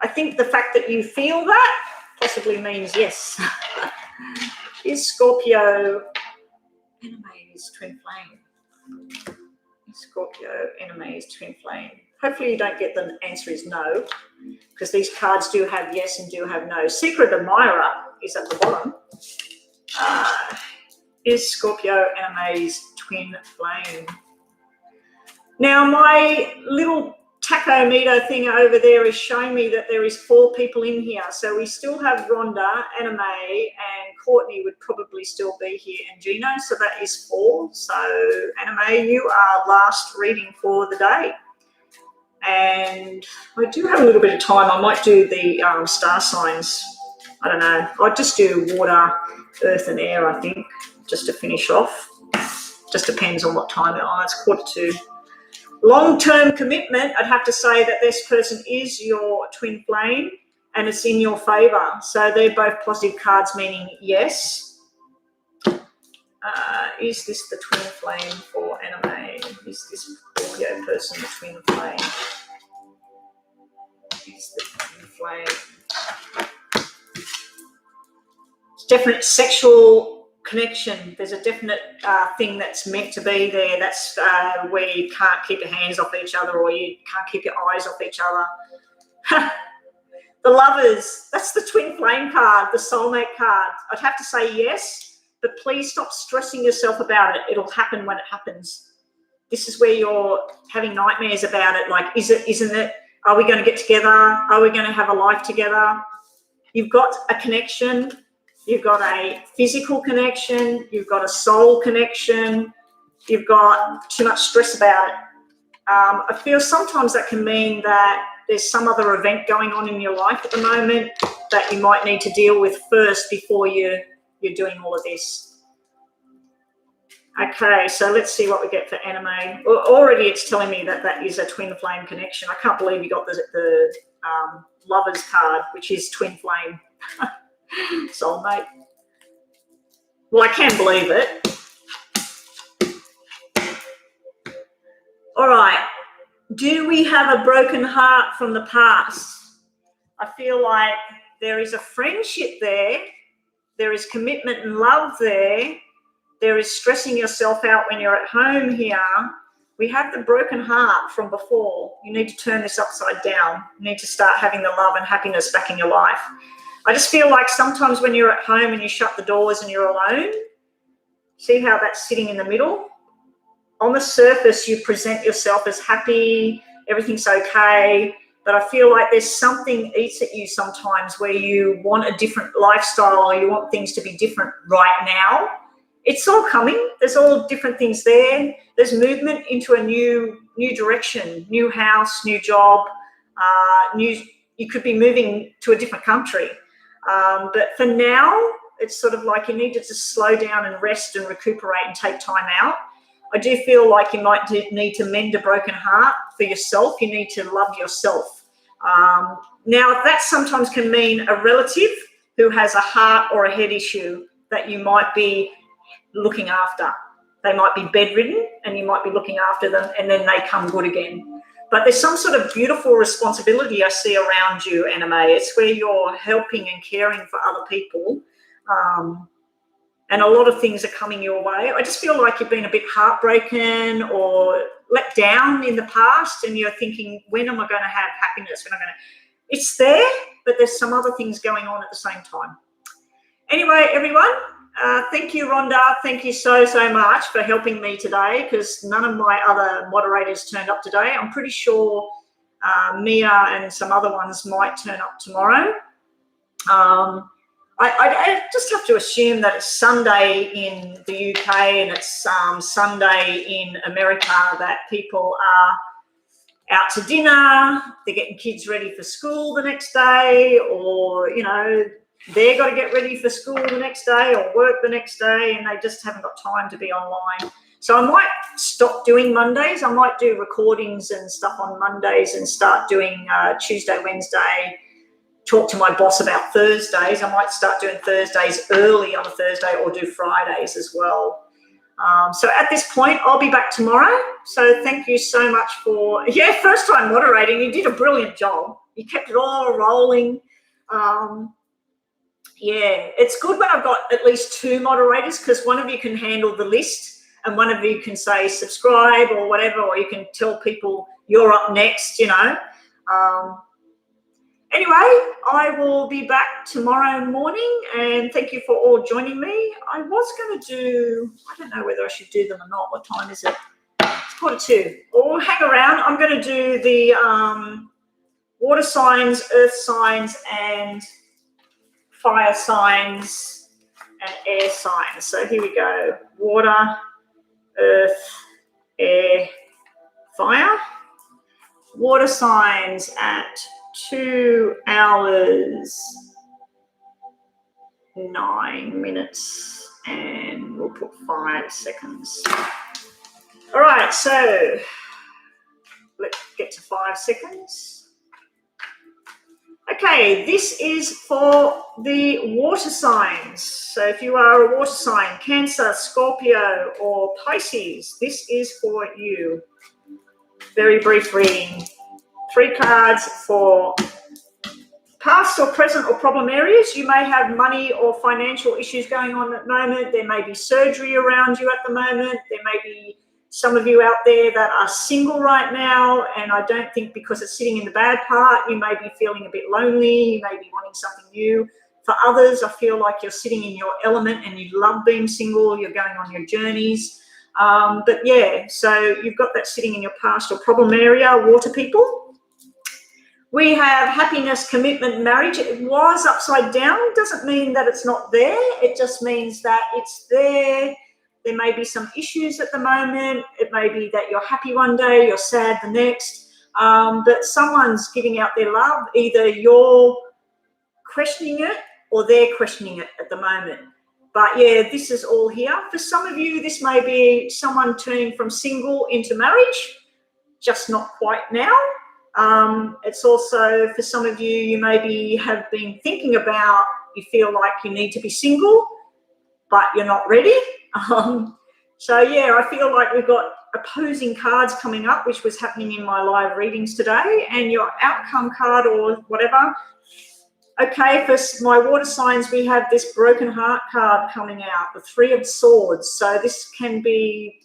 I think the fact that you feel that possibly means yes. Is Scorpio Anime's twin flame? Scorpio Anime's twin flame. Hopefully you don't get the answer is no, because these cards do have yes and do have no. Secret Admirer is at the bottom. Is Scorpio Anime's twin flame? Now, my little tachometer thing over there is showing me that there is 4 people in here. So we still have Rhonda, Anime, and Courtney would probably still be here, and Gino. So that is 4. So Anime, you are last reading for the day. And I do have a little bit of time. I might do the star signs. I don't know. I'll just do water, earth, and air, I think, just to finish off. Just depends on what time. Oh, it's 1:45. Long-term commitment, I'd have to say that this person is your twin flame and it's in your favour. So they're both positive cards, meaning yes. Is this the twin flame for anime? Is this Scorpio person the twin flame? Is the twin flame? It's definite sexual connection. There's a definite thing that's meant to be there. That's where you can't keep your hands off each other, or you can't keep your eyes off each other. The Lovers, that's the twin flame card, the soulmate card. I'd have to say yes, but please stop stressing yourself about it. It'll happen when it happens. This is where you're having nightmares about it. Like, is it, isn't it? Are we going to get together? Are we going to have a life together? You've got a connection. You've got a physical connection. You've got a soul connection. You've got too much stress about it. I feel sometimes that can mean that there's some other event going on in your life at the moment that you might need to deal with first before you're doing all of this. Okay, so let's see what we get for anime. Already it's telling me that that is a twin flame connection. I can't believe you got the Lovers card, which is twin flame. Soulmate. Well, I can believe it. All right. Do we have a broken heart from the past? I feel like there is a friendship there. There is commitment and love there. There is stressing yourself out when you're at home here. We have the broken heart from before. You need to turn this upside down. You need to start having the love and happiness back in your life. I just feel like sometimes when you're at home and you shut the doors and you're alone, see how that's sitting in the middle? On the surface, you present yourself as happy, everything's okay, but I feel like there's something eats at you sometimes where you want a different lifestyle, or you want things to be different right now. It's all coming. There's all different things there. There's movement into a new direction, new house, new job, you could be moving to a different country. But for now, it's sort of like you need to just slow down and rest and recuperate and take time out. I do feel like you might need to mend a broken heart for yourself. You need to love yourself. Now, that sometimes can mean a relative who has a heart or a head issue that you might be looking after. They might be bedridden and you might be looking after them, and then they come good again. But there's some sort of beautiful responsibility I see around you, anime. It's where you're helping and caring for other people. And a lot of things are coming your way. I just feel like you've been a bit heartbroken or let down in the past, and you're thinking, when am I going to have happiness? When am I going to... It's there, but there's some other things going on at the same time. Anyway, everyone, thank you, Rhonda. Thank you so much for helping me today, because none of my other moderators turned up today. I'm pretty sure Mia and some other ones might turn up tomorrow. I just have to assume that it's Sunday in the UK and it's Sunday in America, that people are out to dinner, they're getting kids ready for school the next day, or, you know, they've got to get ready for school the next day or work the next day, and they just haven't got time to be online. So I might stop doing Mondays. I might do recordings and stuff on Mondays and start doing Tuesday, Wednesday, talk to my boss about Thursdays. I might start doing Thursdays early on a Thursday, or do Fridays as well. So at this point, I'll be back tomorrow. So thank you so much for, first time moderating. You did a brilliant job. You kept it all rolling. It's good when I've got at least two moderators, because one of you can handle the list and one of you can say subscribe or whatever, or you can tell people you're up next, you know. Anyway, I will be back tomorrow morning, and thank you for all joining me. I was going to do, I don't know whether I should do them or not. What time is it? It's 1:45. Or hang around. I'm going to do the water signs, earth signs, and fire signs, and air signs. So here we go. Water, earth, air, fire. Water signs at 2 hours, 9 minutes, and we'll put 5 seconds. All right, so let's get to 5 seconds. Okay, this is for the water signs. So if you are a water sign, Cancer, Scorpio, or Pisces, this is for you. Very brief reading. 3 cards for past or present or problem areas. You may have money or financial issues going on at the moment. There may be surgery around you at the moment. There may be some of you out there that are single right now, and I don't think because it's sitting in the bad part, you may be feeling a bit lonely, you may be wanting something new. For others, I feel like you're sitting in your element and you love being single, you're going on your journeys. But yeah, so you've got that sitting in your past or problem area, water people. We have happiness, commitment, marriage. It was upside down. Doesn't mean that it's not there. It just means that it's there. There may be some issues at the moment. It may be that you're happy one day, you're sad the next. But someone's giving out their love. Either you're questioning it or they're questioning it at the moment. But yeah, this is all here. For some of you, this may be someone turning from single into marriage, just not quite now. It's also for some of you, you maybe have been thinking about, you feel like you need to be single, but you're not ready. So yeah, I feel like we've got opposing cards coming up, which was happening in my live readings today, and your outcome card or whatever. Okay, for my water signs, we have this broken heart card coming out, the 3 of Swords. So this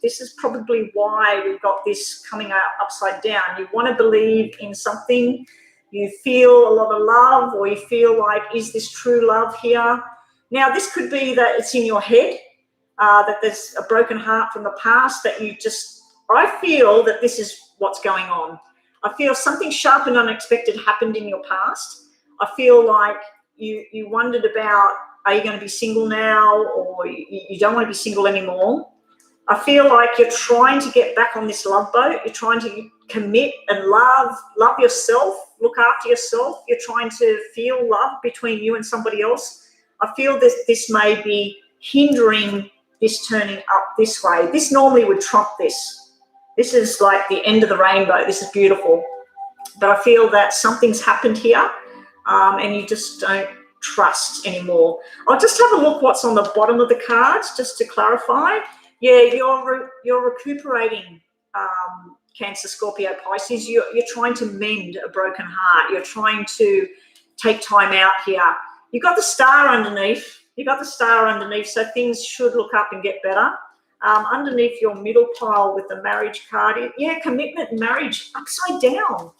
is probably why we've got this coming out upside down. You want to believe in something, you feel a lot of love, or you feel like, is this true love here? Now, this could be that it's in your head, that there's a broken heart from the past that I feel that this is what's going on. I feel something sharp and unexpected happened in your past. I feel like you wondered about, are you going to be single now, or you don't want to be single anymore. I feel like you're trying to get back on this love boat. You're trying to commit and love yourself, look after yourself. You're trying to feel love between you and somebody else. I feel this may be hindering this turning up this way. This normally would trump this. This is like the end of the rainbow. This is beautiful. But I feel that something's happened here, and you just don't trust anymore. I'll just have a look what's on the bottom of the cards, just to clarify. Yeah, you're recuperating, Cancer, Scorpio, Pisces. You're trying to mend a broken heart. You're trying to take time out here. You've got the star underneath. So things should look up and get better. Underneath your middle pile with the marriage card, yeah, commitment and marriage, upside down.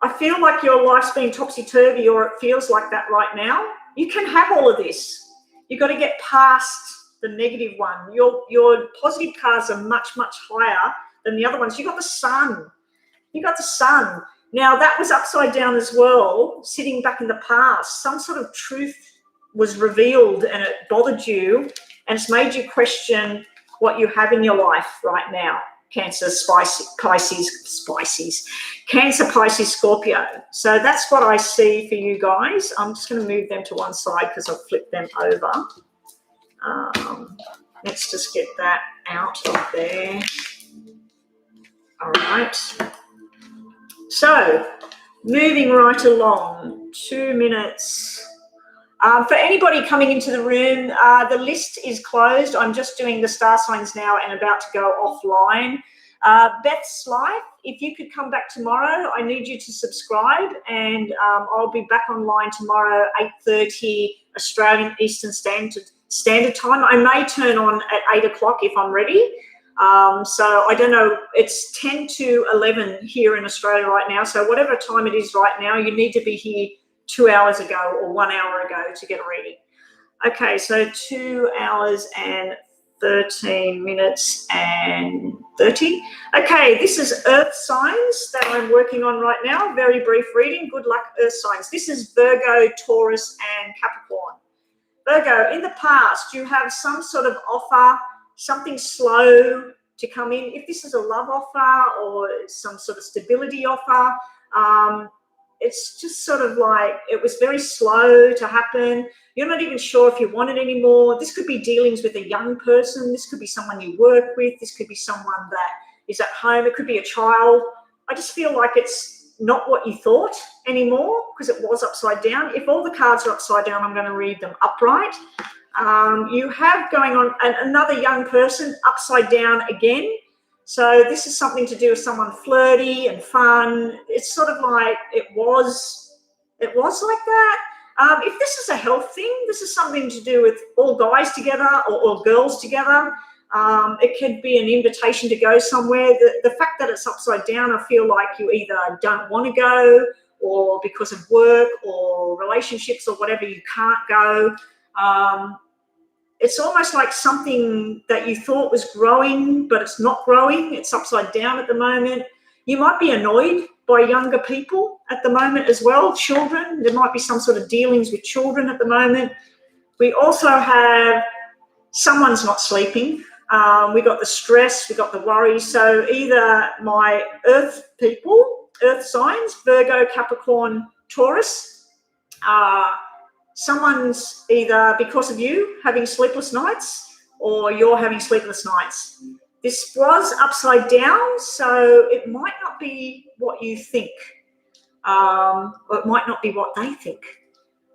I feel like your life's been topsy-turvy, or it feels like that right now. You can have all of this. You've got to get past the negative one. Your positive cards are much, much higher than the other ones. You've got the sun. Now, that was upside down as well, sitting back in the past. Some sort of truth was revealed and it bothered you, and it's made you question what you have in your life right now. Cancer, Cancer, Pisces, Scorpio. So that's what I see for you guys. I'm just going to move them to one side because I've flipped them over. Let's just get that out of there. All right. So moving right along, 2 minutes. For anybody coming into the room, the list is closed. I'm just doing the star signs now and about to go offline. Beth's life, if you could come back tomorrow, I need you to subscribe, and I'll be back online tomorrow, 8:30 Australian Eastern Standard Time. I may turn on at 8 o'clock if I'm ready. So I don't know, it's 10 to 11 here in Australia right now. So whatever time it is right now, you need to be here 2 hours ago or 1 hour ago to get a reading. Okay, so 2 hours and 13 minutes and 30. Okay, this is Earth signs that I'm working on right now. Very brief reading. Good luck, Earth signs. This is Virgo, Taurus, and Capricorn. Virgo, in the past, you have some sort of offer, something slow to come in. If this is a love offer or some sort of stability offer, it's just sort of like it was very slow to happen. You're not even sure if you want it anymore. This could be dealings with a young person. This could be someone you work with. This could be someone that is at home. It could be a child. I just feel like it's not what you thought anymore because it was upside down. If all the cards are upside down, I'm going to read them upright. You have going on another young person upside down again. So this is something to do with someone flirty and fun. It's sort of like it was like that. If this is a health thing, this is something to do with all guys together or all girls together. It could be an invitation to go somewhere. The fact that it's upside down, I feel like you either don't want to go, or because of work or relationships or whatever, you can't go. It's almost like something that you thought was growing, but it's not growing. It's upside down at the moment. You might be annoyed by younger people at the moment as well, children. There might be some sort of dealings with children at the moment. We also have someone's not sleeping. We got the stress, we got the worry. So either my earth people, earth signs, Virgo, Capricorn, Taurus, someone's either because of you having sleepless nights or you're having sleepless nights. This was upside down, so it might not be what you think, or it might not be what they think.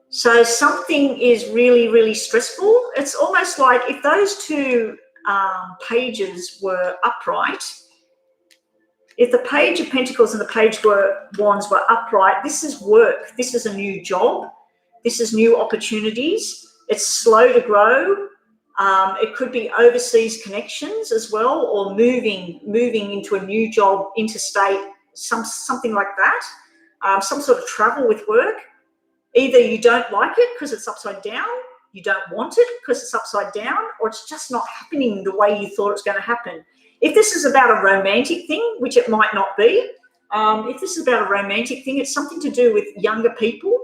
So something is really, really stressful. It's almost like if those two pages were upright, if the Page of Pentacles and the Page of Wands were upright, this is work. This is a new job. This is new opportunities. It's slow to grow. It could be overseas connections as well, or moving into a new job, interstate, something like that. Some sort of travel with work. Either you don't like it because it's upside down, you don't want it because it's upside down, or it's just not happening the way you thought it was going to happen. If this is about a romantic thing, which it might not be, if this is about a romantic thing, it's something to do with younger people,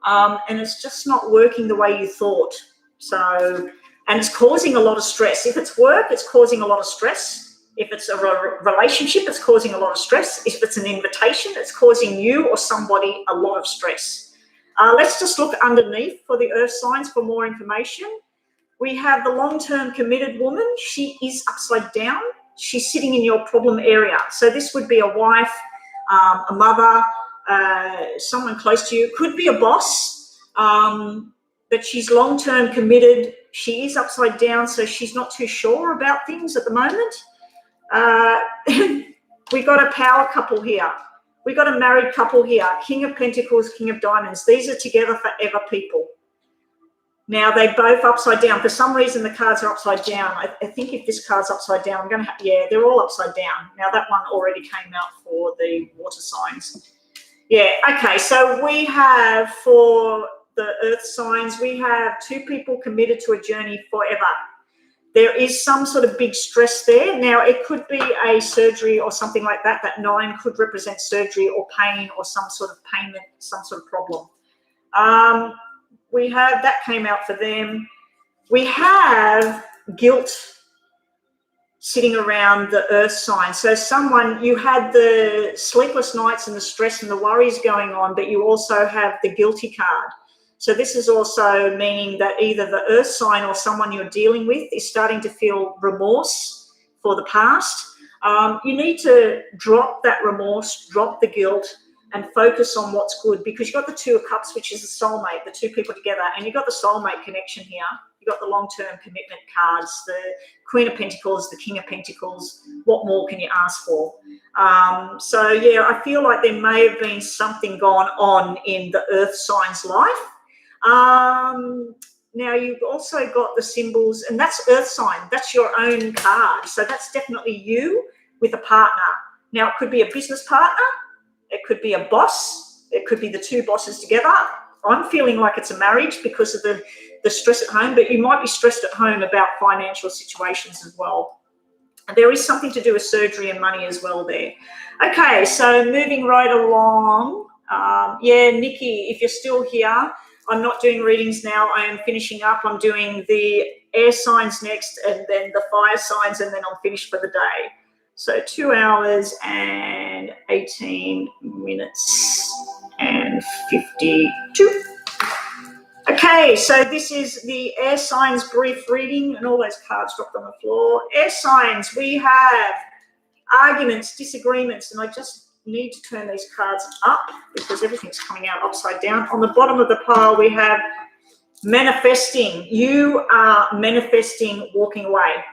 and it's just not working the way you thought. So, and it's causing a lot of stress. If it's work, it's causing a lot of stress. If it's a relationship, it's causing a lot of stress. If it's an invitation, it's causing you or somebody a lot of stress. Let's just look underneath for the earth signs for more information. We have the long-term committed woman. She is upside down. She's sitting in your problem area. So this would be a wife, a mother, someone close to you. Could be a boss, but she's long-term committed. She is upside down, so she's not too sure about things at the moment. We got a power couple here. We got a married couple here, King of Pentacles, King of Diamonds. These are together forever people. Now, they're both upside down. For some reason, the cards are upside down. I think if this card's upside down, I'm going to have, yeah, they're all upside down. Now, that one already came out for the water signs. Yeah, okay, so we have for the earth signs, we have two people committed to a journey forever. There is some sort of big stress there. Now, it could be a surgery or something like that. That 9 could represent surgery or pain or some sort of payment, some sort of problem. We have, that came out for them. We have guilt sitting around the earth sign. So someone, you had the sleepless nights and the stress and the worries going on, but you also have the guilty card. So this is also meaning that either the earth sign or someone you're dealing with is starting to feel remorse for the past. You need to drop that remorse, drop the guilt, and focus on what's good, because you've got the Two of Cups, which is the soulmate, the two people together, and you've got the soulmate connection here. You've got the long-term commitment cards, the Queen of Pentacles, the King of Pentacles. What more can you ask for? So, yeah, I feel like there may have been something gone on in the earth sign's life. Now, you've also got the symbols, and that's earth sign. That's your own card. So that's definitely you with a partner. Now, it could be a business partner. It could be a boss. It could be the two bosses together. I'm feeling like it's a marriage because of the stress at home, but you might be stressed at home about financial situations as well. And there is something to do with surgery and money as well there. Okay, so moving right along. Yeah, Nikki, if you're still here, I'm not doing readings now. I am finishing up. I'm doing the air signs next and then the fire signs, and then I'm finished for the day. So 2 hours and 18 minutes and 52. Okay, so this is the air signs brief reading, and all those cards dropped on the floor. Air signs, we have arguments, disagreements, and I just need to turn these cards up because everything's coming out upside down. On the bottom of the pile, we have manifesting. You are manifesting walking away.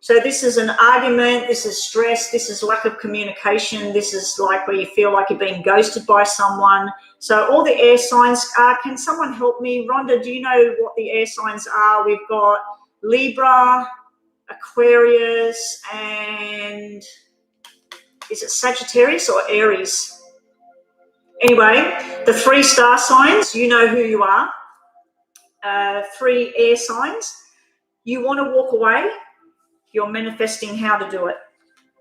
So this is an argument, this is stress, this is lack of communication, this is like where you feel like you're being ghosted by someone. So all the air signs are, can someone help me? Rhonda, do you know what the air signs are? We've got Libra, Aquarius, and is it Sagittarius or Aries? Anyway, the 3 star signs, you know who you are. 3 air signs. You want to walk away. You're manifesting how to do it.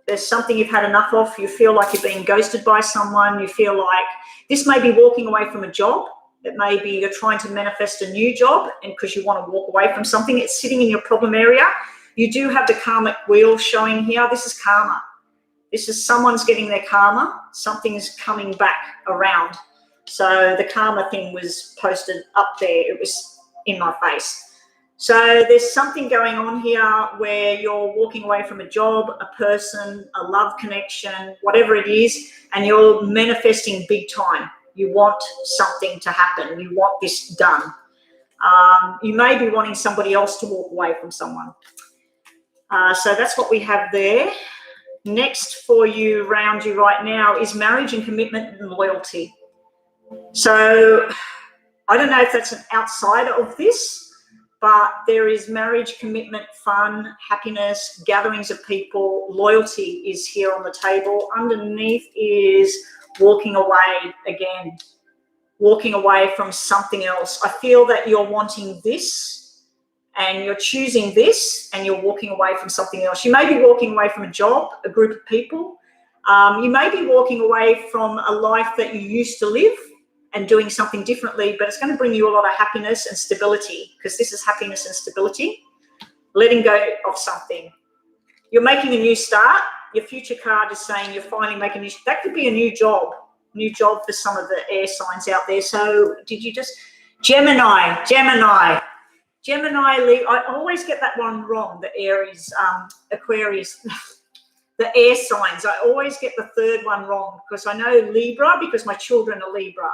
There's something you've had enough of. You feel like you're being ghosted by someone. You feel like this may be walking away from a job. It may be you're trying to manifest a new job, and because you want to walk away from something, it's sitting in your problem area. You do have the karmic wheel showing here. This is karma. This is someone's getting their karma. Something's coming back around. So the karma thing was posted up there. It was in my face. So there's something going on here where you're walking away from a job, a person, a love connection, whatever it is, and you're manifesting big time. You want something to happen. You want this done. You may be wanting somebody else to walk away from someone. So that's what we have there. Next for you, around you right now, is marriage and commitment and loyalty. So I don't know if that's an outsider of this, but there is marriage, commitment, fun, happiness, gatherings of people. Loyalty is here on the table. Underneath is walking away again, walking away from something else. I feel that you're wanting this and you're choosing this and you're walking away from something else. You may be walking away from a job, a group of people. You may be walking away from a life that you used to live and doing something differently, but it's going to bring you a lot of happiness and stability, because this is happiness and stability, letting go of something. You're making a new start. Your future card is saying you're finally making that could be a new job for some of the air signs out there. So did you just, Gemini, I always get that one wrong, the Aries, Aquarius, the air signs. I always get the third one wrong because I know Libra because my children are Libra.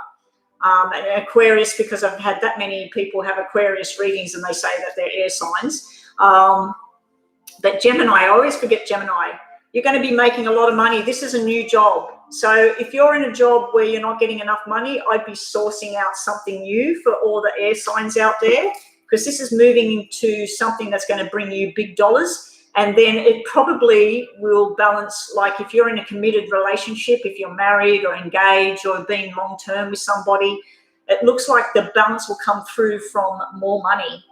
And Aquarius because I've had that many people have Aquarius readings and they say that they're air signs. But Gemini, I always forget Gemini. You're going to be making a lot of money. This is a new job. So if you're in a job where you're not getting enough money, I'd be sourcing out something new for all the air signs out there, because this is moving into something that's going to bring you big dollars. And then it probably will balance, like if you're in a committed relationship, if you're married or engaged or being long-term with somebody, it looks like the balance will come through from more money.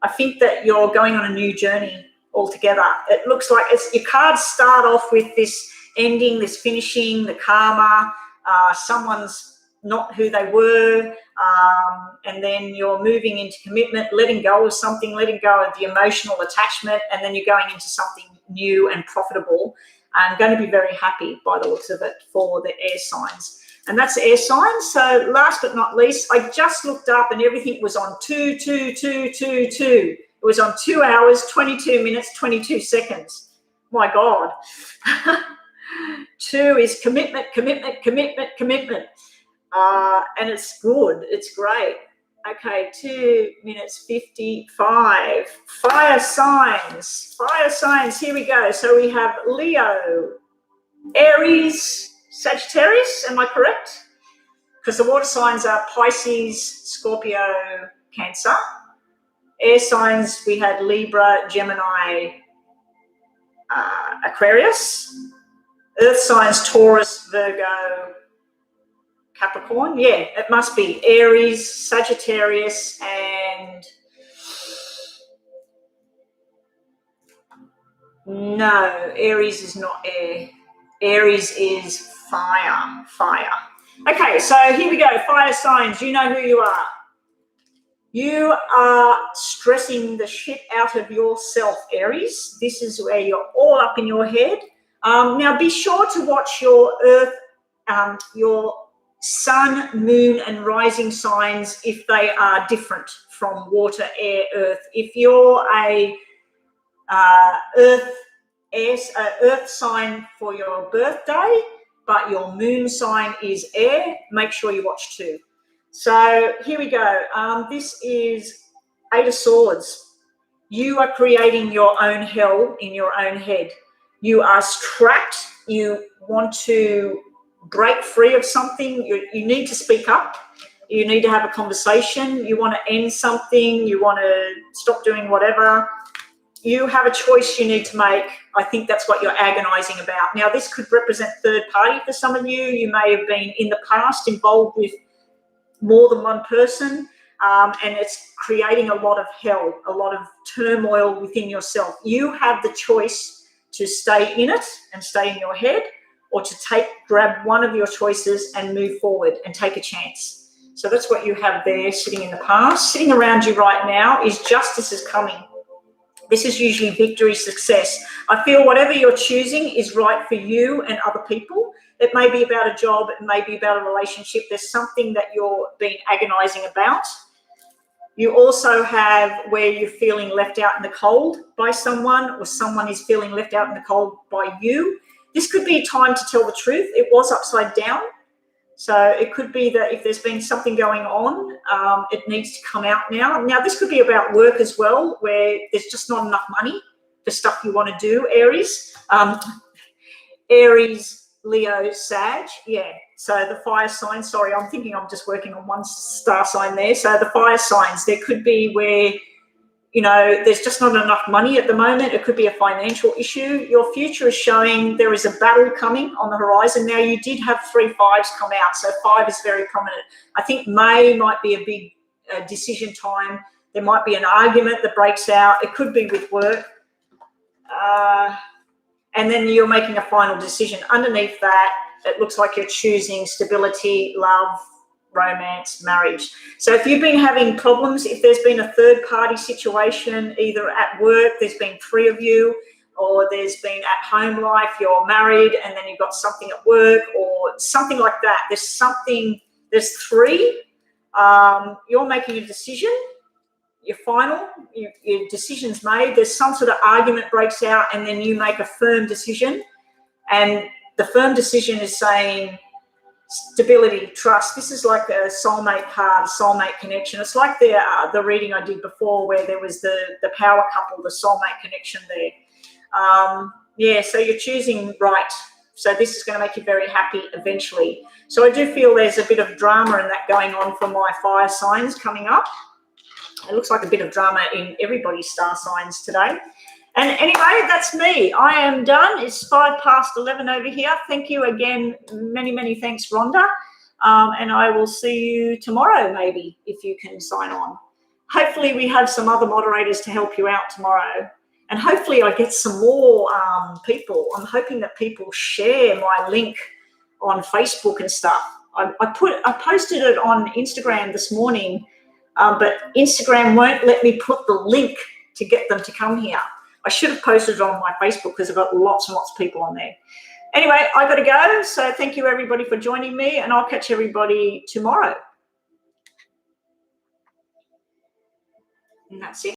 I think that you're going on a new journey altogether. It looks like your cards start off with this ending, this finishing, the karma, someone's not who they were, and then you're moving into commitment, letting go of something, letting go of the emotional attachment, and then you're going into something new and profitable. I'm going to be very happy by the looks of it for the air signs. And that's the air signs. So last but not least, I just looked up and everything was on 2. It was on 2 hours, 22 minutes, 22 seconds. My God. 2 is commitment. And it's good. It's great. Okay, 2 minutes 55. Fire signs. Here we go. So we have Leo, Aries, Sagittarius. Am I correct? Because the water signs are Pisces, Scorpio, Cancer. Air signs, we had Libra, Gemini, Aquarius. Earth signs, Taurus, Virgo, Capricorn. Yeah, it must be Aries, Sagittarius, and no, Aries is not air. Aries is fire. Okay, so here we go. Fire signs, you know who you are. You are stressing the shit out of yourself, Aries. This is where you're all up in your head. Now, be sure to watch your Earth, your Sun, Moon, and rising signs if they are different from water, air, Earth. If you're a Earth sign for your birthday, but your moon sign is air, make sure you watch 2. So here we go. This is 8 of Swords. You are creating your own hell in your own head. You are trapped. You want to break free of something. You need to speak up. You need to have a conversation. You want to end something. You want to stop doing whatever. You have a choice you need to make. I think that's what you're agonizing about. Now, this could represent third party for some of you. You may have been in the past involved with more than one person, and it's creating a lot of hell, a lot of turmoil within yourself. You have the choice to stay in it and stay in your head, or to grab one of your choices and move forward and take a chance. So that's what you have there sitting in the past. Sitting around you right now is justice is coming. This is usually victory, success. I feel whatever you're choosing is right for you and other people. It may be about a job. It may be about a relationship. There's something that you're being agonizing about. You also have where you're feeling left out in the cold by someone, or someone is feeling left out in the cold by you. This could be a time to tell the truth. It was upside down. So it could be that if there's been something going on, it needs to come out now. Now, this could be about work as well, where there's just not enough money for stuff you want to do, Aries. Aries, Leo, Sag, yeah. So the fire signs, sorry, I'm thinking I'm just working on one star sign there. So the fire signs, there could be where, you know, there's just not enough money at the moment. It could be a financial issue. Your future is showing there is a battle coming on the horizon. Now, you did have 3 5s come out, so 5 is very prominent. I think May might be a big decision time. There might be an argument that breaks out. It could be with work. And then you're making a final decision. Underneath that, it looks like you're choosing stability, love, romance, marriage. So if you've been having problems, if there's been a third party situation, either at work, there's been 3 of you, or there's been at home life, you're married and then you've got something at work or something like that. There's 3. You're making a decision. Your final, your decision's made. There's some sort of argument breaks out, and then you make a firm decision. And the firm decision is saying stability, trust. This is like a soulmate card, a soulmate connection. It's like the reading I did before, where there was the power couple, the soulmate connection there. Yeah, so you're choosing right. So this is going to make you very happy eventually. So I do feel there's a bit of drama in that going on for my fire signs coming up. It looks like a bit of drama in everybody's star signs today. And anyway, that's me. I am done. It's 5 past 11 over here. Thank you again. Many, many thanks, Rhonda. And I will see you tomorrow, maybe, if you can sign on. Hopefully we have some other moderators to help you out tomorrow. And hopefully I get some more people. I'm hoping that people share my link on Facebook and stuff. I posted it on Instagram this morning, but Instagram won't let me put the link to get them to come here. I should have posted it on my Facebook because I've got lots and lots of people on there. Anyway, I got to go. So thank you, everybody, for joining me, and I'll catch everybody tomorrow. And that's it.